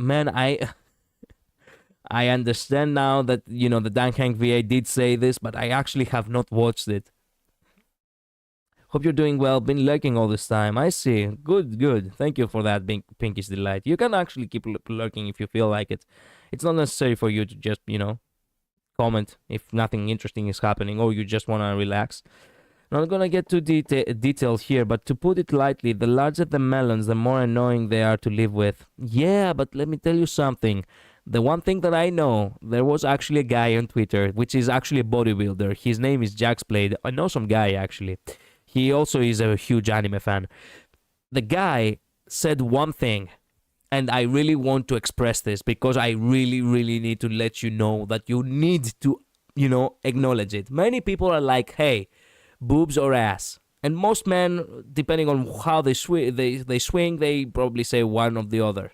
[SPEAKER 1] I understand now that, the Dan Hank VA did say this, but I actually have not watched it. Hope you're doing well. Been lurking all this time. I see. Good. Thank you for that, Pinkish Delight. You can actually keep lurking if you feel like it. It's not necessary for you to just, comment if nothing interesting is happening or you just want to relax. Not gonna get too detailed here, but to put it lightly, the larger the melons, the more annoying they are to live with. Yeah, but let me tell you something. The one thing that I know, there was actually a guy on Twitter, which is actually a bodybuilder. His name is Jaxblade. I know some guy, actually. He also is a huge anime fan. The guy said one thing, and I really want to express this because I really, really need to let you know that you need to, acknowledge it. Many people are like, hey, boobs or ass. And most men, depending on how they swing, they probably say one or the other.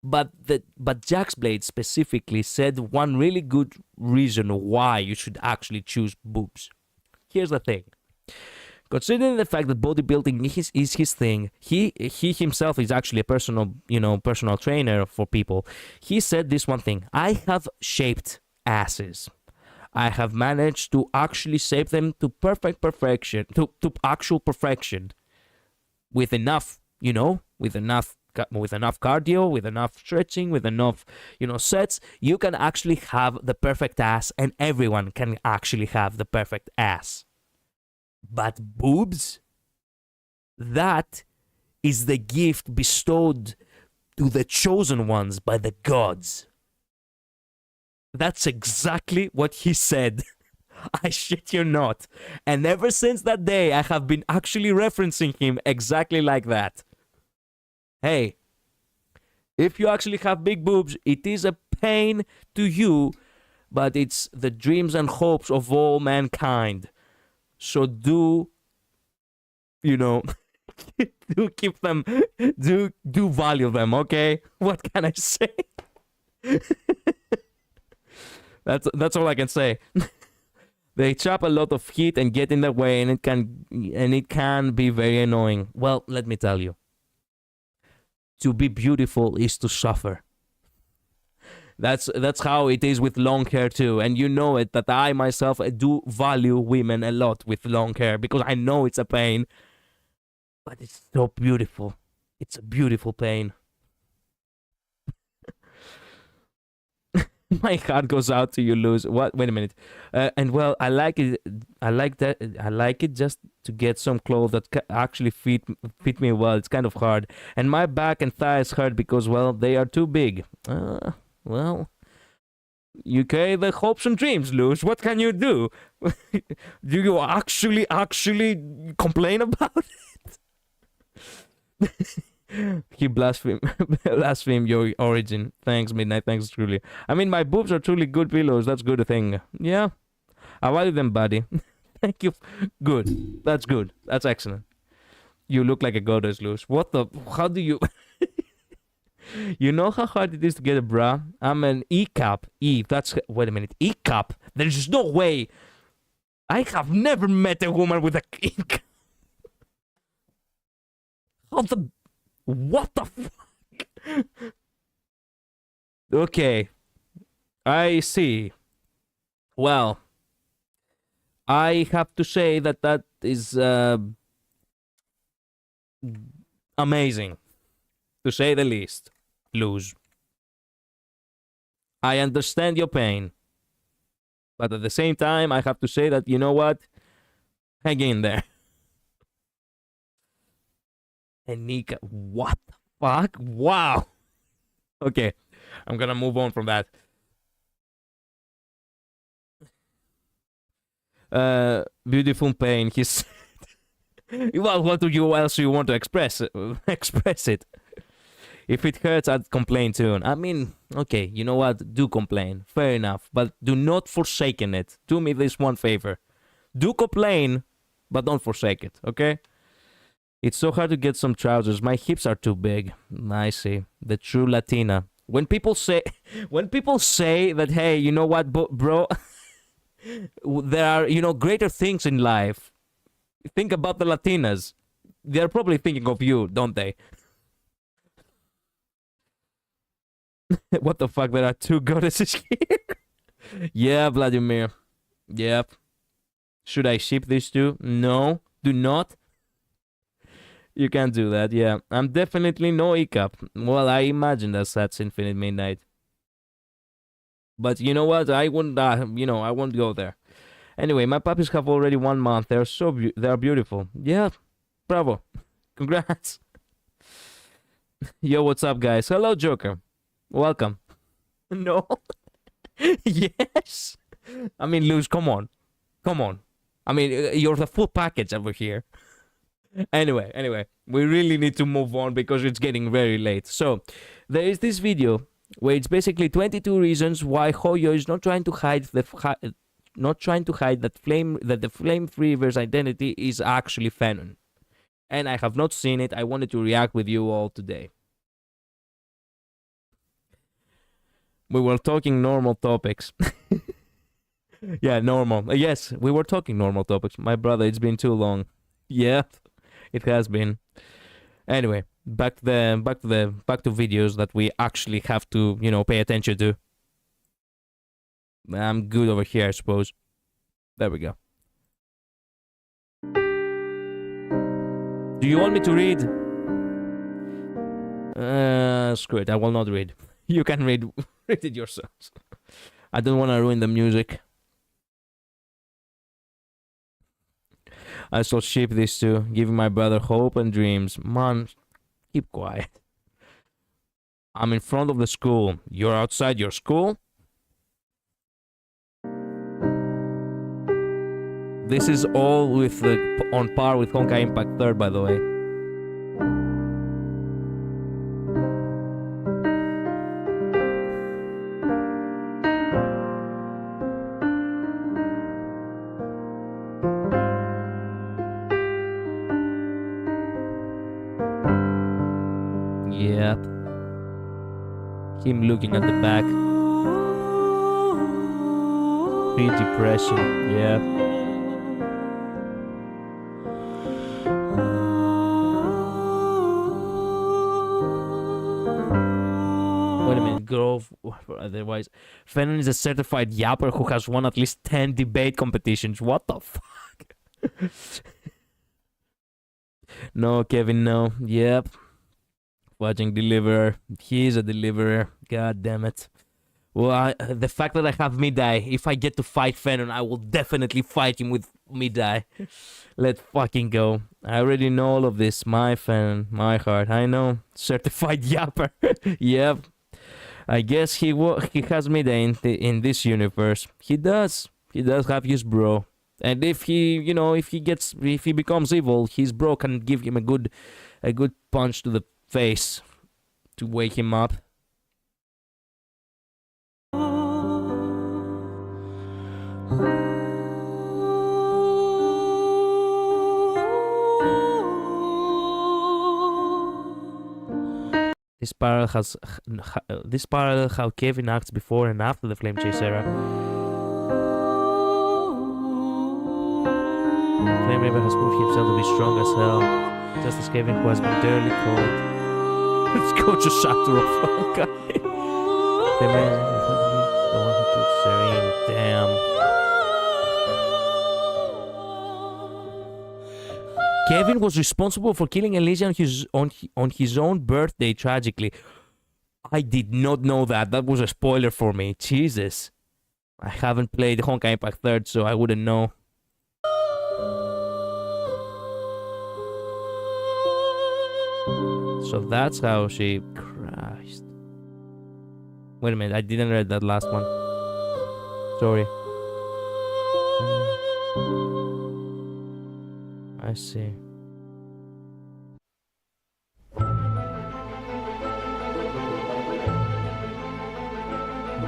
[SPEAKER 1] But Jaxblade specifically said one really good reason why you should actually choose boobs. Here's the thing. Considering the fact that bodybuilding is his thing, he himself is actually a personal trainer for people. He said this one thing: I have shaped asses. I have managed to actually shape them to perfection, to actual perfection, with enough, with enough cardio, with enough stretching, with enough, sets. You can actually have the perfect ass, and everyone can actually have the perfect ass. But boobs, that is the gift bestowed to the chosen ones by the gods. That's exactly what he said. I shit you not. And ever since that day, I have been actually referencing him exactly like that. Hey, if you actually have big boobs, it is a pain to you, but it's the dreams and hopes of all mankind. So do keep them, do value them, okay? What can I say? That's all I can say. They trap a lot of heat and get in the way, and it can be very annoying. Well, let me tell you. To be beautiful is to suffer. That's how it is with long hair too, and you know it, that I myself do value women a lot with long hair because I know it's a pain, but it's so beautiful. It's a beautiful pain. My heart goes out to you, Luz. What? Wait a minute. And well, I like it. I like it just to get some clothes that actually fit me well. It's kind of hard, and my back and thighs hurt because, well, they are too big. Well, you carry the hopes and dreams, Luz. What can you do? Do you actually complain about it? He blasphemed your origin. Thanks, Midnight. Thanks, truly. I mean, my boobs are truly good pillows. That's good thing. Yeah, I value them, buddy. Thank you. Good. That's good. That's excellent. You look like a goddess, Luz. What the? How do you? You know how hard it is to get a bra? I'm an E-cup. Wait a minute. E-cup? There's no way. I have never met a woman with a E-cup. What the fuck? Okay. I see. Well, I have to say that is amazing, to say the least. Luz. I understand your pain, but at the same time, I have to say that, you know what? Hang in there. And Nika, what the fuck? Wow. Okay, I'm gonna move on from that. Beautiful pain. He's well, what else do you want to express? Express it. If it hurts, I'd complain too. I mean, okay, you know what? Do complain. Fair enough. But do not forsake it. Do me this one favor. Do complain, but don't forsake it, okay? It's so hard to get some trousers. My hips are too big. I see. The true Latina. When people say that, hey, you know what, bro? There are, greater things in life. Think about the Latinas. They're probably thinking of you, don't they? What the fuck? There are two goddesses here. Yeah, Vladimir. Yep. Should I ship these two? No. Do not. You can't do that, yeah. I'm definitely no E-cup. Well, I imagine that's Infinite Midnight. But you know what? I wouldn't, I won't go there. Anyway, my puppies have already 1 month. They're they are beautiful. Yeah, bravo. Congrats. Yo, what's up, guys? Hello, Joker. Welcome. No. Yes. I mean, Luz, come on. Come on. I mean, you're the full package over here. Anyway, we really need to move on because it's getting very late. So, there is this video where it's basically 22 reasons why Hoyo is not trying to hide that the Flame Reaver's identity is actually Fenon. And I have not seen it. I wanted to react with you all today. We were talking normal topics. Yeah, normal. Yes, we were talking normal topics. My brother, it's been too long. Yeah, it has been. Anyway, back to videos that we actually have to, you know, pay attention to. I'm good over here, I suppose. There we go. Do you want me to read? Screw it, I will not read. You can read it yourselves. I don't want to ruin the music. I shall ship this to giving my brother hope and dreams. Man, keep quiet. I'm in front of the school. You're outside your school? This is all with on par with Honkai Impact 3rd, by the way. Yep. Him looking at the back. Pre-depression, yeah. Wait a minute, Grove. Otherwise, Fenon is a certified yapper who has won at least 10 debate competitions. What the fuck? No, Kevin, no. Yep. Watching Deliverer. He's a deliverer. God damn it. Well, the fact that I have mid-eye, if I get to fight Fenon, I will definitely fight him with mid-eye. Let's fucking go. I already know all of this. My Fenon, my heart. I know. Certified yapper. Yep. I guess he has mid-eye in this universe. He does. He does have his bro. And if he becomes evil, his bro can give him a good punch to the face to wake him up. This parallel how Kevin acts before and after the Flame Chase era. Flame Reaver has proved himself to be strong as hell, just as Kevin, who has been dearly cold. Let's go to Shatter of Honkai. The man, the one who took Serene. Damn. Kevin was responsible for killing Elysia on his own birthday, tragically. I did not know that. That was a spoiler for me. Jesus. I haven't played Honkai Impact 3rd, so I wouldn't know. So that's how she... Christ. Wait a minute, I didn't read that last one. Sorry. I see.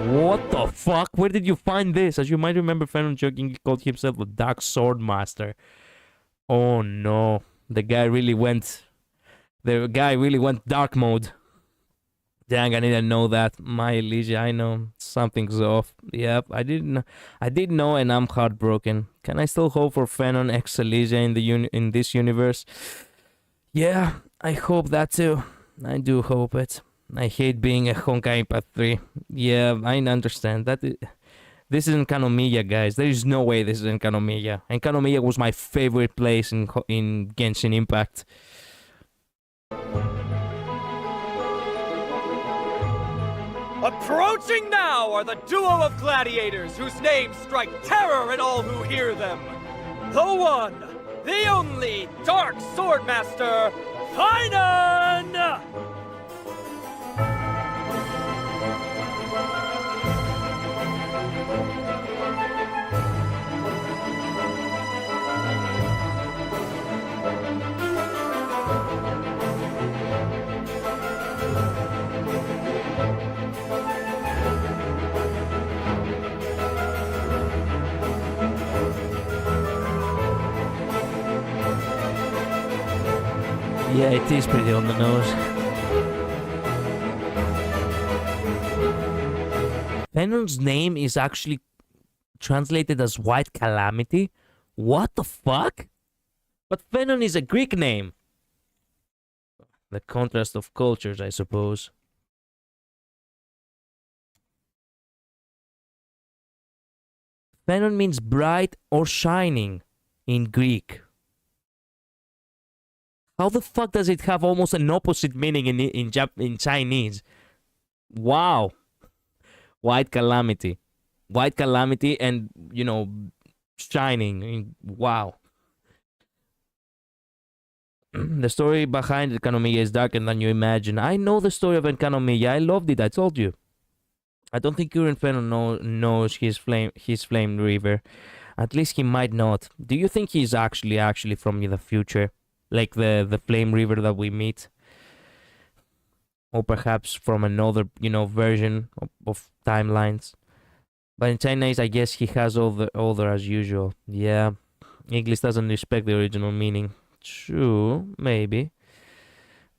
[SPEAKER 1] What the fuck? Where did you find this? As you might remember, Fenon jokingly called himself the Dark Sword Master. Oh no. The guy really went dark mode. Dang, I didn't know that. My Elysia, I know something's off. Yep, I did know, and I'm heartbroken. Can I still hope for Fenon X Elysia in this universe? Yeah, I hope that too. I do hope it. I hate being a Honkai Impact 3. Yeah, I understand that. This isn't Kanomiya, guys. There is no way this isn't Kanomiya. And Kanomiya was my favorite place in Genshin Impact.
[SPEAKER 5] Approaching now are the duo of gladiators whose names strike terror in all who hear them. The one, the only Dark Swordmaster, Finan!
[SPEAKER 1] Yeah, it is pretty on the nose. Fenon's name is actually translated as White Calamity? What the fuck? But Fenon is a Greek name. The contrast of cultures, I suppose. Fenon means bright or shining in Greek. How the fuck does it have almost an opposite meaning in Chinese? Wow. White Calamity. White Calamity and, you know, shining. Wow. The story behind Enkanomiya is darker than you imagine. I know the story of Enkanomiya. I loved it. I told you. I don't think Current Fenon knows his flame river. At least he might not. Do you think he's actually from the future? Like the flame river that we meet? Or perhaps from another, you know, version of timelines? But in Chinese, I guess he has other as usual. Yeah. English doesn't respect the original meaning. True, maybe.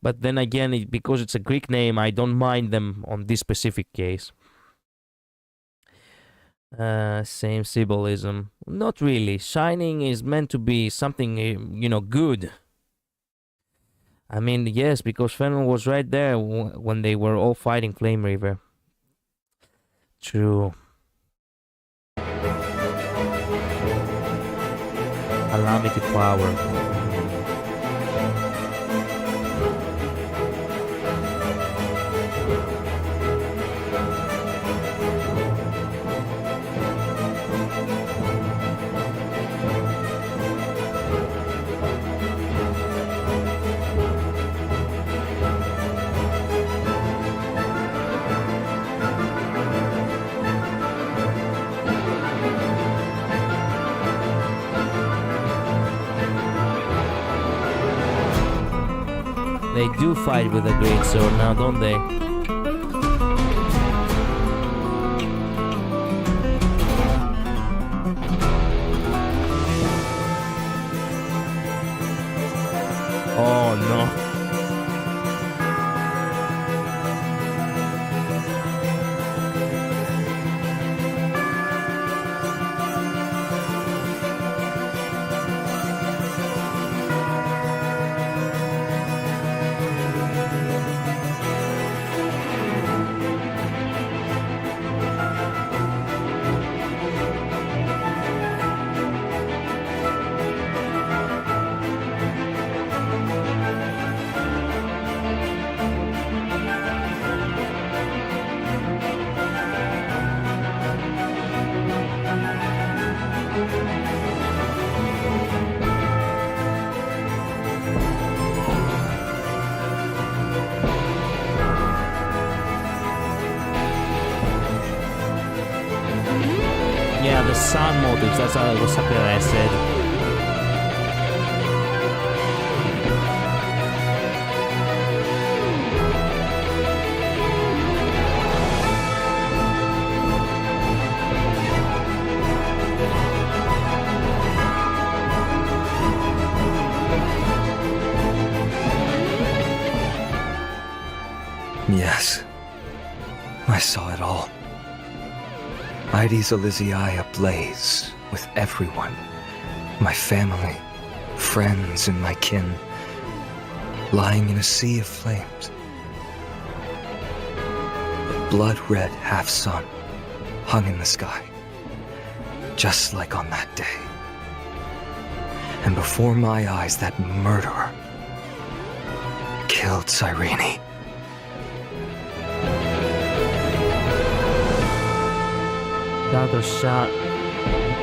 [SPEAKER 1] But then again, because it's a Greek name, I don't mind them on this specific case. Same symbolism. Not really. Shining is meant to be something, you know, good. I mean, yes, because Fenon was right there when they were all fighting Flame River. True. Calamity power. They do fight with a great sword now, don't they? Oh no. Yeah, the sun motives, that's something that I said.
[SPEAKER 9] Yes, I saw it all. Ides Elysiae ablaze with everyone. My family, friends, and my kin, lying in a sea of flames. A blood-red half-sun hung in the sky, just like on that day. And before my eyes, that murderer killed Cyrene.
[SPEAKER 1] Shatter shot.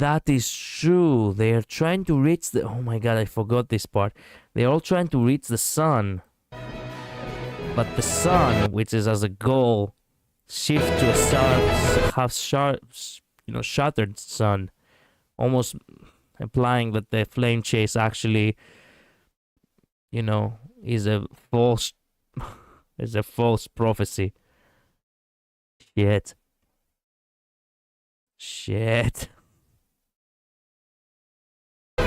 [SPEAKER 1] That is true. They are trying to reach the... Oh my god, I forgot this part. They are all trying to reach the sun. But the sun, which is as a goal, shifts to a shattered sun. Almost implying that the flame chase actually, is a false... is a false prophecy. Shit. Shit. The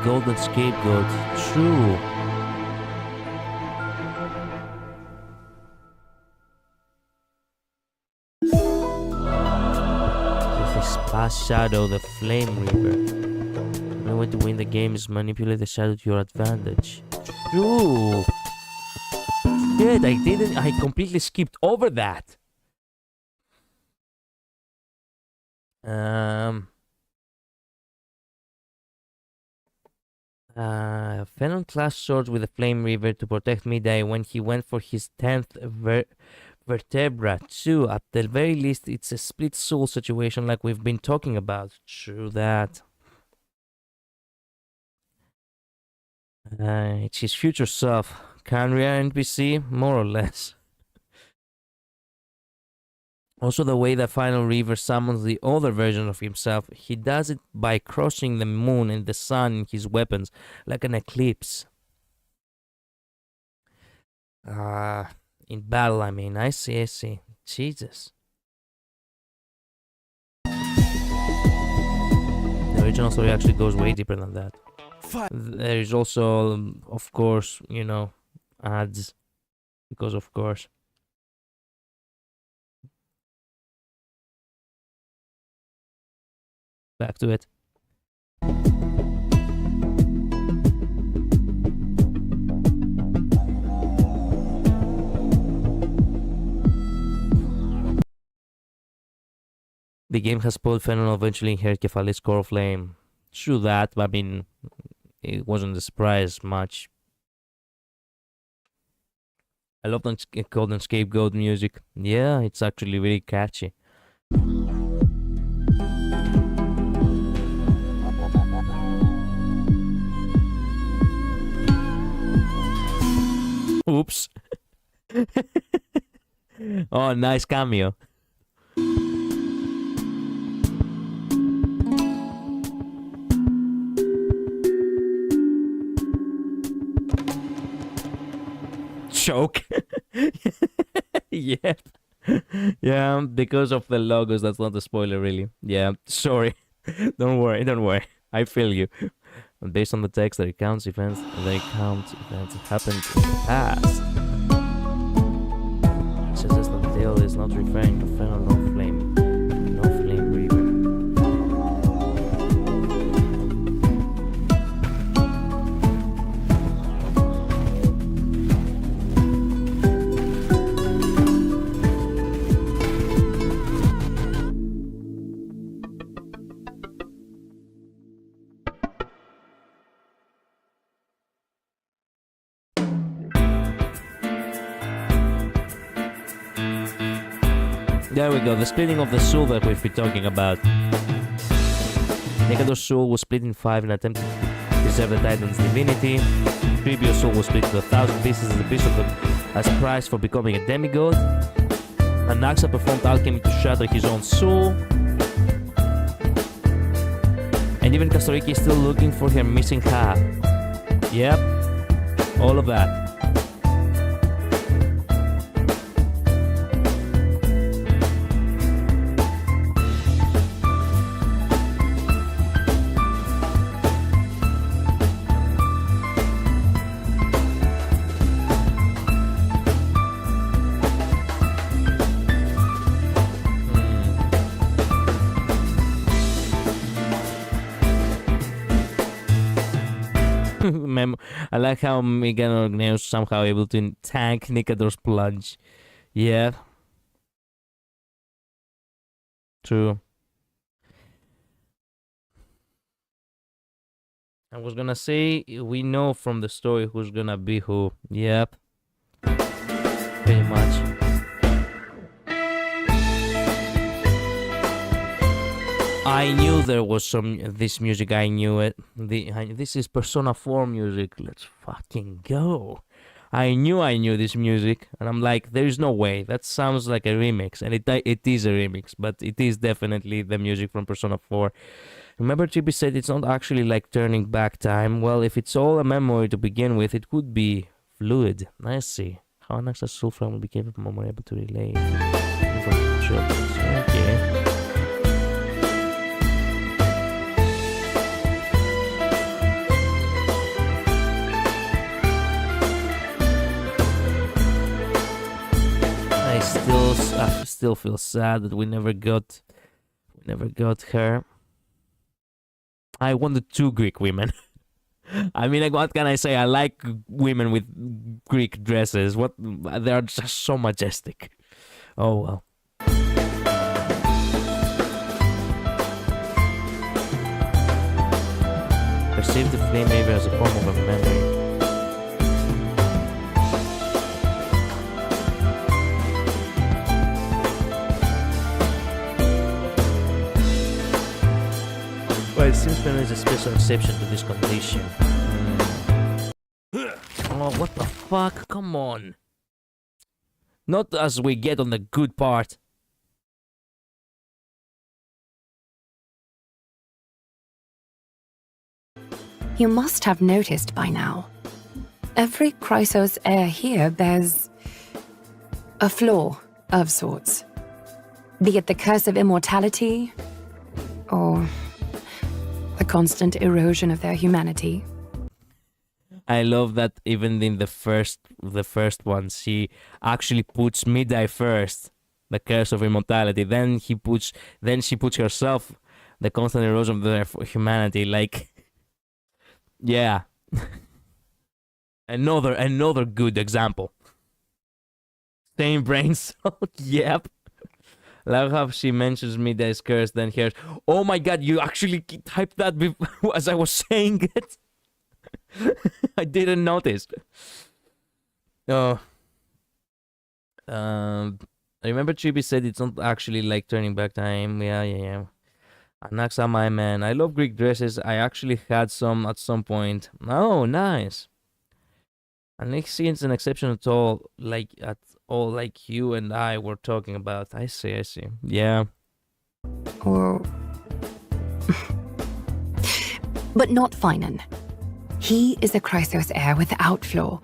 [SPEAKER 1] golden scapegoat. True. With his past shadow, the Flame Reaper. The only way to win the game is manipulate the shadow to your advantage. True. Shit, I completely skipped over that. Phenon class swords with the Flame Reaver to protect Midday when he went for his 10th vertebra. Too, at the very least, it's a split soul situation like we've been talking about. True that. It's his future self. Canria NPC? More or less. Also, the way the final Reaver summons the other version of himself, he does it by crossing the moon and the sun in his weapons, like an eclipse. In battle, I mean. I see. Jesus. The original story actually goes way deeper than that. There is also, of course, ads. Because of course. Back to it. The game has spoiled Phenon eventually inherit Kefali's core flame. True that, but I mean, it wasn't a surprise much. I love the Golden Scapegoat music. Yeah, it's actually really catchy. Oops. Oh, nice cameo. Choke. Yeah. Yeah, because of the logos, that's not a spoiler really. Yeah, sorry. Don't worry. I feel you. And based on the text that recounts events that happened in the past. It suggests that the tale is not referring to Phenon or Flame. No Flame Reaver. There we go, the splitting of the soul that we've been talking about. Nikador's soul was split in 5 in an attempt to preserve the Titan's divinity. Tribio's soul was split into 1,000 pieces as a piece of them as price for becoming a demigod. Anaxa performed alchemy to shatter his own soul. And even Kastoriki is still looking for her missing half. Yep, all of that. I like how Megan Orgneus somehow able to tank Nikador's plunge. Yeah. True. I was gonna say, we know from the story who's gonna be who. Yep. Pretty much. I knew there was this music. I knew it. This is Persona 4 music. Let's fucking go. I knew this music, and I'm like, there's no way. That sounds like a remix, and it is a remix, but it is definitely the music from Persona 4. Remember, Chibi said it's not actually like turning back time. Well, if it's all a memory to begin with, it could be fluid. I see. How an actual soul fragment will be capable of more able to relay. Okay. I still feel sad that we never got her. I wanted 2 Greek women. I mean, like, what can I say? I like women with Greek dresses. They are just so majestic. Oh well. Perceive the flame maybe as a form of a memory. Well, it seems there is a special exception to this condition. Oh, what the fuck? Come on. Not as we get on the good part.
[SPEAKER 10] You must have noticed by now. Every Chrysos heir here bears a flaw of sorts. Be it the curse of immortality, or the constant erosion of their humanity.
[SPEAKER 1] I love that even in the first one, she actually puts Midai first, the curse of immortality. Then she puts herself, the constant erosion of their humanity. Like, yeah, another good example. Same brain cell. Yep. Love how she mentions Midai's curse, then hears, oh my god, you actually typed that as I was saying it. I didn't notice. Oh. I remember Chibi said it's not actually like turning back time. Yeah. Anaxa, my man. I love Greek dresses. I actually had some at some point. Oh, nice. And next scene's an exception at all, like you and I were talking about. I see. Yeah.
[SPEAKER 10] Or... but not Finan. He is a Chrysos heir without flaw.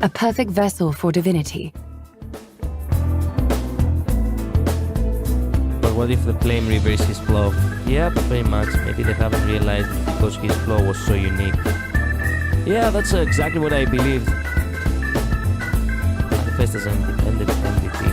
[SPEAKER 10] A perfect vessel for divinity.
[SPEAKER 1] But what if the flame reversed his flaw? Yeah, pretty much. Maybe they haven't realized because his flaw was so unique. Yeah, that's exactly what I believed. Manifest as an independent entity.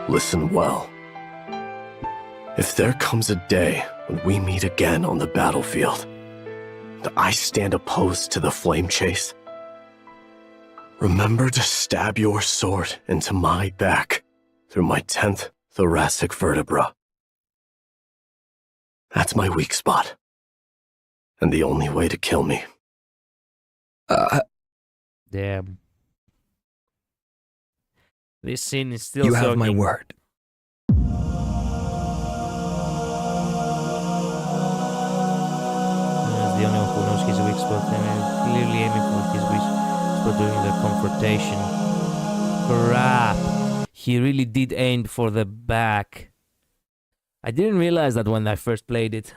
[SPEAKER 6] Listen well. If there comes a day when we meet again on the battlefield, and I stand opposed to the flame chase, remember to stab your sword into my back through my 10th thoracic vertebra. That's my weak spot, and the only way to kill me.
[SPEAKER 1] Damn. This scene is still
[SPEAKER 9] You have
[SPEAKER 1] shocking.
[SPEAKER 9] my word.
[SPEAKER 1] As the only one who knows his weak spot, and clearly aiming for his weak spot during the confrontation. Crap. He really did aim for the back. I didn't realize that when I first played it.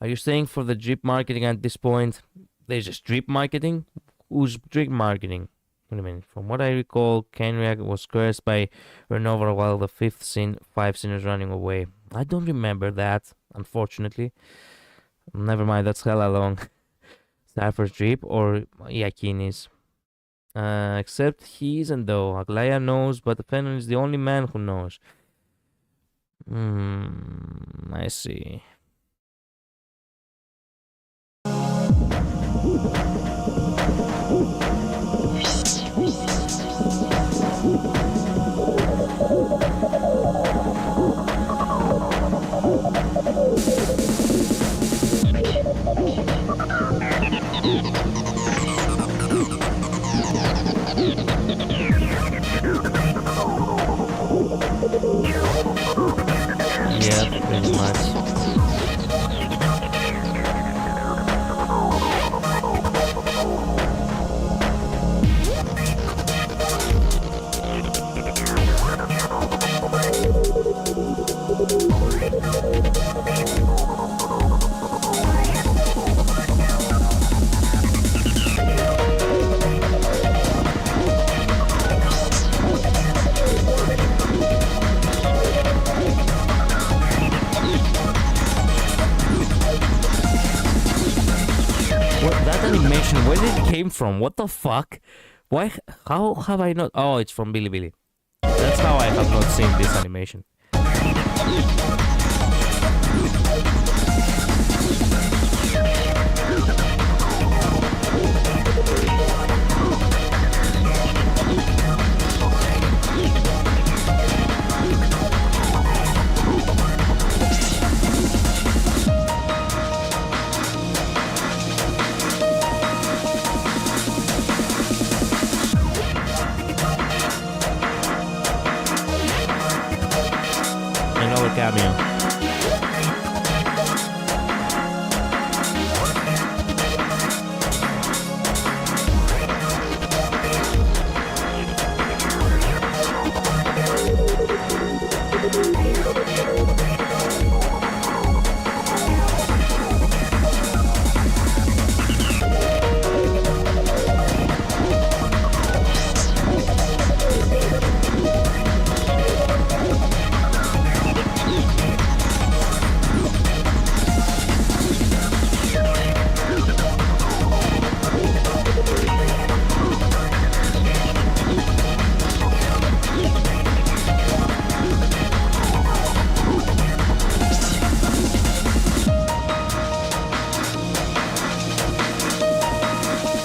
[SPEAKER 1] Are you saying for the drip marketing at this point? There's just drip marketing? Who's drip marketing? Wait a minute. From what I recall, Kenriak was cursed by Renova while the five sinners running away. I don't remember that, unfortunately. Never mind, that's hella long. Cypher's Drip or Yakini's. Except he isn't though. Aglaya knows, but Fenrir is the only man who knows. I see. Yeah, pretty much. Animation, where did it came from? What the fuck? Why? How have I not? Oh, it's from Bilibili. That's how I have not seen this animation. Cameo.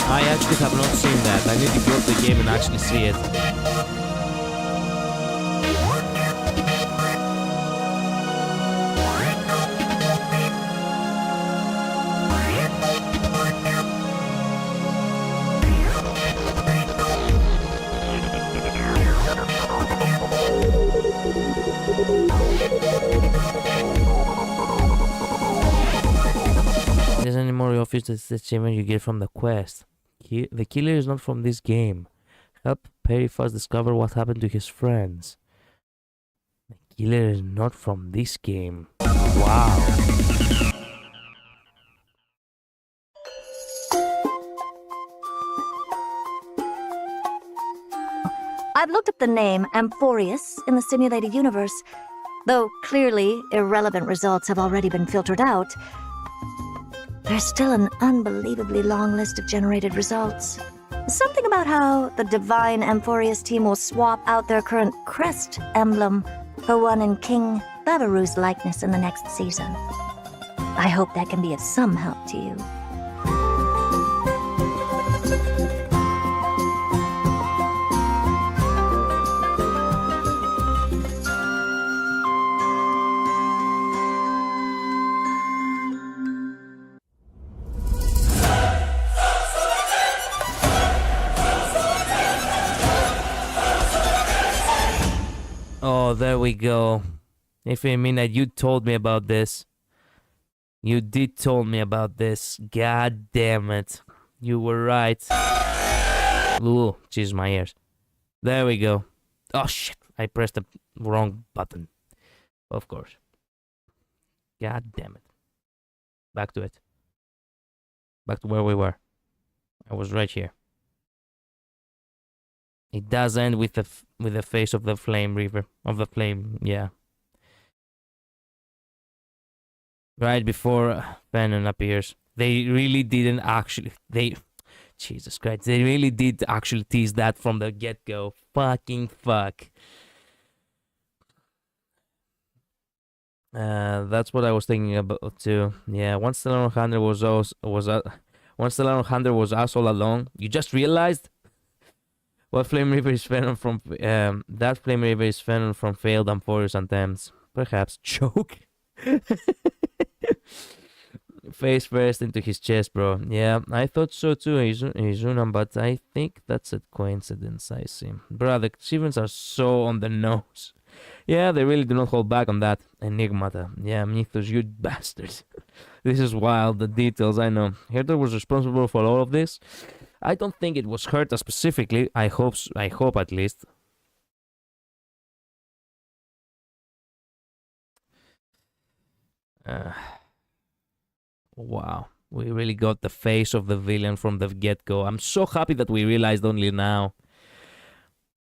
[SPEAKER 1] I actually have not seen that. I need to go to the game and actually see it. There's any more obvious that's the achievement you get from the quest. The killer is not from this game. Help Perifas discover what happened to his friends. The killer is not from this game. Wow.
[SPEAKER 11] I've looked up the name Amphorius in the simulated universe. Though clearly irrelevant results have already been filtered out, there's still an unbelievably long list of generated results. Something about how the Divine Amphorius team will swap out their current crest emblem for one in King Bavaru's likeness in the next season. I hope that can be of some help to you.
[SPEAKER 1] Oh, there we go. If you mean that you told me about this. You did told me about this. God damn it. You were right. Ooh, jeez, my ears. There we go. Oh, shit. I pressed the wrong button. Of course. God damn it. Back to it. Back to where we were. I was right here. It does end with the face of the flame reaver, of the flame, yeah. Right before Venom appears. They really didn't actually, Jesus Christ, they really did actually tease that from the get-go. Fucking fuck. That's what I was thinking about too. Yeah, once the Stellar Hunter was us all along, you just realized what Flame Reaver is Venom from. That Flame Reaver is Venom from failed Amphorius attempts. Perhaps choke. Face first into his chest, bro. Yeah, I thought so too, Izuna, but I think that's a coincidence. I see. Bro, the achievements are so on the nose. Yeah, they really do not hold back on that. Enigmata. Yeah, Mythos, you bastards. This is wild, the details, I know. Herta was responsible for all of this. I don't think it was Herta specifically. I hope at least. Wow. We really got the face of the villain from the get-go. I'm so happy that we realized only now.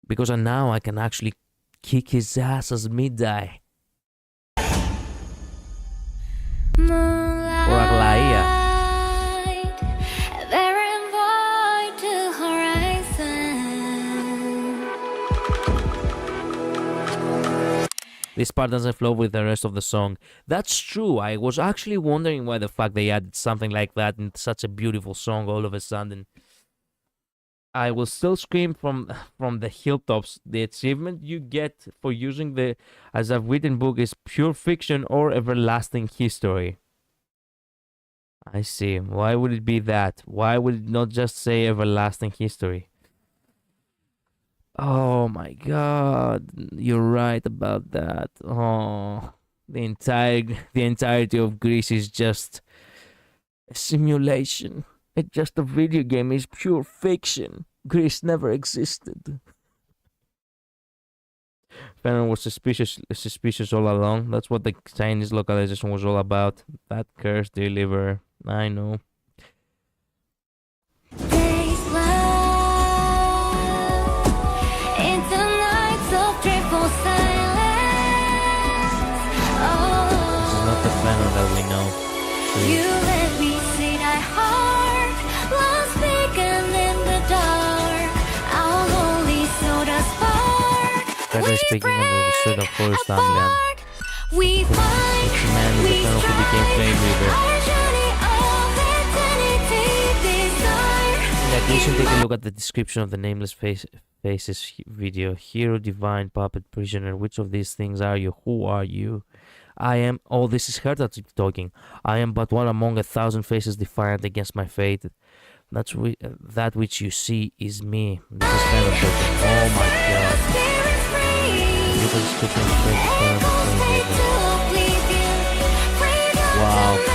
[SPEAKER 1] Because now I can actually kick his ass as mid-die. Or Aglaia. This part doesn't flow with the rest of the song. That's true. I was actually wondering why the fuck they added something like that in such a beautiful song all of a sudden. I will still scream from the hilltops. The achievement you get for using the As I've Written book is pure fiction or everlasting history. I see. Why would it be that? Why would it not just say everlasting history? Oh my god, you're right about that. Oh, the entirety of Greece is just a simulation. It's just a video game. It's pure fiction. Greece never existed. Venom was suspicious all along. That's what the Chinese localization was all about. That cursed deliverer. I know. Venom that we know.
[SPEAKER 12] You let me see thy heart, lost beacon in the dark. Our only soul does spark.
[SPEAKER 1] Better speaking under the suit of Forest Lamb.
[SPEAKER 12] We fight,
[SPEAKER 1] it's the man with the Venom who became Flame Reaver. In addition, take a look at the description of the Nameless Faces video. Hero, divine, puppet, prisoner. Which of these things are you? Who are you? I am, oh, this is Herta talking. I am but one among 1,000 faces defiant against my fate. That's that which you see is me. This is Venom talking. Oh my god. Look at the description of wow.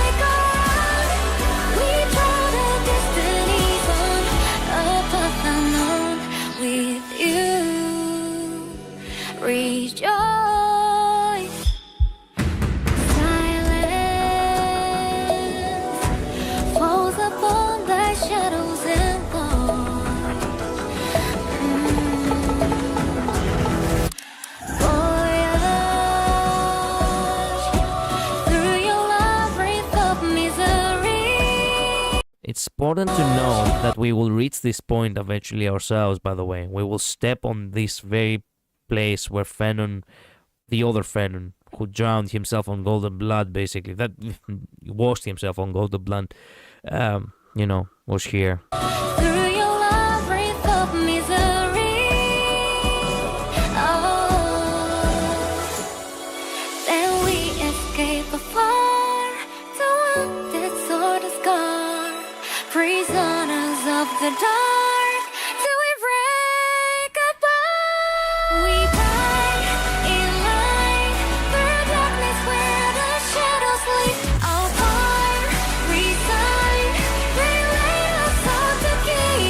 [SPEAKER 1] It's important to know that we will reach this point eventually ourselves, by the way. We will step on this very place where Fenon, the other Fenon, who drowned himself on golden blood, basically, that washed himself on golden blood, you know, was here.
[SPEAKER 12] Through your labyrinth of misery, then we escape afar to one that saw the scar. Prisoners of the dark, till we break apart. We die in light through darkness where the shadows leap. Our part, resign, they lay us all to keep.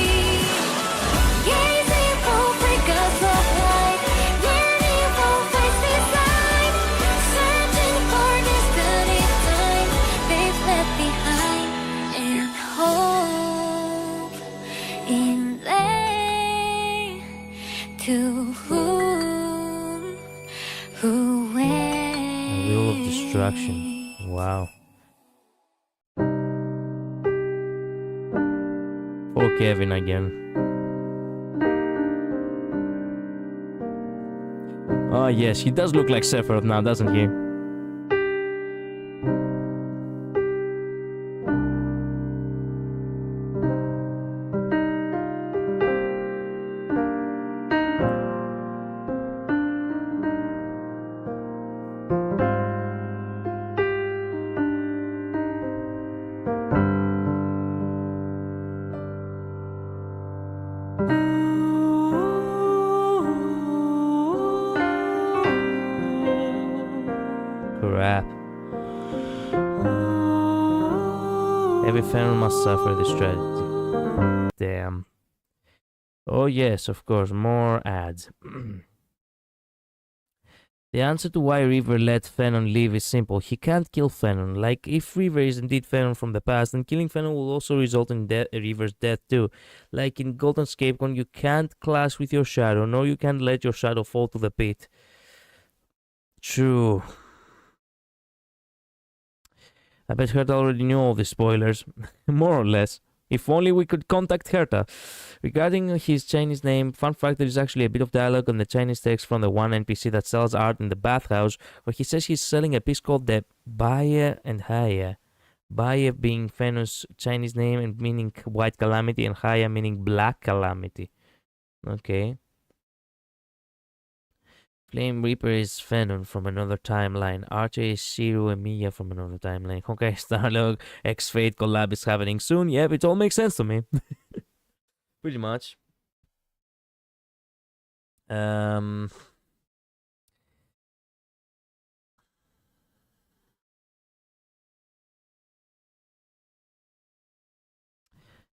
[SPEAKER 1] destruction. Wow. For Kevin again. Oh yes, he does look like Sephiroth now, doesn't he? Crap. Every fan must suffer this tragedy. Damn. Oh yes, of course, more ads. The answer to why River let Fenon live is simple. He can't kill Fenon. Like, if River is indeed Fenon from the past, then killing Fenon will also result in River's death too. Like in Golden Scapegoat, you can't clash with your shadow, nor you can't let your shadow fall to the pit. True. I bet Herta already knew all the spoilers. More or less. If only we could contact Herta. Regarding his Chinese name, fun fact, there is actually a bit of dialogue on the Chinese text from the one NPC that sells art in the bathhouse, where he says he's selling a piece called the Baye and Haya. Baye being Fenon's Chinese name and meaning white calamity, and Haya meaning black calamity. Okay. Flame Reaper is Fenon from another timeline. Archer is Shiru and Miya from another timeline. Honkai Star Rail X-Fate collab is happening soon. Yep, it all makes sense to me. Pretty much.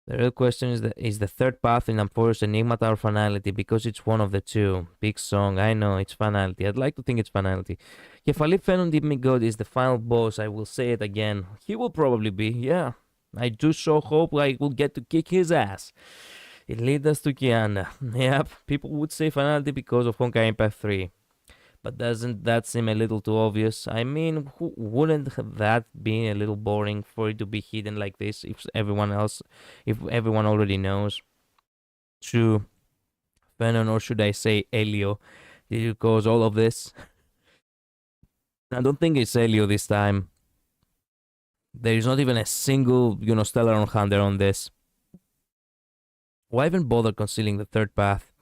[SPEAKER 1] The real question is the third path in Amphoros Enigmata or Finality, because it's one of the two. Big song, I know, it's Finality. I'd like to think it's Finality. Kefalip Fenon Demigod is the final boss, I will say it again. He will probably be, yeah. I do so hope I will get to kick his ass. It leads us to Kiana. Yep, people would say Finality because of Honkai Impact 3. But doesn't that seem a little too obvious? I mean, wouldn't that be a little boring for it to be hidden like this if everyone already knows? True. Fenon, or should I say Elio, did you cause all of this? I don't think it's Elio this time. There is not even a single, Stellar Hunter on this. Why even bother concealing the third path?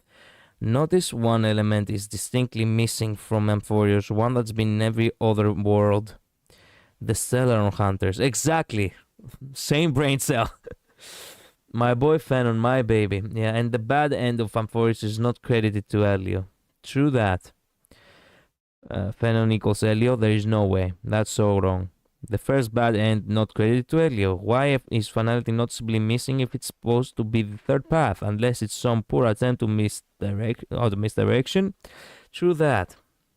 [SPEAKER 1] Notice one element is distinctly missing from Amphoros, one that's been in every other world. The Stellar Hunters. Exactly. Same brain cell. My boy Fenon, my baby. Yeah, and the bad end of Amphoros is not credited to Elio. True that. Fenon equals Elio, there is no way. That's so wrong. The first bad end not credited to Elio. Why is Finality noticeably missing if it's supposed to be the third path? Unless it's some poor attempt to misdirection. True that.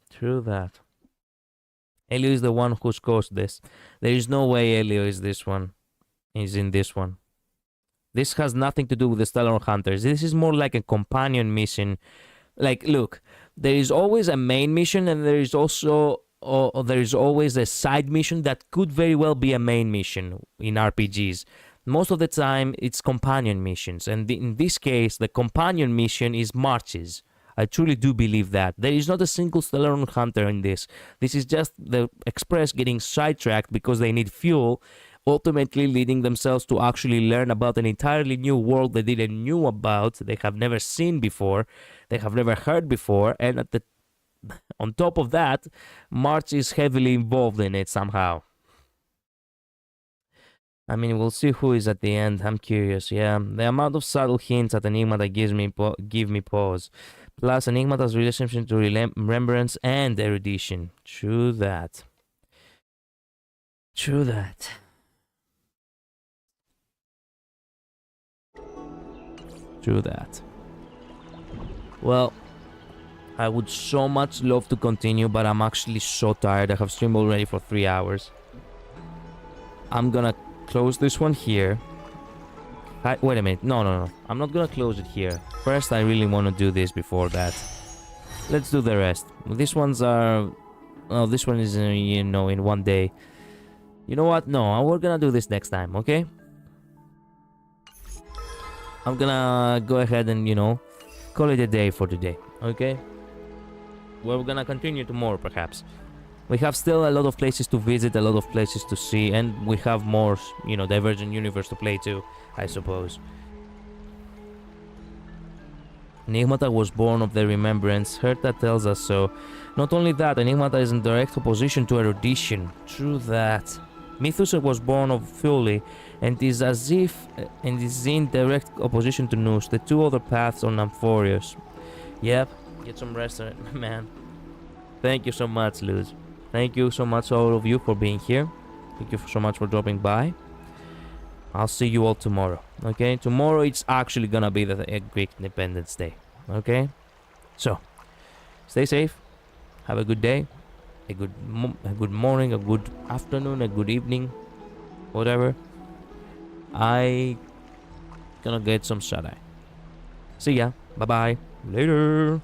[SPEAKER 1] True that. Elio is the one who's caused this. There is no way Elio is this one. Is in this one. This has nothing to do with the Stellar Hunters. This is more like a companion mission. Like, look, there is always a main mission, and there is also there is always a side mission that could very well be a main mission in RPGs. Most of the time, it's companion missions, and in this case, the companion mission is marches. I truly do believe that. There is not a single Stellar Hunter in this. This is just the Express getting sidetracked because they need fuel, ultimately leading themselves to actually learn about an entirely new world they didn't know about, they have never seen before, they have never heard before, and on top of that, March is heavily involved in it somehow. I mean, we'll see who is at the end. I'm curious, yeah. The amount of subtle hints at Enigmata give me pause. Plus, Enigmata's relationship to remembrance and erudition. True that. True that. True that. Well, I would so much love to continue, but I'm actually so tired. I have streamed already for 3 hours. I'm gonna close this one here. Wait a minute. No. I'm not gonna close it here. First, I really want to do this before that. Let's do the rest. These ones are Oh, this one is, you know, in one day. You know what? No, we're gonna do this next time, okay? I'm gonna go ahead and, you know, call it a day for today, okay? We're gonna continue tomorrow, perhaps. We have still a lot of places to visit, a lot of places to see, and we have more, you know, Divergent Universe to play too, I suppose. Enigmata was born of the remembrance, Herta tells us so. Not only that, Enigmata is in direct opposition to erudition. True that. Mythos was born of Thule, and is in direct opposition to Nous, the two other paths on Amphorius. Yep, get some rest, man. Thank you so much, Luz. Thank you so much, all of you, for being here. Thank you so much for dropping by. I'll see you all tomorrow, okay? Tomorrow it's actually gonna be the Greek Independence Day, okay? So, stay safe, have a good day, a good morning, a good afternoon, a good evening, whatever. I gonna get some shut-eye. See ya, bye-bye, later.